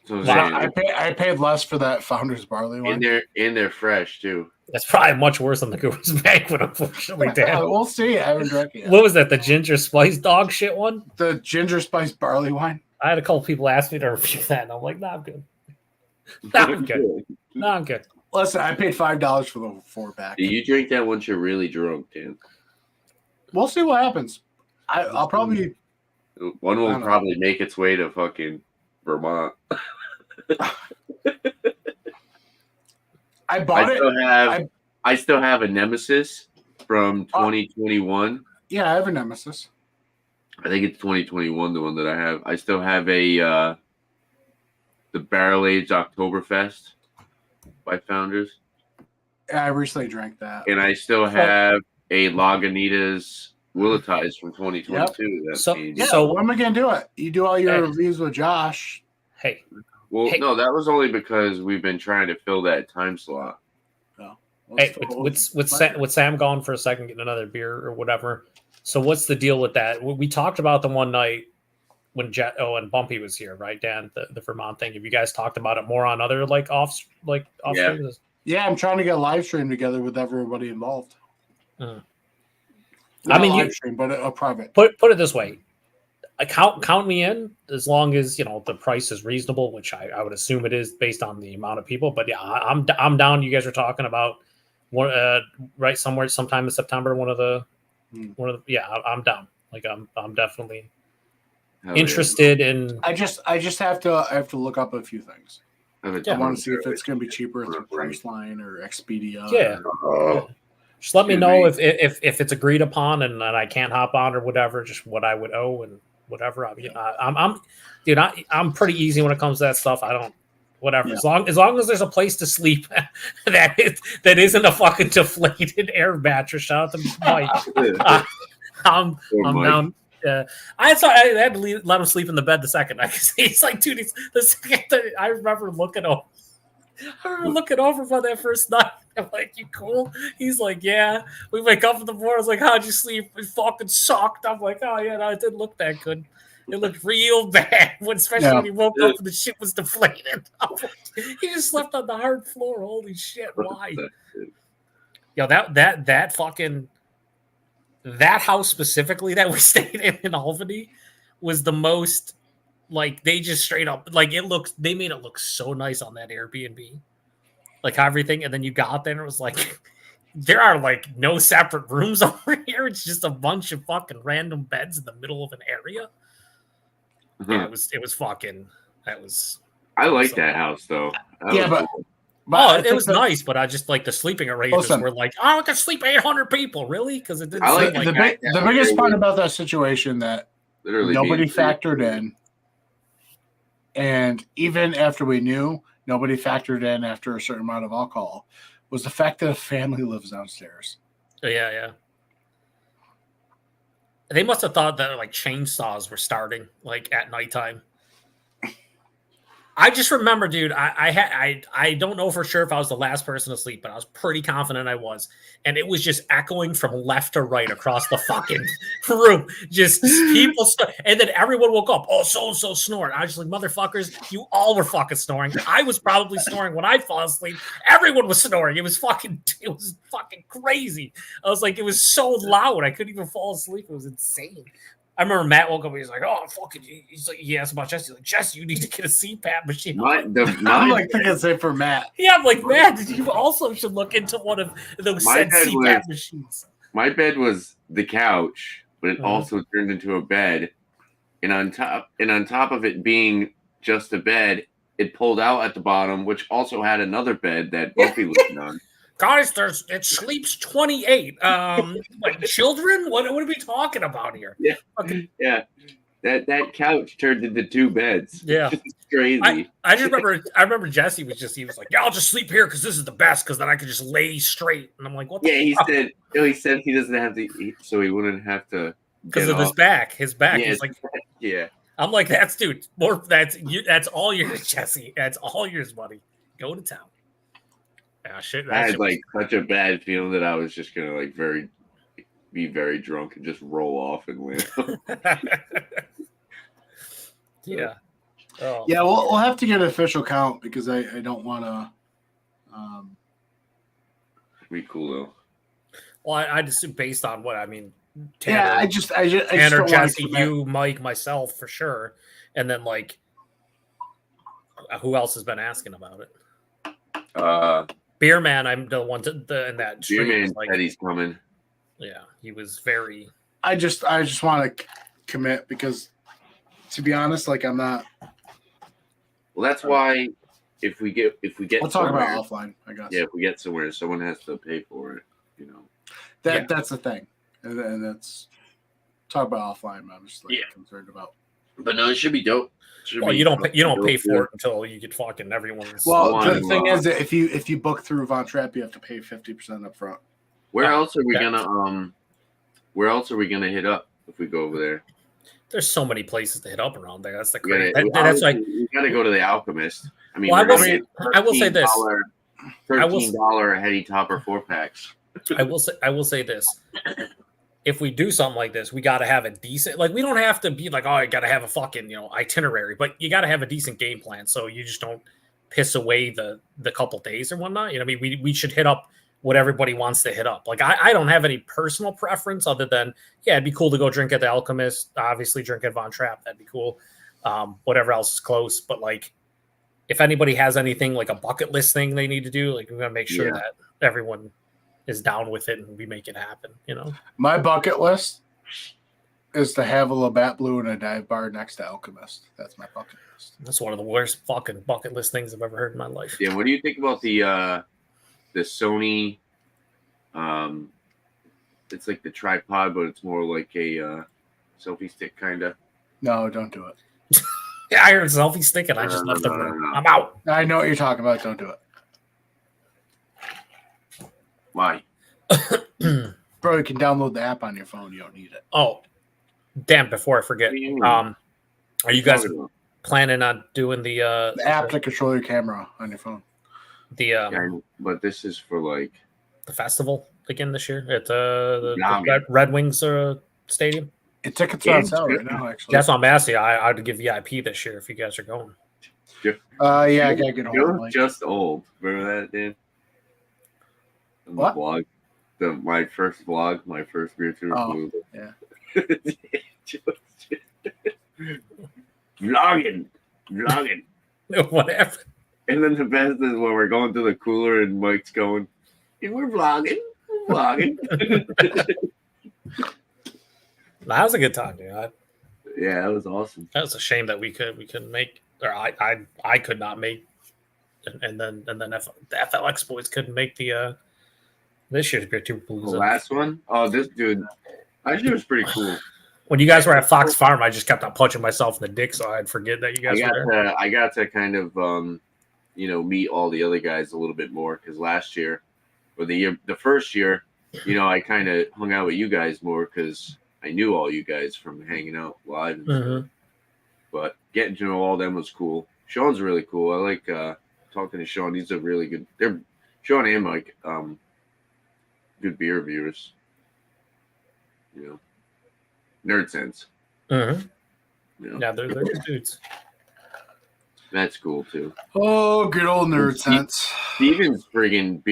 So I paid less for that Founders Barley one. And they're fresh too. That's probably much worse than the Coors Banquet, unfortunately. Damn. We'll see. I haven't drank it yet. What was that? The ginger spice dog shit one? The ginger spice barley wine. I had a couple people ask me to review that, and I'm like, nah, I'm good. I'm good. Listen, I paid $5 for the 4-pack. Do you drink that once you're really drunk, Dan? We'll see what happens. I'll probably. One will probably make its way to fucking Vermont. I still have a Nemesis from 2021. Yeah, I have a Nemesis. I think it's 2021, the one that I have. I still have the Barrel Aged Oktoberfest by Founders. I recently drank that. And I still have a Lagunitas Willetize from 2022. Yep. So when am I going to do it? You do all your reviews with Josh. Hey. Well, no, that was only because we've been trying to fill that time slot. Oh. Hey, with Sam gone for a second, getting another beer or whatever. So what's the deal with that? We talked about them one night, when and Bumpy was here, right, Dan? The Vermont thing. Have you guys talked about it more on other off streams? Yeah, I'm trying to get a live stream together with everybody involved. Mm. Not a live stream, but a private. Put it this way. Count me in as long as the price is reasonable, which I would assume it is based on the amount of people. But yeah, I'm down. You guys are talking about right sometime in September. I'm down. Like I'm definitely interested in. I just have to look up a few things. I want to see if it's going to be cheaper through Priceline or Expedia. Yeah. Just let me know if it's agreed upon and I can't hop on or whatever. Just what I would owe and whatever. I'm pretty easy when it comes to that stuff. I don't whatever. Yeah. As long as there's a place to sleep that isn't a fucking deflated air mattress. Shout out to Mike. I'm down. I had to let him sleep in the bed the second night. He's like, dude, the second I remember looking over for that first night. I'm like, you cool? He's like, yeah. We wake up in the morning. I was like, how'd you sleep? We fucking sucked. I'm like, oh yeah, no, it didn't look that good. It looked real bad, especially when he woke up and the shit was deflated. He just slept on the hard floor. Holy shit! Why? Yo, that fucking that house specifically that we stayed in Albany was the most they just straight up they made it look so nice on that Airbnb, everything, and then you got there and it was like there are no separate rooms over here. It's just a bunch of fucking random beds in the middle of an area. Yeah, it was fucking. I like that house though. It was nice, but I just the sleeping arrangements were I can sleep 800 people, really? Because it didn't. The biggest part about that situation that nobody factored in, and even after we knew, nobody factored in after a certain amount of alcohol, was the fact that a family lives downstairs. Yeah. They must have thought that chainsaws were starting at nighttime. I just remember, dude, I don't know for sure if I was the last person to sleep, but I was pretty confident I was. And it was just echoing from left to right across the fucking room. Just people. And then everyone woke up. Oh, so-and-so snoring. I was just like, motherfuckers, you all were fucking snoring. I was probably snoring when I fall asleep. Everyone was snoring. It was fucking crazy. I was like, it was so loud. I couldn't even fall asleep. It was insane. I remember Matt woke up and he's like, oh, fucking, he's like, he asked about Jesse. He's like, Jesse, you need to get a CPAP machine. I'm thinking same for Matt. Yeah, I'm like, Matt, you also should look into one of those said CPAP machines. My bed was the couch, but it also turned into a bed. And on top of it being just a bed, it pulled out at the bottom, which also had another bed that Buffy was on. Guys, it sleeps 28. Children? What are we talking about here? Yeah, yeah. That couch turned into two beds. Yeah, it's crazy. I remember Jesse he was like, yeah, I'll just sleep here because this is the best because then I can just lay straight. And I'm like, what? He said he doesn't have to eat, so he wouldn't have to because of his back. His back. Yeah, he's like, yeah. I'm like, that's that's all yours, Jesse. That's all yours, buddy. Go to town. Yeah, I had such a bad feeling that I was just gonna be very drunk and just roll off and win. Yeah. Oh. Yeah, we'll have to get an official count because I don't want to. Be cool though. Well, I just based on what I mean. Tanner, yeah, I just Tanner, Jesse, you, Mike, myself for sure, and then who else has been asking about it? Beer Man, I'm the one in that stream. Beer Man said he's coming. Yeah, he was very. I just want to commit because, to be honest, I'm not. Well, that's why if we get we'll talk about offline. I guess. Yeah, if we get somewhere, someone has to pay for it. That's the thing, and that's talk about offline. I'm just concerned about. But no, it should be dope. You don't pay for it until you get fucking everyone's. Well, the thing is that if you book through Von Trapp, you have to pay 50% up front. Where else are we gonna hit up if we go over there? There's so many places to hit up around there. That's the crazy. That's you gotta go to the Alchemist. I mean, I will say this: $13 heady topper 4-packs. I will say this: if we do something like this, we got to have a decent, like, we don't have to be like, oh, you got to have a fucking, itinerary, but you got to have a decent game plan. So you just don't piss away the couple days or whatnot. I mean, we should hit up what everybody wants to hit up. Like, I don't have any personal preference other than, yeah, it'd be cool to go drink at the Alchemist, obviously drink at Von Trapp. That'd be cool. Whatever else is close. But like, if anybody has anything like a bucket list thing they need to do, like, we're going to make sure that everyone is down with it and we make it happen, My bucket list is to have a Labatt Blue and a dive bar next to Alchemist. That's my bucket list. That's one of the worst fucking bucket list things I've ever heard in my life. Yeah, what do you think about the Sony? It's like the tripod, but it's more like a selfie stick kind of. No, don't do it. Yeah, I heard selfie stick and I just left the room. I'm out. I know what you're talking about. Don't do it. Why? Bro, you can download the app on your phone. You don't need it. Oh, damn, before I forget. Are you guys planning on doing the app to control your camera on your phone? But this is for like the festival again this year at the Red Wings stadium. Tickets are on sale right now, actually. That's what I'm asking. I'd give VIP this year if you guys are going. Yeah, I gotta get You're just old. Remember that, Dan? What? Vlog. My first vlog, my first beer tour. Oh, yeah. Vlogging. Whatever. And then the best is when we're going to the cooler and Mike's going, and we're vlogging. That was a good time, dude. Yeah, that was awesome. That was a shame that we couldn't make, or I could not make, and then the FLX boys couldn't make the this year's Beer Tour Palooza. The last one? Oh, this dude, actually was pretty cool. When you guys were at Fox Farm, I just kept on punching myself in the dick, so I'd forget that you guys were there. I got to kind of, meet all the other guys a little bit more because last year, or the first year, I kind of hung out with you guys more because I knew all you guys from hanging out live and stuff. But getting to know all them was cool. Sean's really cool. I like talking to Sean. He's a really good. Sean and Mike, good beer reviewers. Nerd sense. Yeah, they're good dudes. That's cool too. Oh, good old nerd sense. Steven's friggin'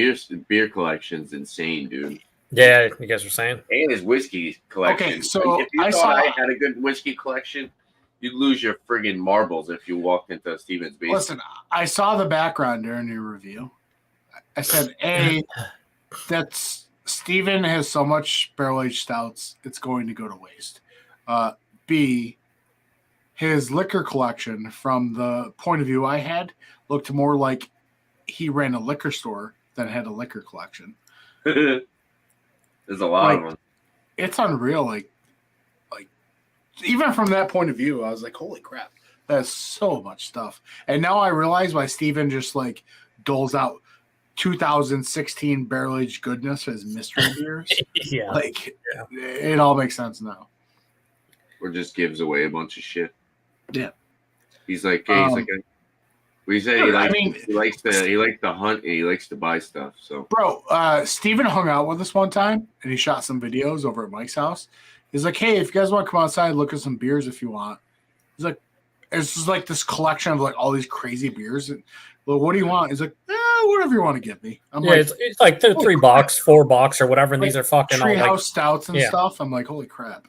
beer collection's insane, dude. Yeah, you guys were saying. And his whiskey collection. Okay, so if you thought I had a good whiskey collection, you'd lose your friggin' marbles if you walked into Steven's basement. Listen, I saw the background during your review. I said, A, that's Steven has so much barrel-aged stouts, it's going to go to waste. B, his liquor collection, from the point of view I had, looked more like he ran a liquor store than had a liquor collection. There's a lot of them. It's unreal. Like even from that point of view, I was like, holy crap, that's so much stuff. And now I realize why Steven just like doles out 2016 barrel-aged goodness as mystery beers. It all makes sense now. Or just gives away a bunch of shit. Yeah. He's like, he likes to hunt and he likes to buy stuff. So, bro, Steven hung out with us one time and he shot some videos over at Mike's house. He's like, hey, if you guys want to come outside, look at some beers if you want. He's like, it's just like this collection of like all these crazy beers. And, well, what do you want? He's like, whatever you want to give me. I'm it's like $3, $4 or whatever, and these are fucking treehouse stouts and stuff. I'm like, holy crap.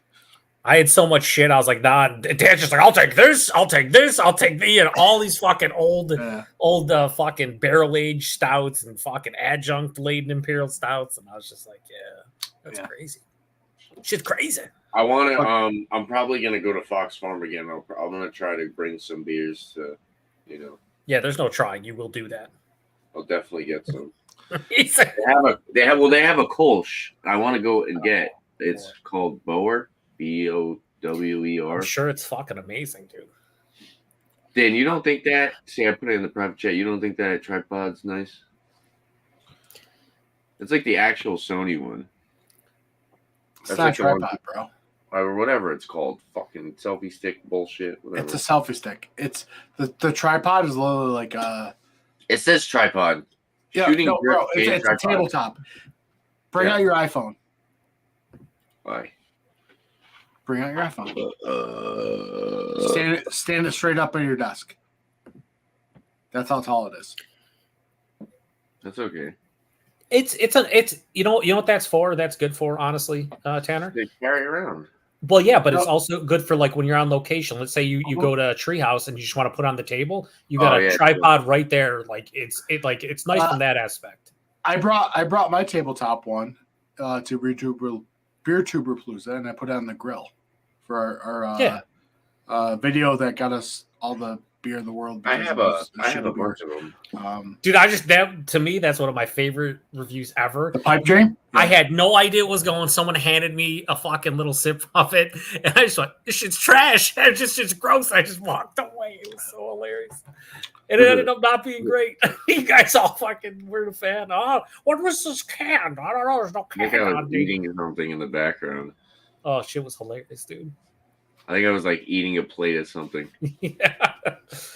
I had so much shit. I was like, nah. Dan's just like, I'll take this, I'll take the, and all these fucking old fucking barrel aged stouts and fucking adjunct laden imperial stouts, and I was just like, that's crazy. Shit's crazy. I want to. I'm probably gonna go to Fox Farm again. I'm gonna try to bring some beers to, Yeah, there's no trying. You will do that. I'll definitely get some. They have a Kolsch. I want to go and get. It's called Bower. Bower. I'm sure it's fucking amazing, dude. Dan, you don't think that? See, I put it in the private chat. You don't think that tripod's nice? It's like the actual Sony one. It's not a tripod, bro. Or whatever it's called. Fucking selfie stick bullshit. Whatever. It's a selfie stick. It's the tripod is literally like It says tripod. Yeah, no, bro. It's a tabletop. Bring out your iPhone. Why? Bring out your iPhone. Stand it straight up on your desk. That's how tall it is. That's okay. It's you know what that's for? That's good for, honestly, Tanner. They carry around. Well, yeah, but it's also good for like when you're on location. Let's say you go to a treehouse and you just want to put on the table. You got a tripod right there. Like it's nice from that aspect. I brought my tabletop one to Beer Tuber Palooza, and I put it on the grill for our video that got us all the beer in the world. I have a bunch of them. Dude, to me, that's one of my favorite reviews ever. The pipe dream? I had no idea what was going. Someone handed me a fucking little sip of it, and I just went, "This shit's trash. It's gross." I just walked away. It was so hilarious. And it ended up not being great. You guys all fucking were a fan. Oh, what was this canned? I don't know. There's no can. I think I was eating something in the background. Oh, shit was hilarious, dude. I think I was like eating a plate of something. Yeah.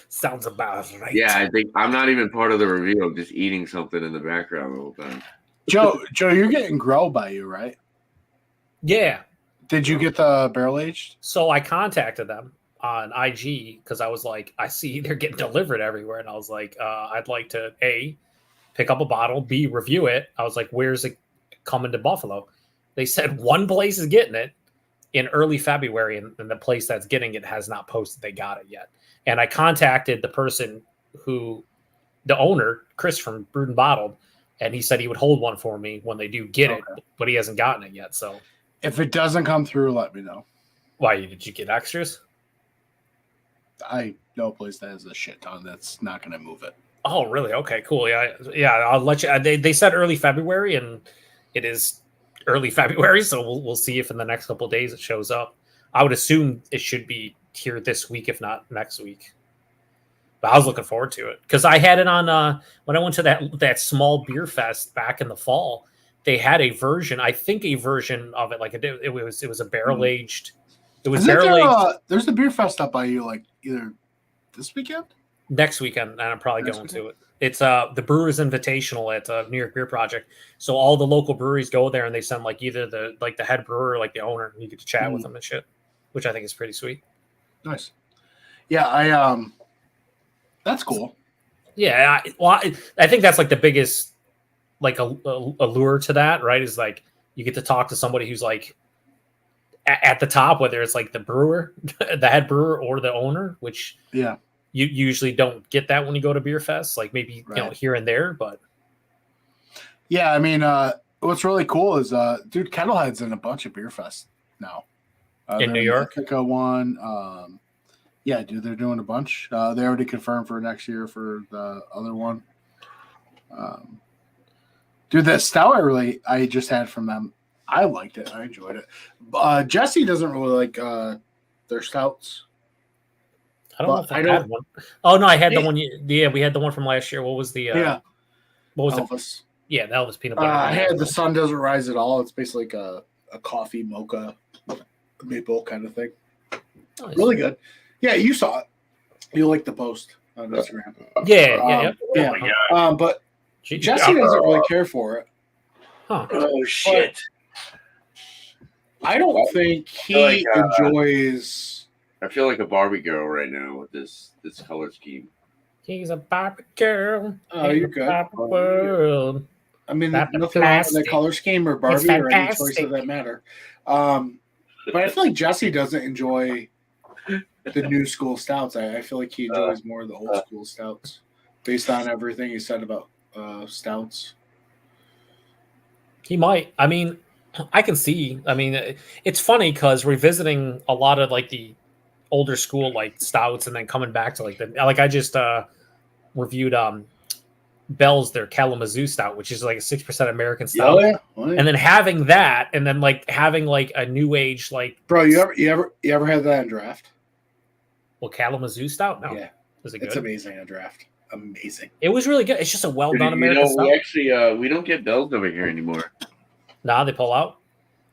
Sounds about right. Yeah, I think I'm not even part of the review. I'm just eating something in the background the whole time. Joe, you're getting Grow by you, right? Yeah. Did you get the barrel aged? So I contacted them on IG because I was like, I see they're getting delivered everywhere. And I was like, I'd like to A, pick up a bottle, B, review it. I was like, where's it coming to Buffalo? They said one place is getting it in early February, and the place that's getting it has not posted they got it yet. And I contacted the person the owner, Chris from Brewed and Bottled, and he said he would hold one for me when they do get it, but he hasn't gotten it yet. So if it doesn't come through, let me know. Why, did you get extras? I know a place that has a shit ton that's not going to move it. Oh, really? Okay, cool. Yeah. I'll let you. They said early February, and it is early February, so we'll see if in the next couple of days it shows up. I would assume it should be here this week, if not next week. But I was looking forward to it because I had it on when I went to that small beer fest back in the fall. They had a version of it, like it was a barrel aged. It was barrel aged. There's a beer fest up by you, like either this weekend, next weekend, and I'm probably going to it. It's the Brewers Invitational at New York Beer Project. So all the local breweries go there, and they send like either the head brewer or like the owner, and you get to chat with them and shit, which I think is pretty sweet. Nice. Yeah, that's cool. Yeah, I think that's like the biggest like allure to that, right? Is like you get to talk to somebody who's like at the top, whether it's like the brewer, the head brewer, or the owner, which you usually don't get that when you go to beer fest, like maybe here and there, but yeah, I mean, what's really cool is dude, Kettlehead's in a bunch of beer fests now in New York. Ithaca one, yeah, dude, they're doing a bunch. They already confirmed for next year for the other one. Dude, that stout I just had from them, I liked it. I enjoyed it. Jesse doesn't really like their stouts. I don't know if I had one. Oh no, I had the one. Yeah, we had the one from last year. What was the? What was Elvis? Yeah, the Elvis peanut butter. I had the Sun Doesn't Rise at All. It's basically like a coffee mocha maple kind of thing. Nice. Really good. Yeah, you saw it. You liked the post on Instagram. Yeah. Oh my God. But Jesse doesn't really care for it. Huh. Oh shit! I don't think he enjoys. I feel like a Barbie girl right now with this color scheme. He's a Barbie girl. Oh, you're good. World. I mean, nothing wrong with the color scheme or Barbie or any choices that matter. But I feel like Jesse doesn't enjoy the new school stouts. I feel like he enjoys more of the old school stouts based on everything he said about stouts. He might. I mean, I can see. I mean, it's funny because revisiting a lot of like the older school like stouts and then coming back to like I just reviewed Bell's their Kalamazoo stout, which is like a 6% American stout. Oh, yeah. And then having that, and then like having like a new age like. Bro, you ever had that in draft? Well, Kalamazoo stout? No. Yeah. Was it good? It's amazing in draft. Amazing. It was really good. It's just a well done American stout. We actually we don't get Bell's over here anymore. Nah, they pull out.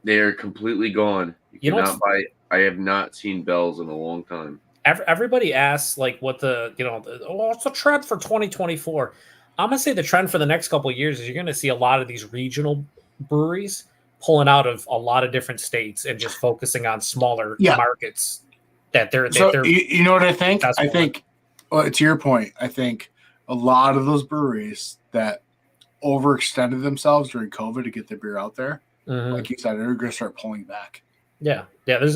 They are completely gone. You cannot buy. I have not seen Bell's in a long time. Everybody asks like what what's the trend for 2024? I'm gonna say the trend for the next couple of years is you're gonna see a lot of these regional breweries pulling out of a lot of different states and just focusing on smaller markets. They're you know what I think? That's I think, well, to your point, I think a lot of those breweries that overextended themselves during COVID to get their beer out there, like you said, they're going to start pulling back. Yeah. There's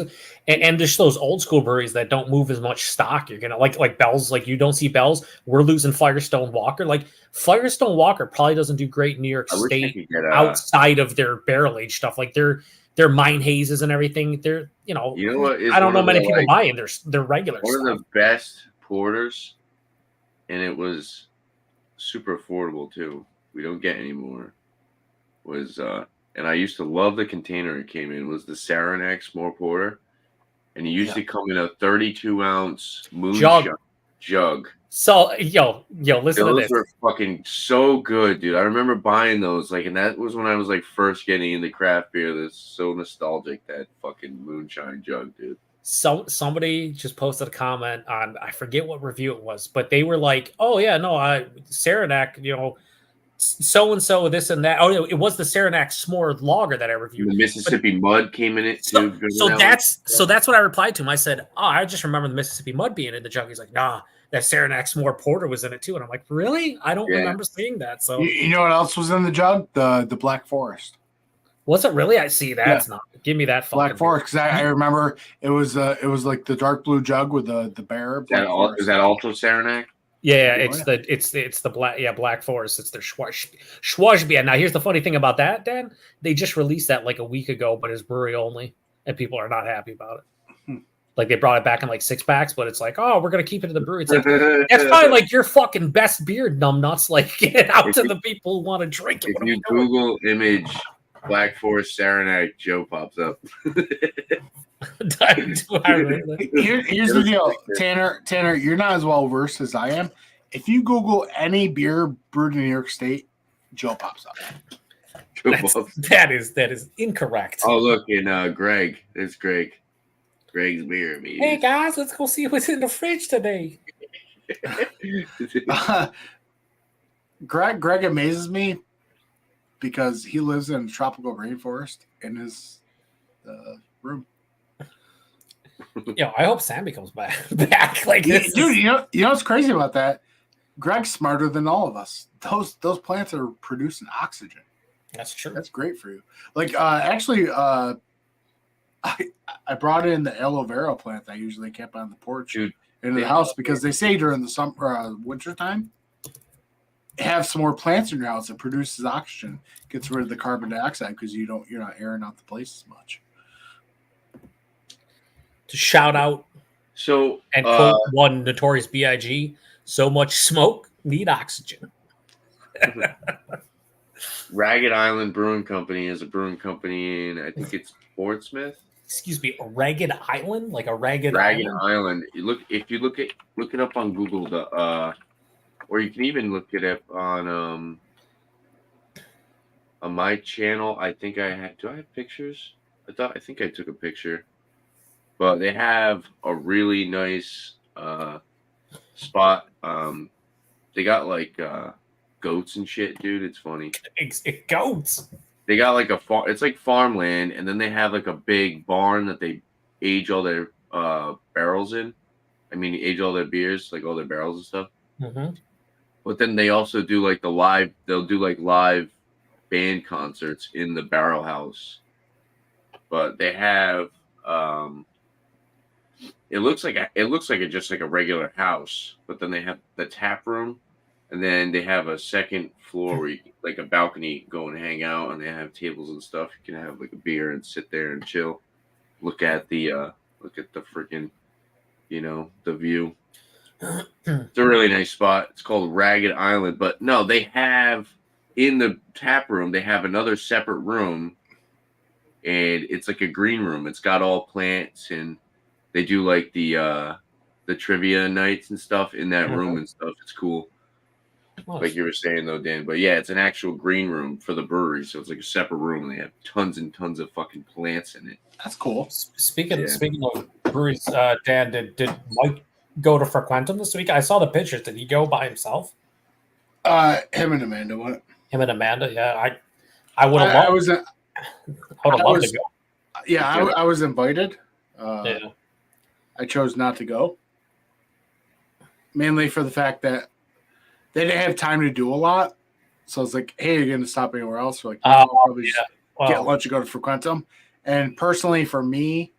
those old school breweries that don't move as much stock. You're gonna like Bell's. Like you don't see Bell's. We're losing Firestone Walker. Like Firestone Walker probably doesn't do great in New York State outside of their barrel age stuff. Like their mine hazes and everything. They're You know what? I don't know many people buying their regular one stuff. of the best porters, and it was super affordable too. We don't get anymore. Was and I used to love the container it came in. Was the Saranac S'more Porter, and it used to come in a 32-ounce moonshine jug. So yo, listen to this. Those were fucking so good, dude. I remember buying those, like, and that was when I was like first getting into craft beer. That's so nostalgic, that fucking moonshine jug, dude. So somebody just posted a comment on, I forget what review it was, but they were like, "Oh yeah, no, Saranac, so and so, this and that." Oh, it was the Saranac S'more Lager that I reviewed. The Mississippi Mud came in it too. So that's what I replied to him. I said, "Oh, I just remember the Mississippi Mud being in the jug." He's like, "Nah, that Saranac S'more Porter was in it too." And I'm like, "Really? I don't remember seeing that." So you know what else was in the jug? The Black Forest. Was it really? I see that. It's not. Give me that Black Forest, because I remember it was like the dark blue jug with the bear. Is that also Saranac? Yeah, it's the Black Forest. It's their Schwarzbier. Now here's the funny thing about that, Dan. They just released that like a week ago, but it's brewery only, and people are not happy about it. Like they brought it back in like 6-packs, but it's like, oh, we're gonna keep it in the brewery. It's like that's probably like your fucking best beer, numbnuts. Like get it out to the people who want to drink it. If you Google image Black Forest Saranac, Joe pops up. Here's the deal, Tanner, you're not as well versed as I am. If you Google any beer brewed in New York State, Joe pops up. That is incorrect. Oh, look, in Greg. There's Greg. Greg's beer, baby. Hey guys, let's go see what's in the fridge today. Greg amazes me because he lives in a tropical rainforest in his room. I hope Sammy comes back. Like this. Dude, you know what's crazy about that? Greg's smarter than all of us. Those plants are producing oxygen. That's true. That's great for you. Like actually, I brought in the aloe vera plant that I usually kept on the porch into the house because they say during the summer, winter time, have some more plants in your house that produces oxygen, gets rid of the carbon dioxide because you're not airing out the place as much. To shout out, and quote one Notorious B.I.G. So much smoke, need oxygen. Ragged Island Brewing Company is a brewing company in, I think it's Portsmouth. Excuse me, a Ragged Island, like a Ragged Island. If you look it up on Google, or you can even look it up on my channel. I think I had. Do I have pictures? I think I took a picture. But they have a really nice spot. They got like goats and shit, dude. It's funny. Goats. They got like it's like farmland, and then they have like a big barn that they age all their barrels in. I mean, age all their beers, like all their barrels and stuff. Mm-hmm. But then they also do like they'll do like live band concerts in the barrel house. But they have it looks like just like a regular house, but then they have the tap room, and then they have a second floor where you like a balcony, go and hang out, and they have tables and stuff. You can have like a beer and sit there and chill, look at the freaking, the view. It's a really nice spot. It's called Ragged Island, but no, they have in the tap room, they have another separate room, and it's like a green room. It's got all plants, and they do like the trivia nights and stuff in that room and stuff. It's cool. Nice. Like you were saying though, Dan. But yeah, it's an actual green room for the brewery, so it's like a separate room, and they have tons and tons of fucking plants in it. That's cool. Speaking of breweries, Dan, did Mike go to Frequentum this week? I saw the pictures. Did he go by himself? Him and Amanda went. Him and Amanda, yeah. I would have loved. I would love to go. Yeah, I was invited. Yeah. I chose not to go, mainly for the fact that they didn't have time to do a lot. So it's like, hey, you're going to stop anywhere else? We're like, I'll probably just get lunch and go to Frequentum. And personally, for me,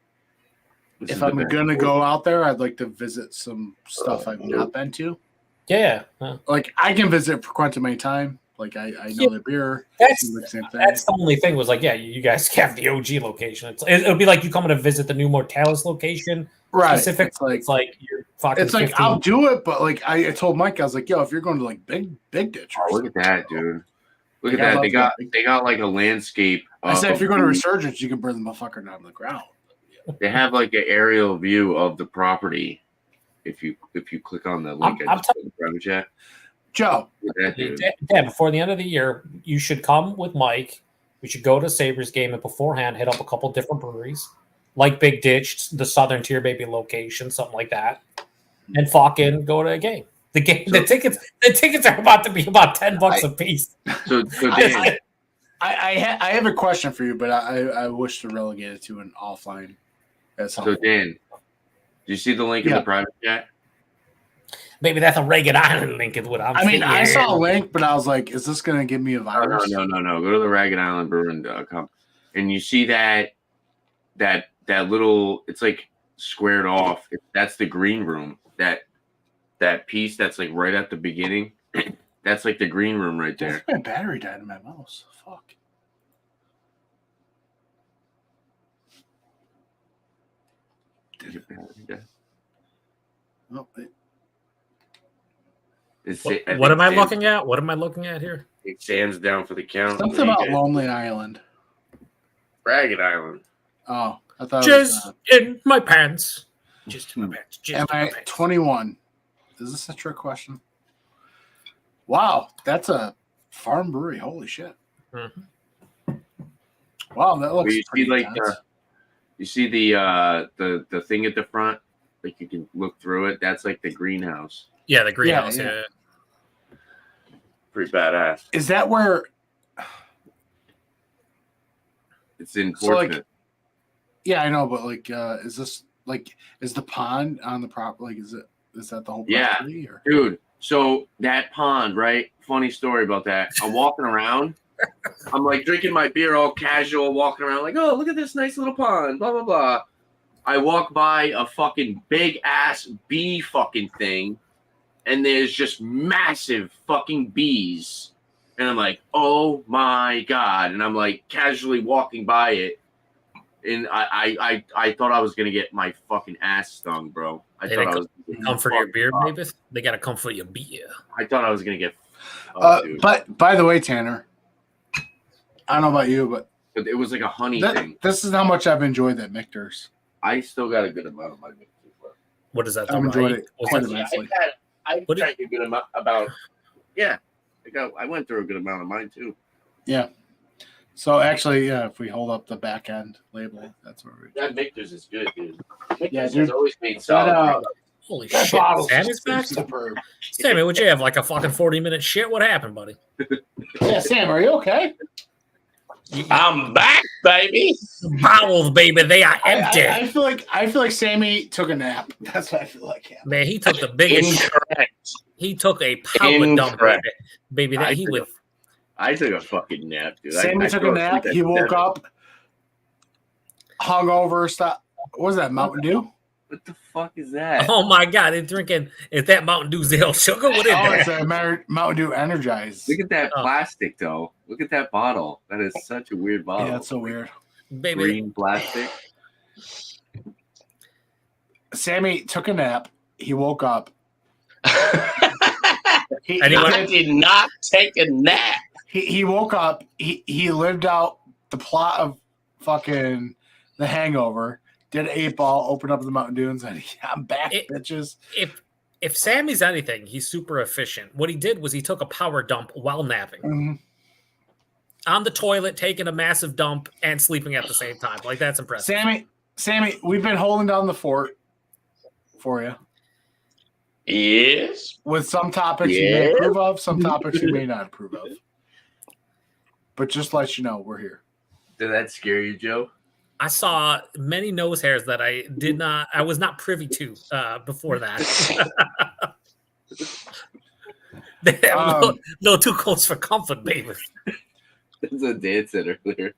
if I'm going to go out there, I'd like to visit some stuff I've not been to. Yeah. Like, I can visit Frequentum anytime. Like, I know the beer. That's the same thing. That's the only thing was like, yeah, you guys have the OG location. It'll be like you coming to visit the new Mortalis location. Right. It's like you're fucking. It's like 15. I'll do it, but like I told Mike, I was like, yo, if you're going to like big ditch, look at that, dude. Look at that. They got like a landscape. I said if you're going to Resurgence, you can burn the motherfucker down to the ground. They have like an aerial view of the property. If you click on the link, I'm telling the private chat. Joe, yeah, before the end of the year, you should come with Mike. We should go to Sabres game and beforehand hit up a couple different breweries, like Big Ditch, the Southern Tier Baby location, something like that, and fucking go to a game. The tickets are about to be about $10 a piece. So Dan, I have a question for you, but I wish to relegate it to an offline. So Dan, do you see the link in the private chat? Maybe that's a Reagan Island link is what I'm saying. I saw a link, but I was like, is this going to give me a virus? No. Go to the RaggedIslandBrewing.com, and you see that little, it's like squared off. That's the green room. That piece that's like right at the beginning. That's like the green room right there. My battery died in my mouse. Fuck. Did your battery die? No, what am I looking at? What am I looking at here? Sam's down for the count. Something about Lonely Island. Ragged Island. Oh, I thought just in my pants. Just in my pants. Am I 21? Is this a trick question? Wow, that's a farm brewery. Holy shit. Mm-hmm. Wow, that looks pretty like you see the thing at the front? Like you can look through it. That's like the greenhouse. Yeah, the greenhouse. Yeah. Pretty badass. Is that where it's in Portsmouth? Yeah, I know, but like, is this like is the pond on the prop? Like, is that the whole property? Yeah, dude. So that pond, right? Funny story about that. I'm walking around. I'm like drinking my beer, all casual, walking around, like, oh, look at this nice little pond. Blah blah blah. I walk by a fucking big ass bee fucking thing. And there's just massive fucking bees. And I'm like, oh my God. And I'm like casually walking by it. And I thought I was going to get my fucking ass stung, bro. I thought I was going to comfort your beer, maybe? They got to comfort your beer. I thought I was going to get. But by the way, Tanner, I don't know about you, but it was like a honey thing. This is how much I've enjoyed that Michter's. I still got a good amount of my Michter's left. What is that? I've enjoyed it quite immensely. I drank a good amount I went through a good amount of mine too. Yeah. So actually, yeah, if we hold up the back end label, that's where we. That Michter's is good, dude. Yeah, dude. Has always made solid. Holy that shit! Sammy's back. Superb. Sammy, would you have like a fucking 40-minute shit? What happened, buddy? Yeah, Sam, are you okay? I'm back, baby. Bowels, baby, they are empty. I feel like Sammy took a nap. That's what I feel like. Yeah. Man, he took the biggest. Incorrect. He took a power dump, baby. That he would. I took a fucking nap, dude. Sammy took a nap. He woke up, hung over. Stop. What was that? Mountain Dew? What the fuck is that? Oh my God! They're drinking. Is that Mountain Dew Zero Sugar? What is that? It's a Mountain Dew Energized. Look at that plastic, though. Look at that bottle. That is such a weird bottle. Yeah, that's so weird. Baby. Green plastic. Sammy took a nap. He woke up. I did not take a nap. He woke up. He lived out the plot of fucking The Hangover. Did 8-ball, opened up the Mountain Dew and said, yeah, I'm back, bitches. If Sammy's anything, he's super efficient. What he did was he took a power dump while napping. Mm-hmm. On the toilet, taking a massive dump and sleeping at the same time. Like, that's impressive. Sammy, we've been holding down the fort for you. Yes. With some topics you may approve of, some topics you may not approve of. But just to let you know, we're here. Did that scare you, Joe? I saw many nose hairs that I was not privy to before that. They're a little too close for comfort, baby. That's what Dan said earlier.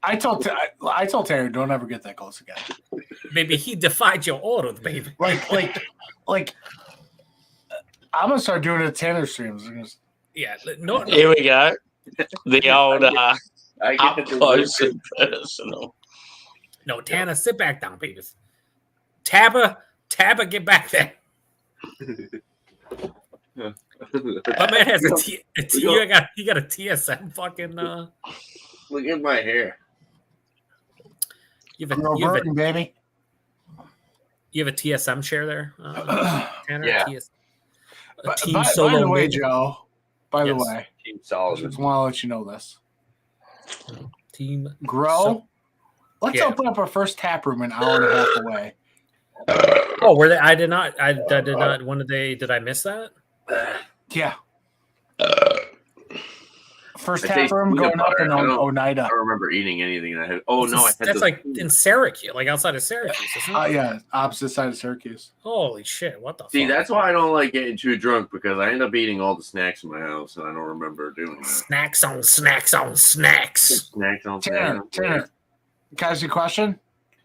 I told Tanner, don't ever get that close again. Baby, he defied your orders, baby. Like, I'm gonna start doing it at Tanner streams. Yeah, no. Here we go. The old up close it. and personal. No, Tanner, sit back down, baby. Tabba, get back there. My man has you got a TSM fucking. Look at my hair. You have a TSM chair there, Tanner. Yeah. By the way, Joe. By the way, Team Solid. Just want to let you know this. Team Grow. Let's open up our first tap room an hour and a half away. Oh, were they? I did not. When did I miss that? Yeah. First tap room going up in Oneida. I don't remember eating anything. I had. Oh no, that's like in Syracuse, like outside of Syracuse. Isn't it? Yeah, opposite side of Syracuse. Holy shit! What the? See, fuck? that's why I don't like getting too drunk because I end up eating all the snacks in my house and I don't remember doing that. Snacks on snacks on snacks. Snacks on Tanner, can I ask you a question?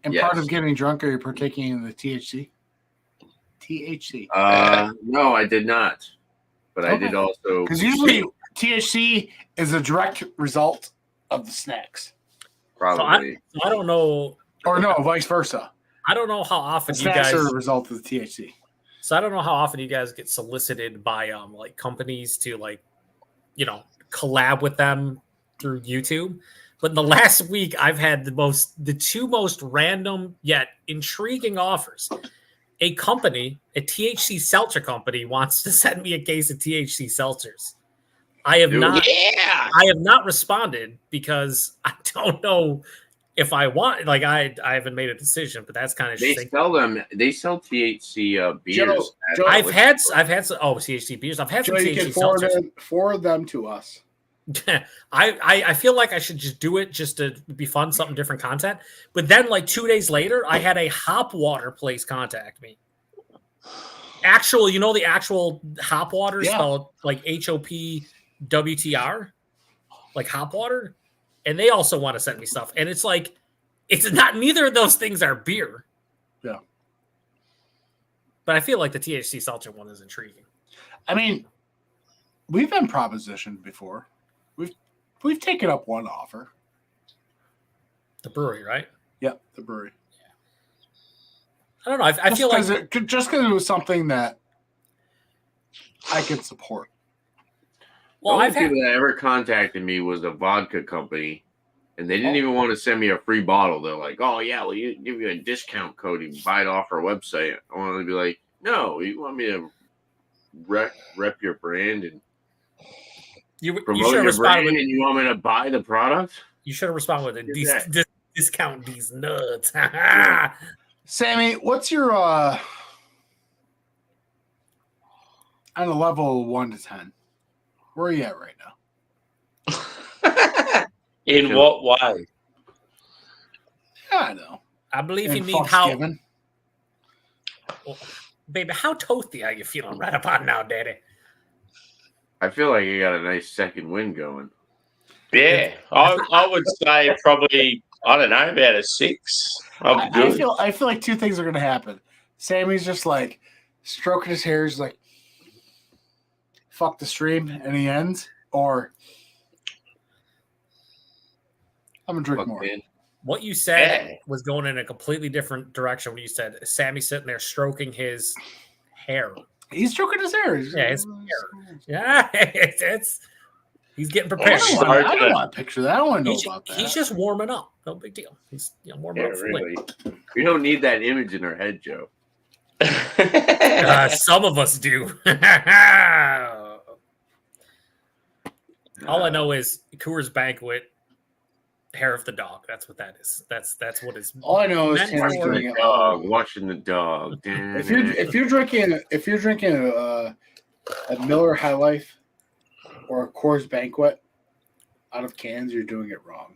And part of getting drunk, are you partaking in the THC? THC. No, I did not. But I did also. Because usually THC is a direct result of the snacks. Probably. So I don't know. Or no, vice versa. I don't know how often you guys are a result of the THC. So I don't know how often you guys get solicited by like companies to like, collab with them through YouTube. But in the last week, I've had the two most random yet intriguing offers. A THC seltzer company, wants to send me a case of THC seltzers. I have not responded because I don't know if I want. Like I haven't made a decision, but that's kind of interesting. They sell THC beers. Joe, I've had some THC beers. I've had some THC seltzers. Forward them to us. I feel like I should just do it just to be fun, something different content. But then like 2 days later, I had a hop water place contact me. The actual hop water spelled like HOPWTR, like hop water. And they also want to send me stuff. And it's like, it's not, neither of those things are beer. Yeah. But I feel like the THC seltzer one is intriguing. I mean, we've been propositioned before. We've taken up one offer. The brewery, right? Yep, the brewery. I don't know. I feel like just because it was something that I could support. Well, the only people that ever contacted me was a vodka company, and they didn't even want to send me a free bottle. They're like, "Oh yeah, we'll give you a discount code. You can buy it off our website." I want to be like, "No, you want me to rep your brand and promote your brand, and you want me to buy the product?" You should have responded with discount these nuts. Sammy, what's your on a level of 1 to 10? Where are you at right now? In what way? Yeah, I know. I believe you mean how. Well, baby, how toasty are you feeling right about now, Daddy? I feel like you got a nice second wind going. Yeah, I would say probably, I don't know, about a 6. I feel like two things are going to happen. Sammy's just like stroking his hair. He's like, fuck the stream, and he ends. Or I'm going to drink more. Man. What you said was going in a completely different direction when you said Sammy's sitting there stroking his hair. He's stroking his hair. Yeah, his hair. Yeah, he's getting prepared. I don't want to picture that. I don't want to know about that. He's just warming up. No big deal. He's warming up. Really. We don't need that image in our head, Joe. Some of us do. All I know is Coors Banquet, hair of the dog. That's what that is. That's what it's. All I know is watching the dog. If you're drinking a Miller High Life or a Coors Banquet out of cans, you're doing it wrong.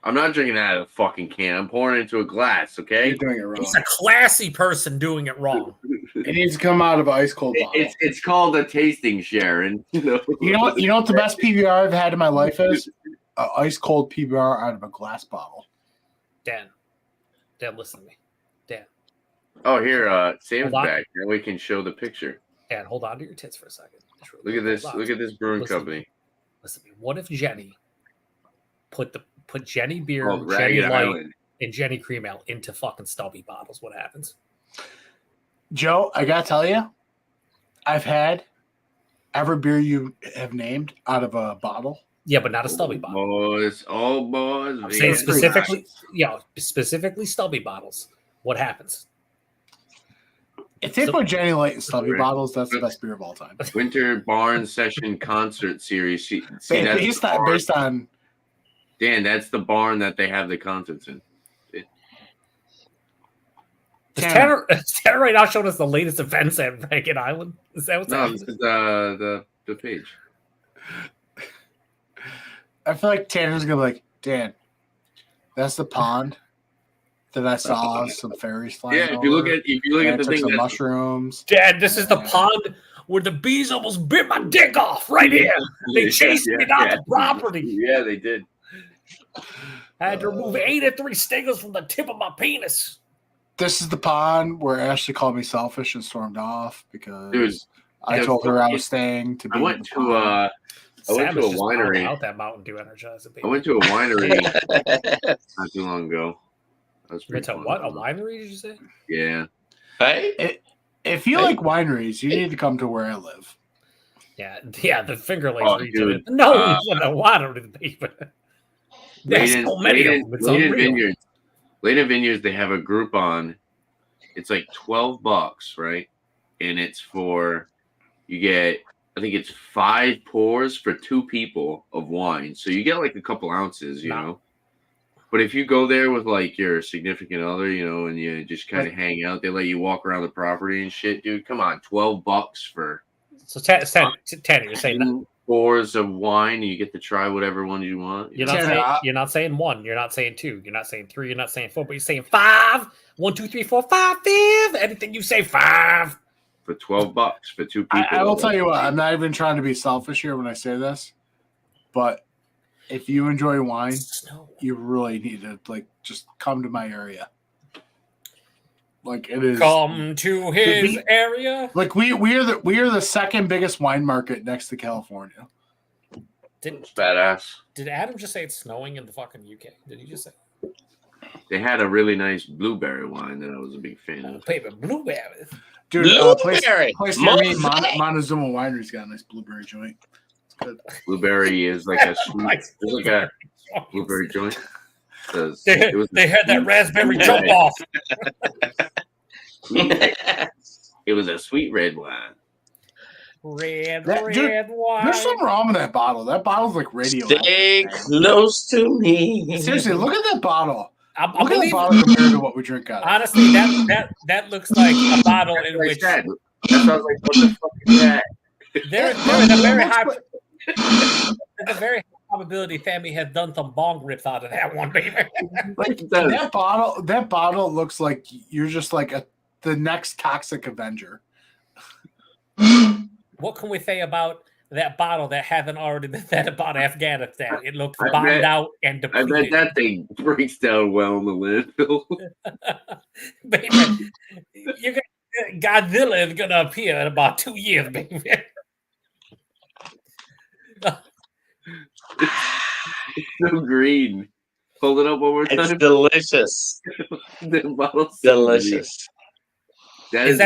I'm not drinking that out of a fucking can. I'm pouring it into a glass, okay? You're doing it wrong. He's a classy person doing it wrong. It needs to come out of an ice cold bottle. It's called a tasting, Sharon. You know what the best PBR I've had in my life is? An ice cold PBR out of a glass bottle. Dan, listen to me. Dan. Oh, here, Sam's Hold on. back. Now we can show the picture. Dan, hold on to your tits for a second. Look at this. Look at this brewing company. Listen to me. What if Jenny put Jenny beer, Oh, Jenny Ragged light, Island. and Jenny cream ale into fucking stubby bottles? What happens? Joe, I gotta tell you, I've had every beer you have named out of a bottle. Yeah, but not a stubby bottle. Boys, I'm saying specifically stubby bottles. What happens? If they put Jenny Light in stubby bottles, that's the best beer of all time. Winter Barn Session Concert Series. See, Based on Dan, that's the barn that they have the concerts in. Tanner right now showing us the latest events at Ragged Island. Is that what's happening? This is the page. I feel like Tanner's gonna be like, Dan, that's the pond that I saw some fairies flying. Yeah, if you look at the thing, some mushrooms. Dad, this is the pond where the bees almost bit my dick off right here. They chased me down the property. Yeah, they did. I had to remove 83 stingers from the tip of my penis. This is the pond where Ashley called me selfish and stormed off because Dude, I told her I was staying to be. I went to a winery. Out that Mountain Dew Energizer. I went to a winery not too long ago. Went to what? A winery? Did you say? Yeah. Hey, if you like wineries, you need to come to where I live. Yeah. The Finger Lakes Oh, region. dude. No, the winery, baby. There's so many of them. It's unreal. Layden Vineyards, they have a Groupon. It's like $12, right? And it's for you get, I think it's 5 pours for 2 people of wine. So you get like a couple ounces, you know. But if you go there with like your significant other, you know, and you just kind of hang out, they let you walk around the property and shit, dude. Come on, $12 for. So Tanner, you're saying 2 pours of wine, and you get to try whatever one you want. You're not saying 1. You're not saying 2. You're not saying 3. You're not saying 4. But you're saying 5. 1, 2, 3, 4, 5, 5. Anything you say, 5 for $12 for 2 people. I will tell you what. I'm not even trying to be selfish here when I say this, but if you enjoy wine, you really need to just come to my area. Like it is. Come to his area. Like we are the second biggest wine market next to California. Badass. Did Adam just say it's snowing in the fucking UK? Did he just say? They had a really nice blueberry wine that I was a big fan of. Paper blueberries. Dude, place near me, Montezuma Winery's got a nice blueberry joint. It's good. Blueberry is like a sweet, it's like a blueberry joint. They had that raspberry jump off. It was a sweet red wine. Red wine. There's something wrong with that bottle. That bottle's like radioactive. Stay close to me. Seriously, look at that bottle. Look at that bottle compared to what we drink out of. Honestly, that looks like a bottle in which that sounds like what the fuck is that? There's a very high probability Fammy has done some bong rips out of that one, baby. Like that bottle looks like you're just like the next Toxic Avenger. What can we say about that bottle that hasn't already been said about Afghanistan? It looks bombed out and depleted. I bet that thing breaks down well in the landfill. Baby, Godzilla is gonna appear in about 2 years, baby. It's so green. Hold it up one more time. It's delicious. The bottle's delicious. That is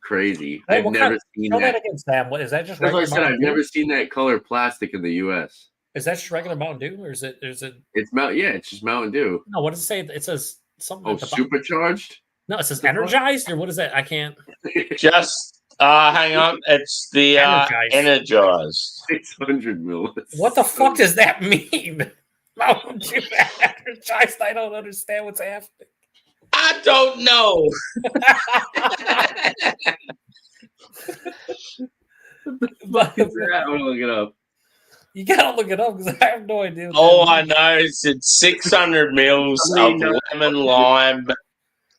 crazy. I've never seen that. Again, Sam. What is that? Just that's what I said. I've Dew? never seen that color plastic in the U.S. Is that just regular Mountain Dew, or is it? It's it's just Mountain Dew. No, what does it say? It says something. Oh, supercharged. No, it says energized, or what is that? I can't. Just hang on. It's the energized. 600 ml. What the fuck does that mean? Mountain Dew energized. I don't understand what's happening. I don't know. I'm gonna look it up. You gotta look it up because I have no idea. All I know is it's 600 mils of lemon lime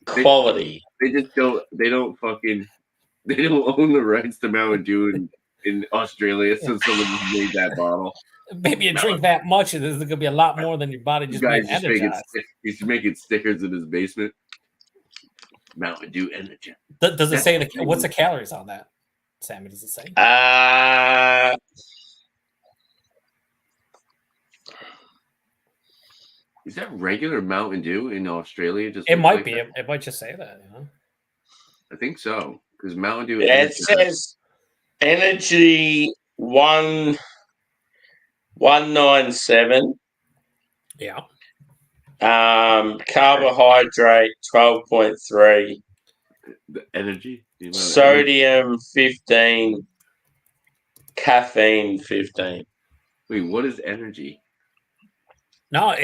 quality. They just don't. They don't own the rights to Mountain Dew in Australia, so someone just made that bottle. Maybe you drink that much, there's going to be a lot more than your body just being energized. He's making stickers in his basement. Mountain Dew Energy. Does it say what's the calories on that? Sammy, does it say? Is that regular Mountain Dew in Australia? It might be. It might just say that. You know? I think so because Mountain Dew. Yeah, it says energy 197. Yeah. Carbohydrate 12.3. The energy. Sodium 15. Caffeine 15. Wait, what is energy? No,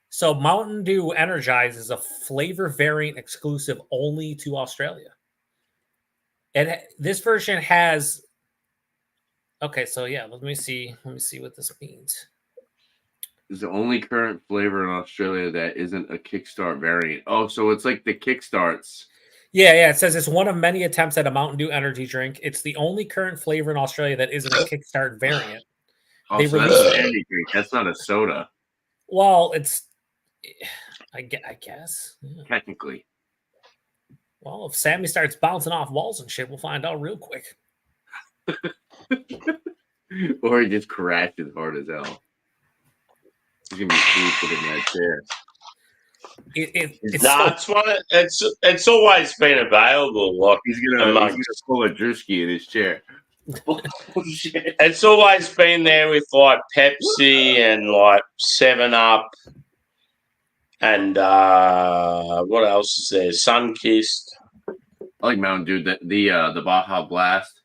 so Mountain Dew Energize is a flavor variant exclusive only to Australia. And this version has. Okay, so yeah, let me see what this means. It's the only current flavor in Australia that isn't a Kickstart variant. Oh, so it's like the Kickstarts. Yeah. It says it's one of many attempts at a Mountain Dew energy drink. It's the only current flavor in Australia that isn't a Kickstart variant. Oh, so that's an energy drink. That's not a soda. Well, it's. I guess. Yeah. Technically. Well, if Sammy starts bouncing off walls and shit, we'll find out real quick. Or he just crashes hard as hell. He's gonna be sleeping in that chair. It's always been available. Like he's gonna pull a Drewski in his chair. Oh, shit. It's always been there with like Pepsi and like 7-Up and what else is there? Sunkissed. I like Mountain Dew. The Baja Blast,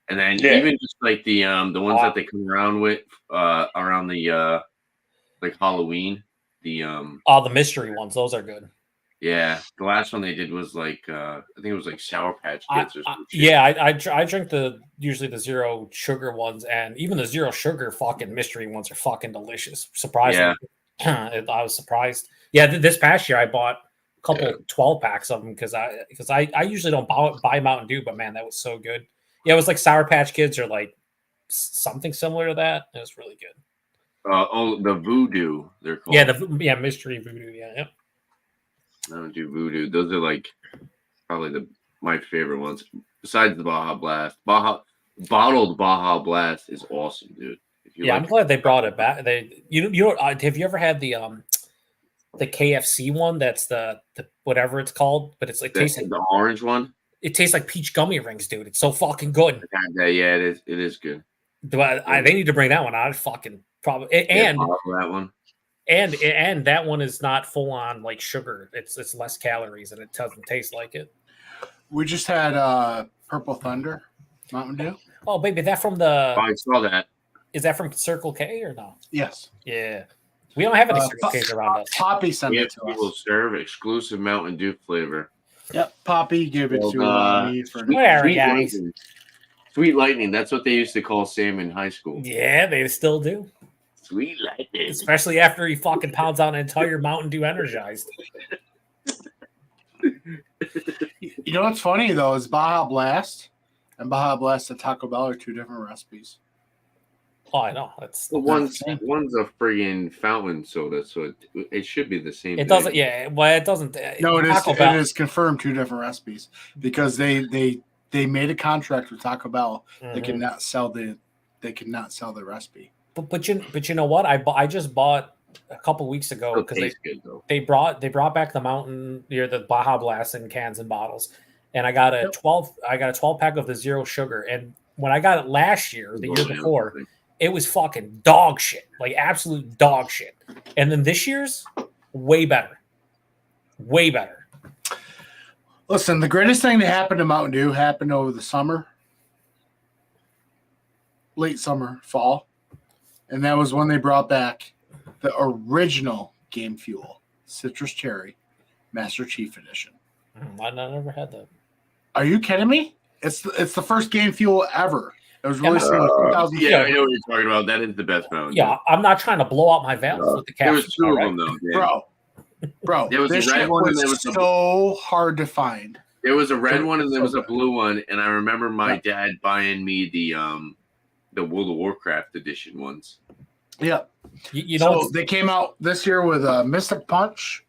and then even just like the ones that they come around with around the like Halloween. The mystery ones, those are good. Yeah, the last one they did was like I think it was like Sour Patch Kids or something. I drink usually the zero sugar ones, and even the zero sugar fucking mystery ones are fucking delicious. Surprisingly, I was surprised. Yeah, this past year I bought a couple 12 packs of them because I usually don't buy Mountain Dew, but man, that was so good. Yeah, it was like Sour Patch Kids or like something similar to that. It was really good. The Voodoo they're called. Yeah, mystery Voodoo. Yeah. Mountain Dew Voodoo. Those are like probably my favorite ones. Besides the Baja Blast, bottled Baja Blast is awesome, dude. I'm glad they brought it back. You know, have you ever had the KFC one? That's the whatever it's called, but it's like tastes like the orange one. It tastes like peach gummy rings, dude. It's so fucking good. Yeah, it is good. They need to bring that one out. It's fucking probably and that one. And that one is not full on like sugar. It's less calories and it doesn't taste like it. We just had Purple Thunder Mountain Dew. Oh, baby, that from the. Oh, I saw that. Is that from Circle K or no? Yes. Yeah. We don't have any Circle K's around us. Poppy sent it to us. Will serve exclusive Mountain Dew flavor. Yep, Poppy gave it to me for whatever, guys. Sweet Lightning. That's what they used to call Sam in high school. Yeah, they still do. Sweet Lightning. Especially after he fucking pounds out an entire Mountain Dew Energized. You know what's funny, though, is Baja Blast and Baja Blast at Taco Bell are two different recipes. Oh, I know. That's one's a friggin' fountain soda, so it should be the same. It doesn't. Yeah, well, it doesn't. No, it is confirmed two different recipes because they made a contract with Taco Bell. Mm-hmm. They cannot sell the recipe. But you know what? I just bought a couple weeks ago because they brought back the Mountain the Baja Blast in cans and bottles, and I got a 12 pack of the zero sugar. And when I got it last year, the year before, it was fucking dog shit, like absolute dog shit. And then this year's way better. Listen, the greatest thing that happened to Mountain Dew happened over the summer, late summer, fall. And that was when they brought back the original Game Fuel Citrus Cherry Master Chief Edition. I never had that. Are you kidding me? It's the first Game Fuel ever It was released in 2000. Yeah, I know what you're talking about. That is the best fountain. Yeah, I'm not trying to blow out my valves with the There caffeine. was two of them though, Bro, There was a this red shit one and was there was a so hard to find. There was a red one and there so was a good. blue one, and I remember my dad buying me the World of Warcraft edition ones. Yeah. You know, So they came out this year with Mystic Punch,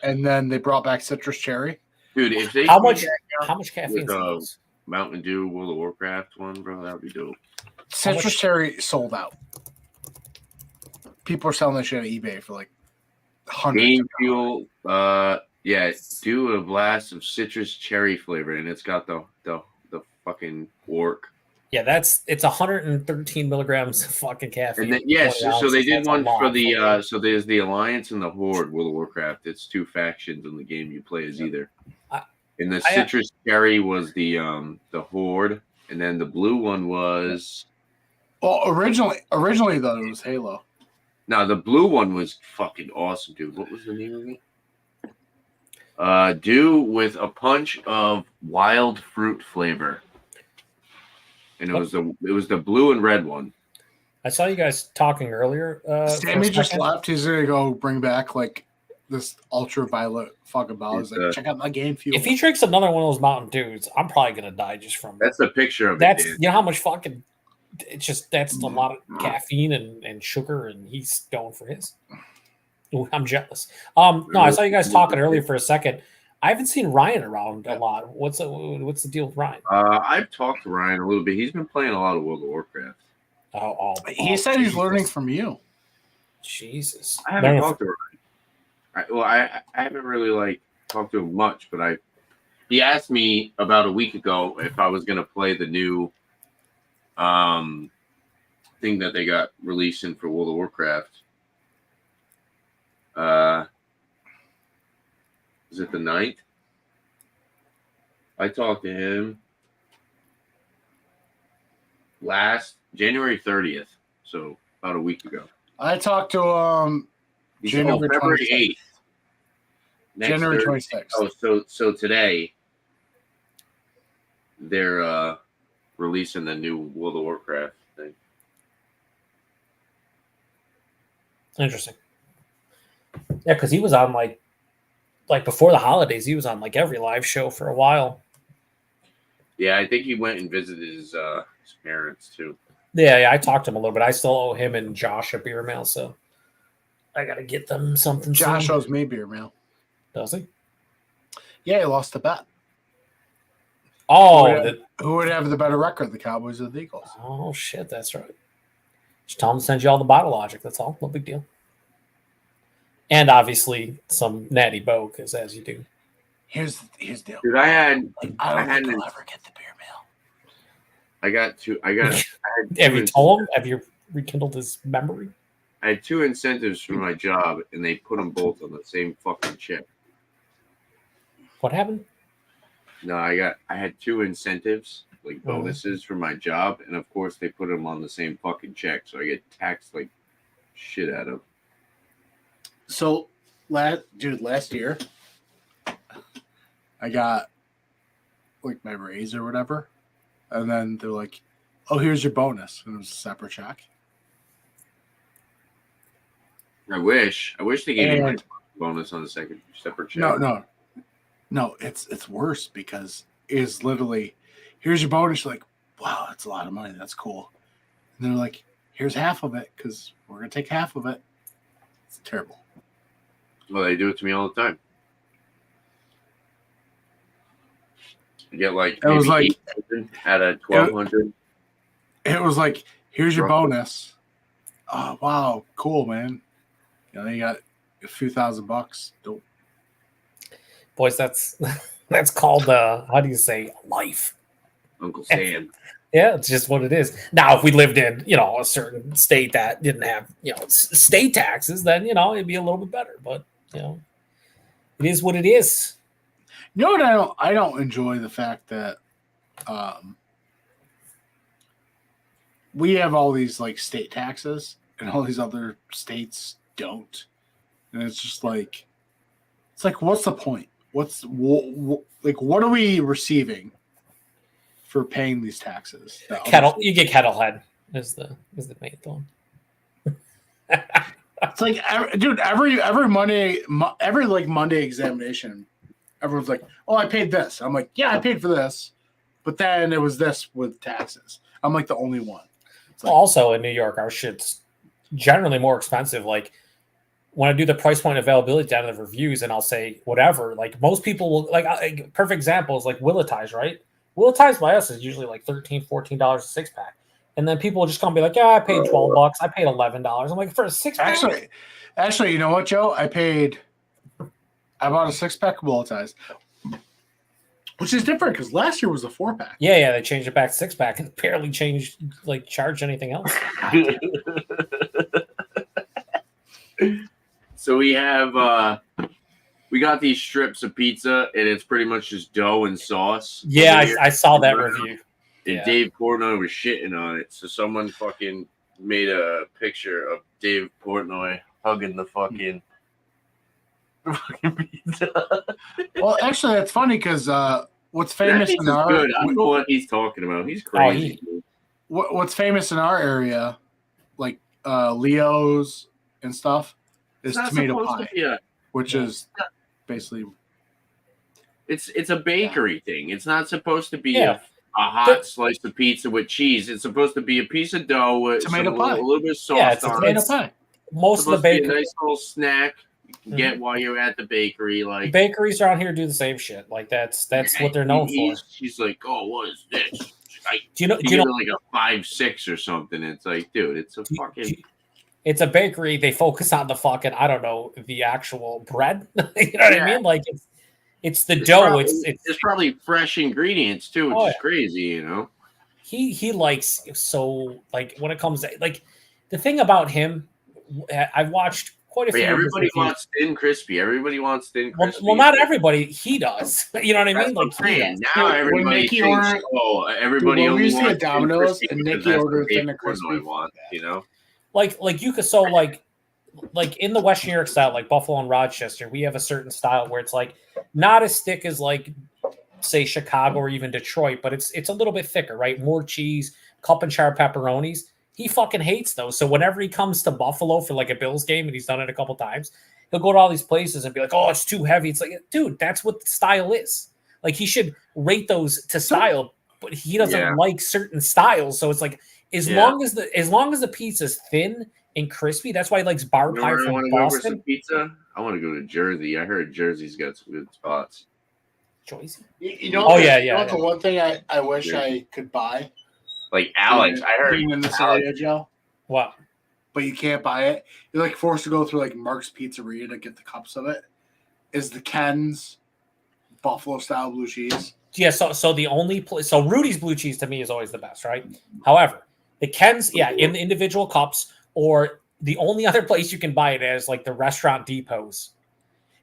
and then they brought back Citrus Cherry. Dude, if they how came much back out caffeine? with Mountain Dew World of Warcraft one, bro, that would be dope. Citrus Cherry sold out. People are selling this shit on eBay for like hundreds. Game Fuel, do a blast of citrus cherry flavor, and it's got the fucking orc. Yeah, it's 113 milligrams of fucking caffeine. And then, so they did That's one a lot for the so there's the Alliance and the Horde World of Warcraft. It's two factions in the game you play as either. And the citrus cherry was the Horde, and then the blue one was. Well, originally though it was Halo. No, the blue one was fucking awesome, dude. What was the name of it? Dew with a punch of wild fruit flavor, and it was the blue and red one. I saw you guys talking earlier. Sammy just left. He's gonna go bring back like this ultraviolet fucking bottle. He's like, check out my Game Fuel. If he drinks another one of those Mountain Dews, I'm probably gonna die just from. That's the picture of it. Dude. You know how much fucking. It's just that's a lot of caffeine and sugar, and he's going for his. Ooh, I'm jealous. No, I saw you guys talking earlier for a second. I haven't seen Ryan around a lot. What's the deal with Ryan? I've talked to Ryan a little bit. He's been playing a lot of World of Warcraft. He said he's learning from you. Jesus, I haven't talked to Ryan. I haven't really talked to him much, but he asked me about a week ago if I was going to play the new thing that they got releasing for World of Warcraft. Is it the 9th? I talked to him last January 30th, so about a week ago. I talked to January February 8th. January 26th. Oh, so today they're releasing the new World of Warcraft thing. Interesting. Yeah, because he was on like before the holidays, he was on like every live show for a while. Yeah, I think he went and visited his parents too. Yeah, I talked to him a little bit. I still owe him and Josh a beer mail, so I got to get them something. Josh owes me beer mail. Does he? Yeah, he lost the bet. Oh, who would have the better record, the Cowboys or the Eagles? Oh shit, that's right. Just tell them to send you all the bottle logic. That's all. No big deal. And obviously some Natty Bow, because as you do. Here's the deal. Dude, I don't think I'll ever get the beer mail. Have you told him? Have you rekindled his memory? I had 2 incentives for my job, and they put them both on the same fucking check. What happened? No, I had 2 incentives, like bonuses for my job, and of course they put them on the same fucking check, so I get taxed like shit out of. So, last year, I got like my raise or whatever, and then they're like, "Oh, here's your bonus," and it was a separate check. I wish they gave me my bonus on the separate check. No, it's worse because it's literally, here's your bonus. You're like, wow, that's a lot of money. That's cool. And they're like, here's half of it because we're gonna take half of it. It's terrible. Well, they do it to me all the time. I get like it was like out of 1,200. It was like, here's your bonus. Oh wow, cool, man. You know, you got a few $1,000. Dope. Boys, that's called how do you say life? Uncle Sam. Yeah, it's just what it is. Now, if we lived in, a certain state that didn't have, state taxes, then, it'd be a little bit better. But, it is what it is. You know what I don't enjoy the fact that we have all these like state taxes and all these other states don't. And it's just like, what's the point? What are we receiving for paying these taxes. You get kettle head is the main thing. It's like, every Monday examination, everyone's like, "Oh, I paid this." I'm like, "Yeah, I paid for this," but then it was this with taxes. I'm like the only one. Like, also in New York, our shit's generally more expensive. Like when I do the price point availability down in the reviews, and I'll say whatever. Like most people will like perfect example is like Willetize, right? Willetize by us is usually like $13, $14 a 6-pack. And then people will just come and be like, "Yeah, I paid $12. I paid $11." I'm like, for a 6-pack? Actually, you know what, Joe? I bought a 6-pack of Willetize, which is different because last year was a 4-pack. Yeah, they changed it back to 6-pack and barely charged anything else. So we have we got these strips of pizza, and it's pretty much just dough and sauce. Yeah, I saw that review. And Yeah. Dave Portnoy was shitting on it. So someone fucking made a picture of Dave Portnoy hugging the fucking pizza. Well, actually, that's funny because what's famous in our good. I don't know what he's talking about. He's crazy. What's famous in our area, like Leo's and stuff, is tomato pie, which is basically it's a bakery thing. It's not supposed to be a hot slice of pizza with cheese. It's supposed to be a piece of dough with tomato pie, a little bit of sauce. Yeah, it's on tomato it. pie. Most of the bakery, bakery, a nice little snack you can get while you're at the bakery. Like bakeries around here do the same shit. Like that's what they're known for. She's like, "Oh, what is this?" Do you know like a 5-6 or something? It's like, dude, it's a fucking. It's a bakery. They focus on the fucking, I don't know, the actual bread. You know what I mean? Like it's the dough. Probably, it's probably fresh ingredients too, which is crazy, you know. He likes, so like when it comes to like the thing about him, I've watched quite a few. Everybody wants thin crispy. Everybody wants thin crispy. Well, not everybody. He does. You know what I mean? Like now, everybody thinks, everybody when only we see wants at Domino's and Nikki ordered thin and crispy, want, you know. Like you could like in the West New York style, like Buffalo and Rochester, we have a certain style where it's like not as thick as like say Chicago or even Detroit, but it's a little bit thicker, right? More cheese, cup and char pepperonis. He fucking hates those. So whenever he comes to Buffalo for like a Bills game, and he's done it a couple times, he'll go to all these places and be like, "Oh, it's too heavy." It's like, dude, that's what the style is. Like he should rate those to style, but he doesn't like certain styles. So it's like as long as the pizza's thin and crispy, that's why he likes bar pie from Boston. Go for some pizza? I want to go to Jersey. I heard Jersey's got some good spots. Jersey? You know? The one thing I wish I could buy. Like Alex, I heard in this area, Joe. What? But you can't buy it. You're like forced to go through like Mark's Pizzeria to get the cups of it. Is the Ken's Buffalo style blue cheese? Yeah. So the only place. So Rudy's blue cheese to me is always the best, right? However, the Ken's, in the individual cups, or the only other place you can buy it is like the restaurant depots.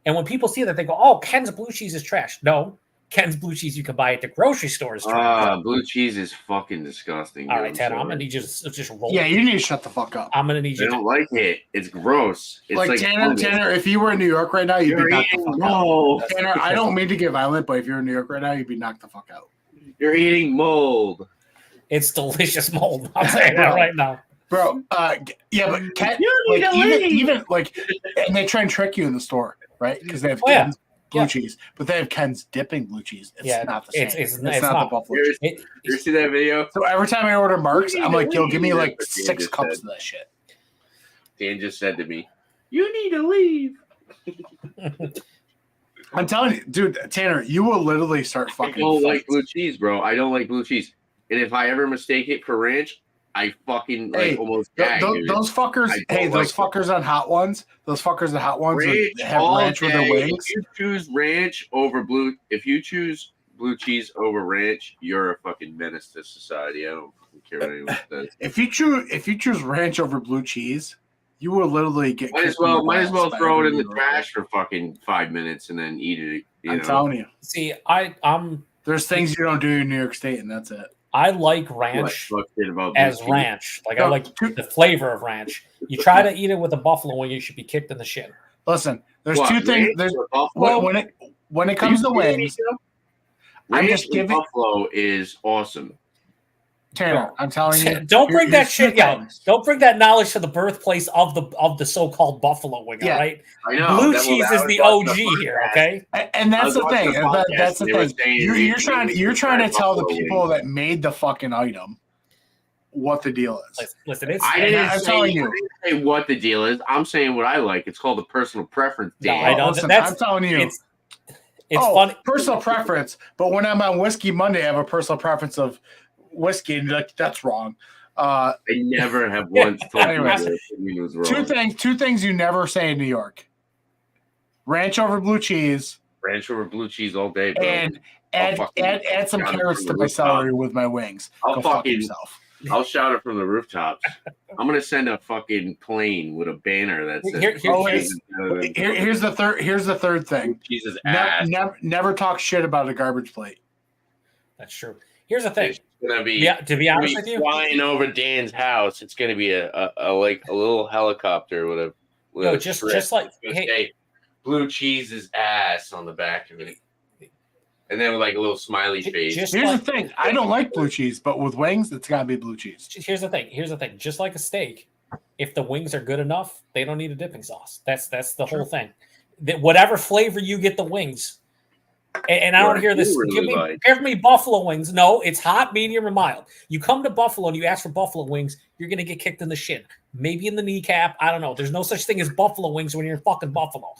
And when people see that, they go, "Oh, Ken's blue cheese is trash." No. Ken's blue cheese you can buy at the grocery stores. Blue cheese is fucking disgusting. All right, Ted, I'm gonna need you to just roll. Yeah, you need to shut the fuck up. I'm gonna need you. I don't like it. It's gross. It's like Tanner, if you were in New York right now, you'd be knocked the fuck out. Tanner, I don't mean to get violent, but if you're in New York right now, you'd be knocked the fuck out. You're eating mold. It's delicious mold. I'm saying that right now. Bro, but even like, and they try and trick you in the store, right? Because they have Ken's blue cheese, but they have Ken's dipping blue cheese. It's not the same. It's not the Buffalo cheese. You see that video? So every time I order Mark's, I'm like, "Yo, give me like 6 cups of that shit." Dan just said to me, "You need to leave." I'm telling you, dude, Tanner, you will literally start fucking. I don't like blue cheese, bro. I don't like blue cheese, and if I ever mistake it for ranch, I fucking almost gag. Those fuckers. Those fuckers on Hot Ones. Those fuckers on Hot Ones have ranch with their wings. If you choose ranch over blue, if you choose blue cheese over ranch, you're a fucking menace to society. I don't care what anyone says. If you choose ranch over blue cheese, you will literally get. Might as well throw it in the trash for fucking 5 minutes and then eat it. I'm telling you. See, I'm. There's things you don't do in New York State, and that's it. I like ranch as ranch. Like I like the flavor of ranch. You try to eat it with a buffalo wing, you should be kicked in the shin. Listen, there's two things. When it comes to wings, Ranch in Buffalo is awesome. Tanner, I'm telling you. Don't bring that shit, yo. Don't bring that knowledge to the birthplace of the so-called buffalo wing. Yeah. All right, I know. Blue cheese is the OG here. Okay, and that's the thing. That's the thing. You're trying to tell the people that made the fucking item what the deal is. Listen, I'm telling you. I didn't say what the deal is. I'm saying what I like. It's called a personal preference. No, I don't. Listen, I'm telling you. It's funny. Personal preference, but when I'm on Whiskey Monday, I have a personal preference of whiskey, and like that's wrong. I never have once told anyways, you was wrong. Two things you never say in New York: ranch over blue cheese. Ranch over blue cheese all day, bro. And add some carrots to my celery with my wings. Go fuck yourself. I'll shout it from the rooftops. I'm gonna send a fucking plane with a banner that says here's the third thing. Jesus ass. Never talk shit about a garbage plate. That's true. Here's the thing. It's gonna be to be honest with you, flying over Dan's house. It's gonna be a little helicopter with a just like say, blue cheese's ass on the back of it. And then with like a little smiley face. Here's the thing. I don't like blue cheese, but with wings, it's got to be blue cheese. Here's the thing. Just like a steak, if the wings are good enough, they don't need a dipping sauce. That's the whole thing. Whatever flavor you get the wings. And I don't hear this. Give me buffalo wings. No, it's hot, medium, or mild. You come to Buffalo and you ask for buffalo wings, you're going to get kicked in the shin. Maybe in the kneecap. I don't know. There's no such thing as buffalo wings when you're in fucking Buffalo.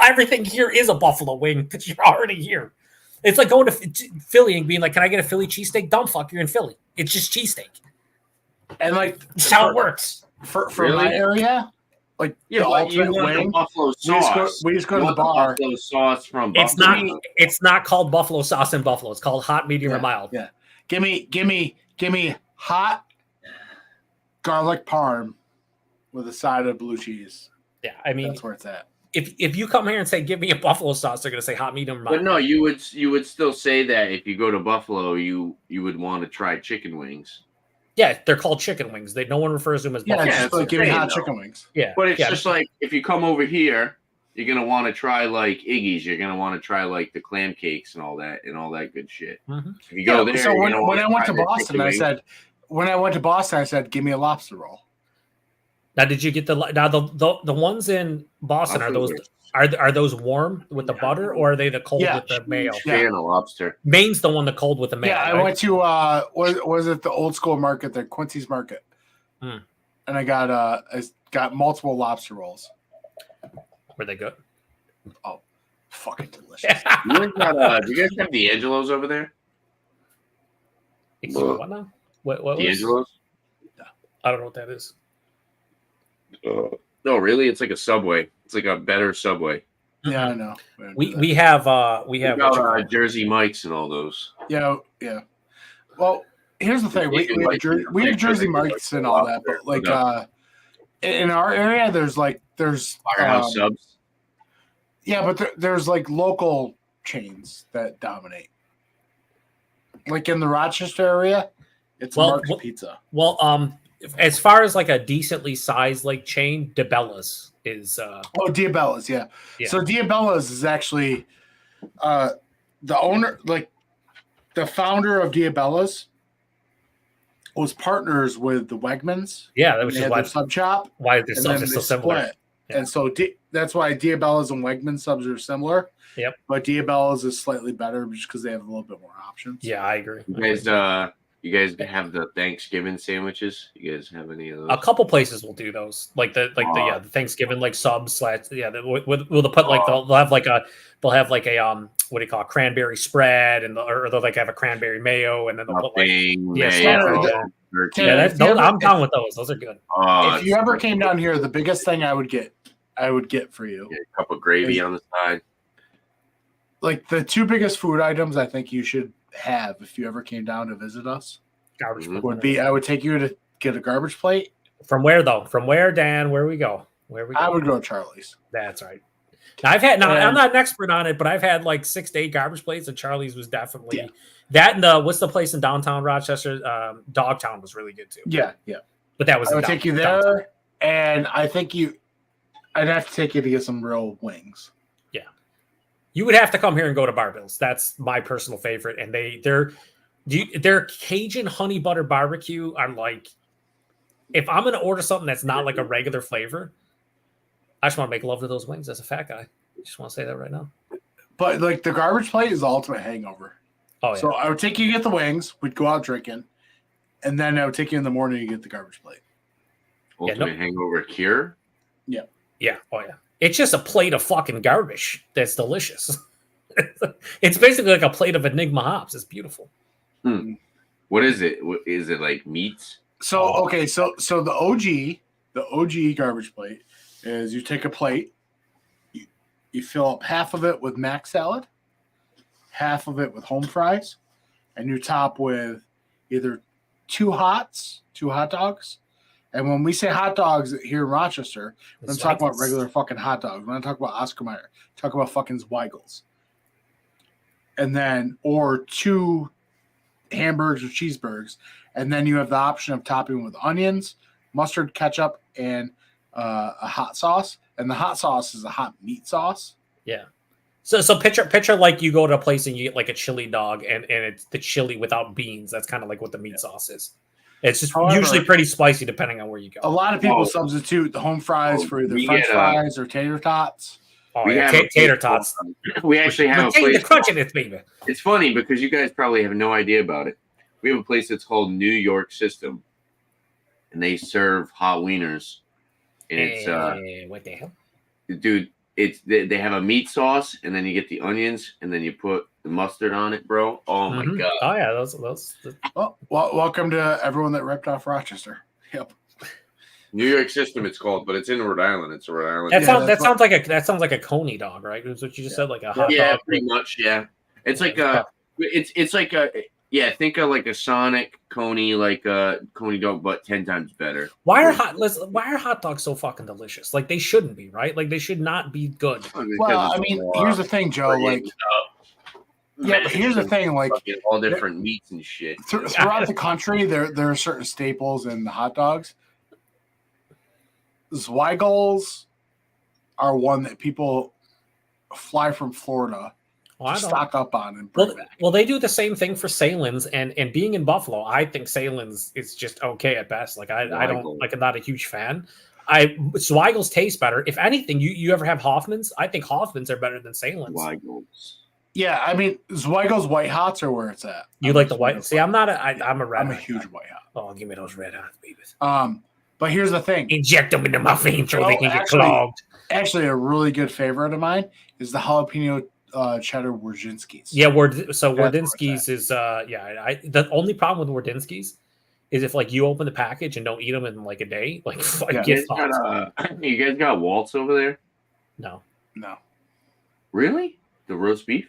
Everything here is a buffalo wing, but you're already here. It's like going to Philly and being like, can I get a Philly cheesesteak? Dumb fuck, you're in Philly. It's just cheesesteak. And like, that's how it works. For my area, like the ultimate wing, buffalo sauce. We just go to the bar. Buffalo sauce from Buffalo. It's not called buffalo sauce in Buffalo. It's called hot, medium, or mild. Yeah. Give me hot garlic parm with a side of blue cheese. Yeah, I mean that's where it's at. If you come here and say give me a buffalo sauce, they're gonna say hot, medium, or mild. But no, you would still say that if you go to Buffalo, you would want to try chicken wings. Yeah, they're called chicken wings. No one refers to them as buffalo. Yeah, it's like give me hot chicken wings. Yeah, but it's just like if you come over here, you're gonna want to try like Iggy's. You're gonna want to try like the clam cakes and all that good shit. Mm-hmm. If you go there, so when I went to Boston, I said, give me a lobster roll. Now, did you get the ones in Boston? Are those warm with the butter, or are they the cold with the mayo? Yeah, lobster. Maine's the one the cold with the mayo. Yeah, I went to was it the old school market, the Quincy's Market, and I got multiple lobster rolls. Were they good? Oh, fucking delicious! Do you guys have D'Angelo's over there? Excuse me, what now? What D'Angelo's? I don't know what that is. No, really, it's like a Subway. It's like a better Subway. Yeah, I know. We have Jersey Mike's and all those. Yeah. Well, here's the thing: we have Jersey Mike's and all that, but like in our area, there's Firehouse Subs. Yeah, but there's like local chains that dominate. Like in the Rochester area, it's Mark's Pizza. Well, as far as like a decently sized like chain, DeBella's is. Diabella's, yeah. So Diabella's is actually the owner, like the founder of Diabella's, was partners with the Wegmans. Yeah, that was just why sub shop. Why their subs are so similar. Yeah. And so that's why Diabella's and Wegmans subs are similar. Yep. But Diabella's is slightly better just because they have a little bit more options. Yeah, I agree. You guys have the Thanksgiving sandwiches? You guys have any of those? A couple places will do those, like the Thanksgiving like subs / Will they put like they'll have like a what do you call it, cranberry spread or they'll like have a cranberry mayo and then they'll put like I'm down with those. Those are good. If you ever came down here, the biggest thing I would get for you a cup of gravy on the side. Like the two biggest food items I think you should have if you ever came down to visit us would be I would take you to get a garbage plate. From where though? From where, Dan? Where we go? I would go to Charlie's. That's right. Now I'm not an expert on it, but I've had like 6 to 8 garbage plates, and Charlie's was definitely that. And what's the place in downtown Rochester? Dogtown was really good too. Yeah. But that was I would take you there, downtown. And I think I'd have to take you to get some real wings. You would have to come here and go to Bar Bill's. That's my personal favorite, and their Cajun honey butter barbecue. I'm like, if I'm gonna order something that's not like a regular flavor, I just want to make love to those wings as a fat guy. Just want to say that right now. But like the garbage plate is the ultimate hangover. Oh yeah. So I would take you to get the wings. We'd go out drinking, and then I would take you in the morning to get the garbage plate. Ultimate hangover cure. Yeah. Yeah. Oh yeah. It's just a plate of fucking garbage that's delicious. It's basically like a plate of Enigma hops. It's beautiful. What is it? Is it like meats? So okay, so the OG garbage plate is you take a plate, you fill up half of it with mac salad, half of it with home fries, and you top with either two hot dogs. And when we say hot dogs here in Rochester, we're not talking about regular fucking hot dogs. We're not talking about Oscar Mayer. We're talking about fucking Zweigels. And then, or two hamburgers or cheeseburgers. And then you have the option of topping with onions, mustard, ketchup, and a hot sauce. And the hot sauce is a hot meat sauce. Yeah. So picture like you go to a place and you get like a chili dog and it's the chili without beans. That's kind of like what the meat sauce is. It's just usually pretty spicy depending on where you go. A lot of people substitute the home fries for either French fries or tater tots. Oh, yeah, tater tots. We actually have a place. The crunchiness, baby. It's funny because you guys probably have no idea about it. We have a place that's called New York System, and they serve hot wieners. And it's what the hell, dude? It's they have a meat sauce, and then you get the onions, and then you put the mustard on it, bro. Oh my god! Oh yeah, those. Well, welcome to everyone that ripped off Rochester. Yep. New York System, it's called, but it's in Rhode Island. It's a Rhode Island. That sounds like a Coney dog, right? That's what you just said, like a hot dog. Yeah, pretty much. Yeah, it's like it's like a think of like a Sonic Coney, like a Coney dog, but 10 times better. Why are hot dogs so fucking delicious? Like they shouldn't be, right? Like they should not be good. Well, I mean, here's the thing, Joe. Like, yeah, but here's the thing, like all different meats and shit. Throughout the country, there are certain staples in the hot dogs. Zweigels are one that people fly from Florida to stock up on and bring back. Well, they do the same thing for Salins, and being in Buffalo, I think Salins is just okay at best. Like I'm not a huge fan. Zweigels taste better. If anything, you ever have Hoffman's? I think Hoffman's are better than Salins. Zweigels. Yeah, I mean Zweigels White Hots are where it's at. You like the white? See, I'm a red. I'm a huge white hot. Oh, give me those red hot babies. But here's the thing. Inject them into my veins so they can get clogged. Actually, a really good favorite of mine is the jalapeno cheddar Wardzinski's. Yeah, Wardzinski's is the only problem with Wardzinski's is if like you open the package and don't eat them in like a day, like you guys got Waltz over there? No. Really? The roast beef?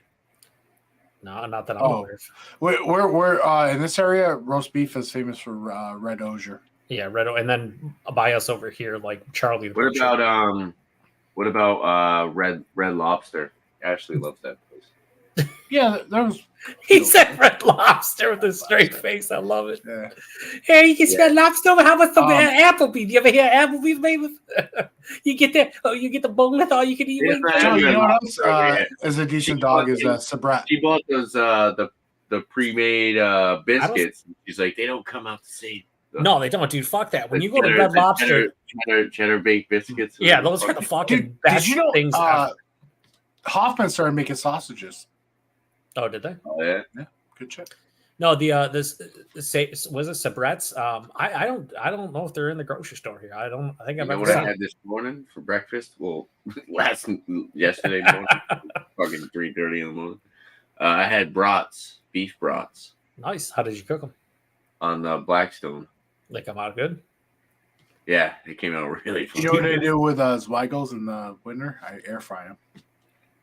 No, not that I'm aware of. We're in this area, roast beef is famous for Red Osier. Yeah, Red, and then by us over here, like Charlie. What about Red Lobster? Ashley loves that place. Yeah, that was. He said Red Lobster with a straight face. I love it. Yeah. Hey, you get Red Lobster. How about some Applebee's? You ever hear Applebee's, baby? You get that? Oh, you get the boneless. All you can eat. You know what else? Is a decent dog is a Sabrat. She bought those the pre-made biscuits. She's like, they don't come out the same. No, they don't, dude. Fuck that. When you go to Red Lobster, cheddar baked biscuits. Yeah, those are the fucking best things. Hoffman started making sausages. Oh, did they? Oh yeah, good check. No, was it Sabret's? I don't know if they're in the grocery store here. I think I've ever seen. I had this morning for breakfast. Well, yesterday morning, fucking 3:30 in the morning. I had beef brats. Nice. How did you cook them? On Blackstone. They come out good? Yeah, they came out really fun. You know what I do with Zweigels in the winter? I air fry them.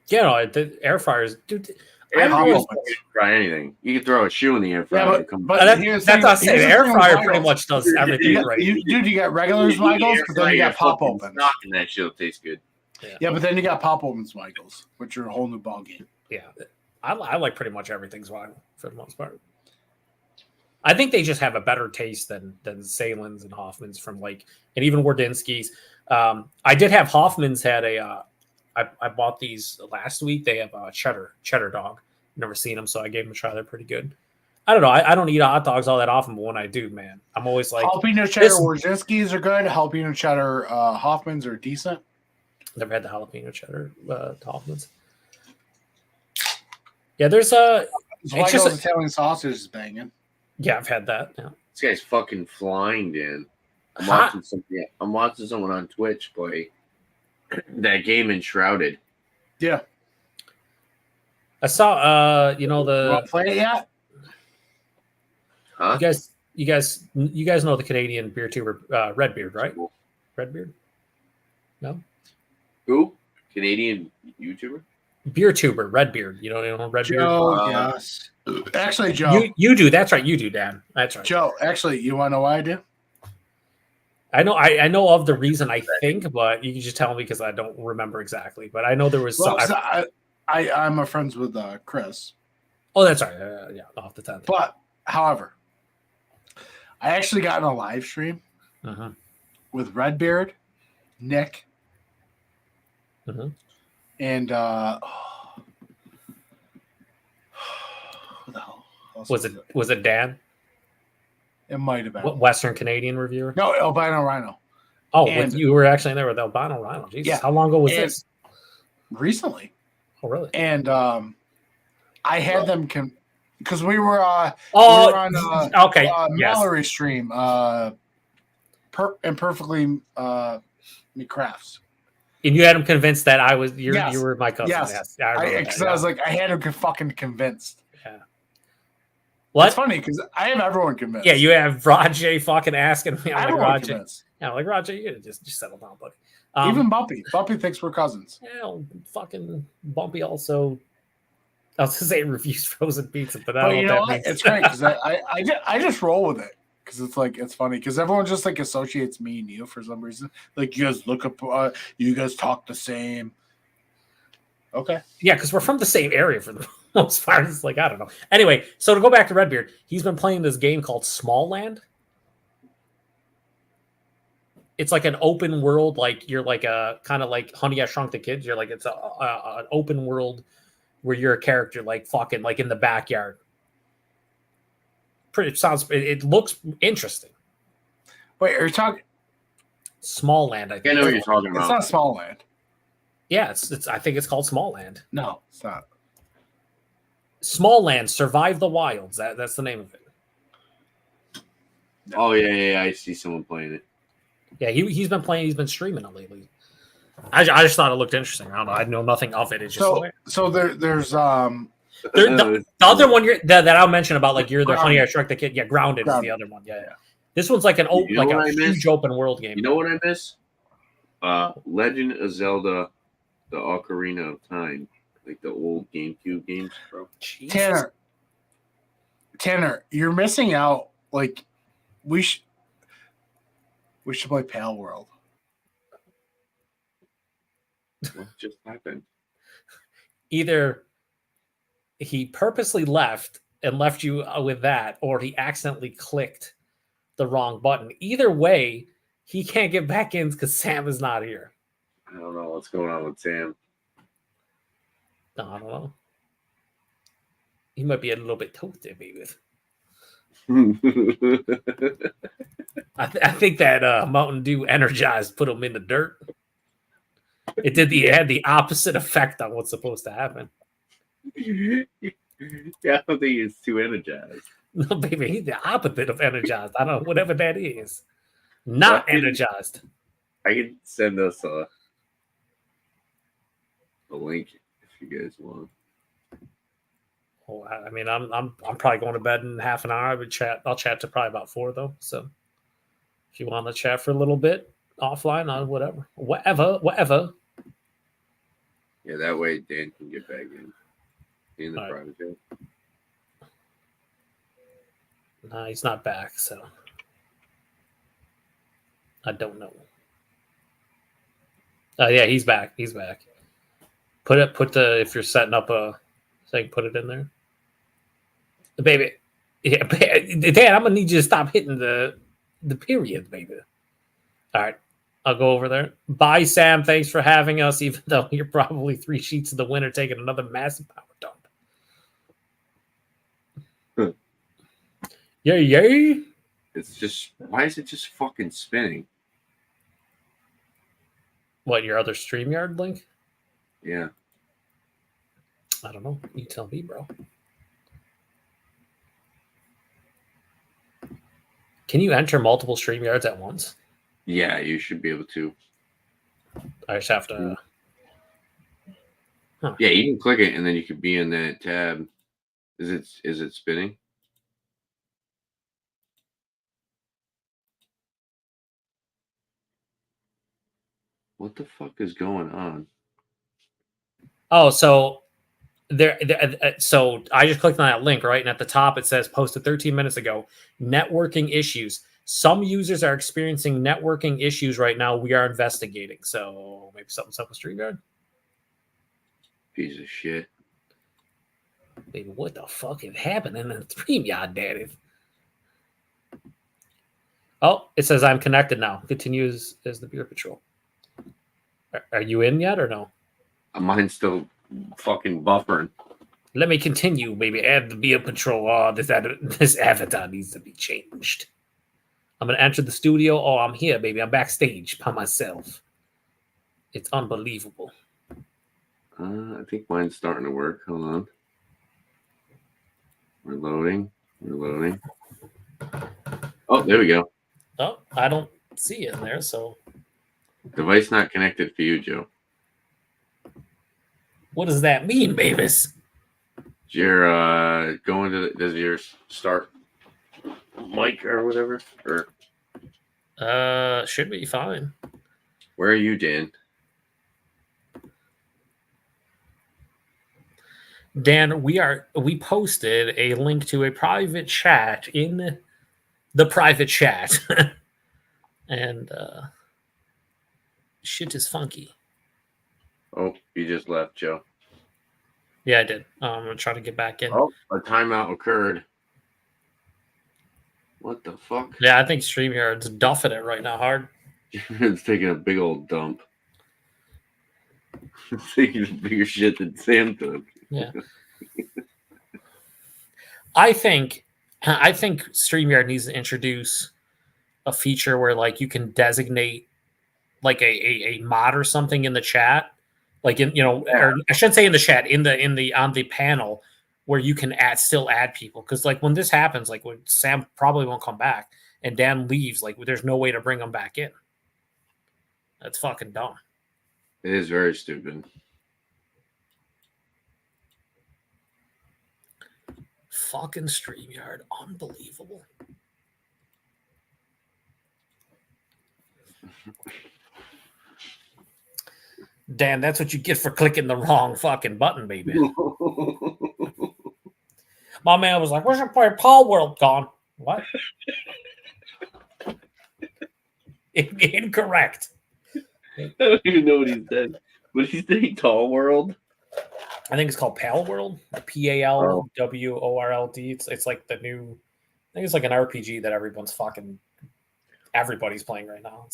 Yeah, no, the air fryers, dude. I don't fry anything. You can throw a shoe in the air fryer. Yeah, but that's what I say. The air fryer pretty much does everything right. You got regular Zweigels, but then you got pop opens. And that shit'll taste good. Yeah, but then you got pop open Zweigels, which are a whole new ballgame. Yeah, I like pretty much everything Zweigel for the most part. I think they just have a better taste than Salins and Hoffman's from and even Wardzinski's. I did have Hoffman's had a I bought these last week. They have a cheddar dog. Never seen them, so I gave them a try. They're pretty good. I don't know. I don't eat hot dogs all that often, but when I do, man, I'm always like jalapeno cheddar Wojcinski's are good. Jalapeno cheddar Hoffman's are decent. Never had the jalapeno cheddar Hoffman's. Yeah, there's a Italian sausage is banging. Yeah, I've had that. Yeah. This guy's fucking flying, Dan. I'm watching someone on Twitch play that game Enshrouded. Yeah. I saw you wanna play it yet? Huh? You guys know the Canadian beer tuber Redbeard, right? Redbeard? No? Who? Canadian YouTuber? Beer tuber, Redbeard. You know Redbeard? Joe, yes. Actually, Joe. You do. That's right. You do, Dan. That's right. Joe, actually, you want to know why I do? I know of the reason, I think, but you can just tell me because I don't remember exactly. But I know there was some. I'm friends with Chris. Oh, that's right. Yeah, off the top. But, however, I actually got in a live stream with Redbeard, Nick, and who the hell was it Dan? It might have been. What, Western Canadian reviewer? No, Albino Rhino. Oh, you were actually there with Albino Rhino. Jesus, yeah. How long ago was this? Recently. Oh, really? And I had them because we were on Mallory's stream, and perfectly me crafts. And you had him convinced that I was you were my cousin. Yes, because I was like, I had him fucking convinced. Yeah. What? It's funny because I have everyone convinced. Yeah, you have Rajay fucking asking me. I'm like, Rajay. Convinced. Yeah, like Rajay, you just settle down, buddy. Even Bumpy. Bumpy thinks we're cousins. Yeah, fucking Bumpy also. I was gonna say reviews frozen pizza, but I don't know what that means. It's great because I just roll with it because it's like it's funny because everyone just like associates me and you for some reason. Like you guys look up, you guys talk the same. Okay. Yeah, because we're from the same area for the most part. It's like I don't know. Anyway, so to go back to Redbeard, he's been playing this game called Small Land. It's like an open world, like you're like a kind of like Honey, I Shrunk the Kids. You're like it's an open world where you're a character like fucking like in the backyard. It looks interesting. Wait, are you talking Small Land? I think. I know what you're talking about. It's not Small Land. Yeah, it's. I think it's called Small Land. No, it's not. Small Land, Survive the Wilds. That's the name of it. Oh yeah. I see someone playing it. Yeah, he's been playing. He's been streaming it lately. I just thought it looked interesting. I don't know. I know nothing of it. It's just so there's the other one that I'll mention about like you're the Honey I Shrunk the Kid. Yeah, Grounded is the other one. Yeah. This one's like a huge open world game. You know what I miss? Legend of Zelda: The Ocarina of Time, like the old GameCube games, bro. Jesus. Tanner, you're missing out. Like we should play Pale World. What just happened? Either he purposely left and left you with that, or he accidentally clicked the wrong button. Either way, he can't get back in because Sam is not here. I don't know what's going on with Sam. No, I don't know. He might be a little bit toasted, maybe. I think that Mountain Dew Energized put him in the dirt. It had the opposite effect on what's supposed to happen. Yeah, I don't think he's too energized. No, baby, he's the opposite of energized. I don't know, whatever that is. Not energized. I can send us a link if you guys want. Oh, I mean, I'm probably going to bed in half an hour. I'll chat to probably about 4 though. So if you want to chat for a little bit offline on whatever. Yeah, that way Dan can get back in the private chat. Nah, he's not back, so I don't know. Yeah, he's back. He's back. If you're setting up a thing, put it in there. Baby. Yeah, Dan, I'm gonna need you to stop hitting the period, baby. All right. I'll go over there. Bye, Sam. Thanks for having us, even though you're probably 3 sheets in the winter taking another massive power dump. Yay, yay. It's just, why is it just fucking spinning? What, your other StreamYard link? Yeah. I don't know. You tell me, bro. Can you enter multiple StreamYards at once? Yeah, you should be able to. I just have to. Huh. Yeah, you can click it and then you could be in that tab. Is it spinning? What the fuck is going on? Oh, so so I just clicked on that link, right? And at the top it says posted 13 minutes ago, networking issues. Some users are experiencing networking issues right now. We are investigating. So maybe something's up with StreamYard. Piece of shit. Baby, what the fuck is happening in StreamYard, daddy? Oh, it says I'm connected now. Continues as the Beer Patrol. Are you in yet or no? Mine's still fucking buffering. Let me continue, baby. Add the Beer Patrol. Oh, this avatar needs to be changed. I'm going to enter the studio. Oh, I'm here, baby. I'm backstage by myself. It's unbelievable. I think mine's starting to work. Hold on. We're loading. Oh, there we go. Oh, I don't see it in there, so. Device not connected for you, Joe. What does that mean, babies? You're going to does your start mic or whatever? Or should be fine. Where are you, Dan? Dan, we posted a link to a private chat in the private chat. And shit is funky. Oh, you just left, Joe. Yeah, I did. I'm gonna try to get back in. Oh, a timeout occurred. What the fuck? Yeah, I think StreamYard's duffing it right now hard. It's taking a big old dump. It's taking bigger shit than Sam took. Yeah. I think StreamYard needs to introduce a feature where like you can designate like a mod or something in the chat, like in or I shouldn't say in the chat, in the on the panel where you can still add people, because like when this happens, like when Sam probably won't come back and Dan leaves, like there's no way to bring him back in. That's fucking dumb. It is very stupid. Fucking StreamYard, unbelievable. Dan, that's what you get for clicking the wrong fucking button, baby. My man was like, "Where's your player Paul World gone?" What? Incorrect. I don't even know what he said. What did he say? Tall World? I think it's called Pal World. PALWORLD. It's like the new. I think it's like an RPG that everybody's playing right now.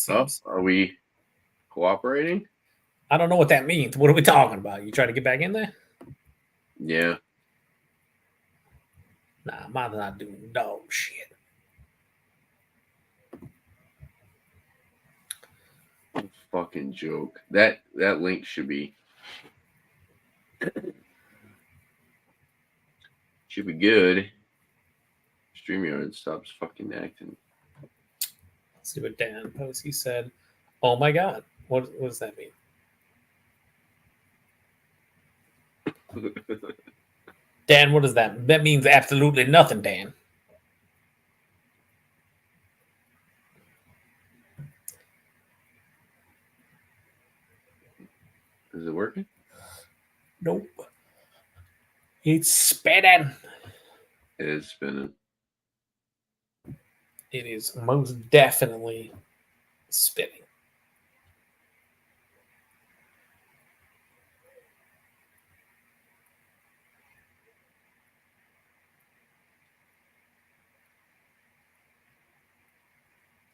Are we cooperating? I don't know what that means. What are we talking about? You trying to get back in there? Yeah. Nah, mine's not doing dog shit. Fucking joke. That link should be good. StreamYard stops fucking acting. Let's see what Dan posts. He said, "Oh my god, what does that mean?" Dan, what does that? That means absolutely nothing, Dan. Is it working? Nope. It's spinning. It is spinning. It is most definitely spinning.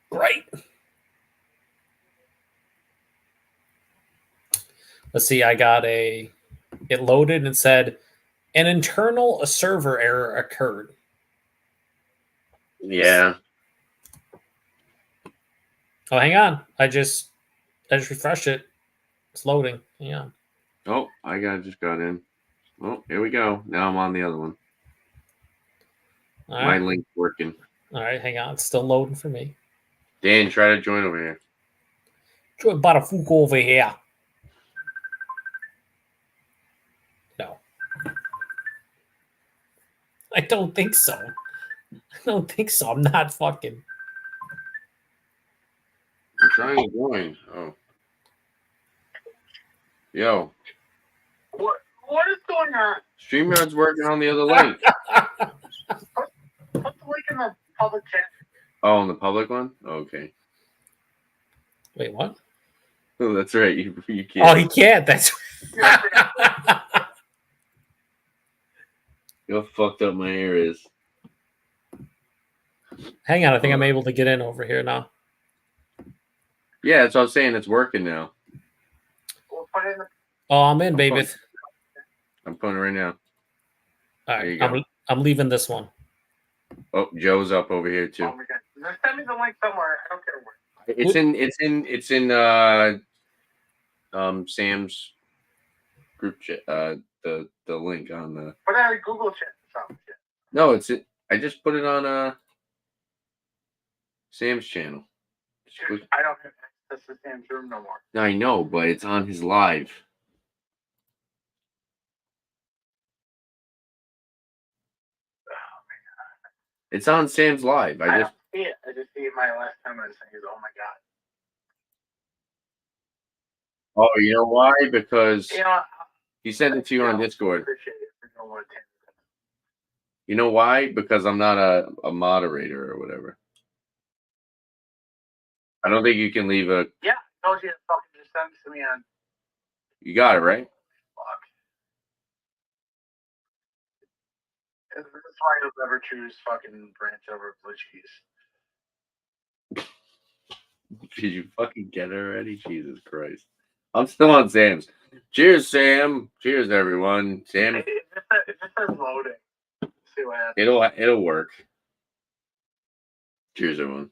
Great. Let's see. I got it loaded and said an internal server error occurred. Yeah. Oh, hang on. I just refreshed it. It's loading. Hang on. Oh, just got in. Oh, here we go. Now I'm on the other one. All My right. link's working. All right, hang on. It's still loading for me. Dan, try to join over here. Join Barafuku over here. No. I don't think so. I don't think so. I'm not fucking. I'm trying to join. Oh. Yo. What is going on? StreamYard's working on the other link. Put the link in the public chat. Oh, on the public one? Okay. Wait, what? Oh, that's right. You can't. Oh, he can't. That's. You know how fucked up my hair is. Hang on. I think I'm able to get in over here now. Yeah, that's what I'm saying. It's working now. We'll put it in the. Oh, I'm in, baby. I'm putting it right now. All right. I'm leaving this one. Oh, Joe's up over here too. Oh my God. Just send me the link somewhere. I don't care where. It's in Sam's group chat. The link on the. Put it on Google chat or something. No, I just put it on Sam's channel. I don't have access to Sam's room no more. I know, but it's on his live. It's on Sam's live. I don't see it. I just see it my last time I was saying, oh my God. Oh, you know why? Because You know, he sent it to you on Discord. appreciate it. I don't want to take it. You know why? Because I'm not a moderator or whatever. I don't think you can leave a. Yeah, I told you to fucking just send it to me on. You got it, right? Fuck. That's why you'll never choose fucking branch over blue cheese. Did you fucking get it already? Jesus Christ. I'm still on Sam's. Cheers, Sam. Cheers, everyone. Sam. It just says loading. See what happens. It'll work. Cheers, everyone.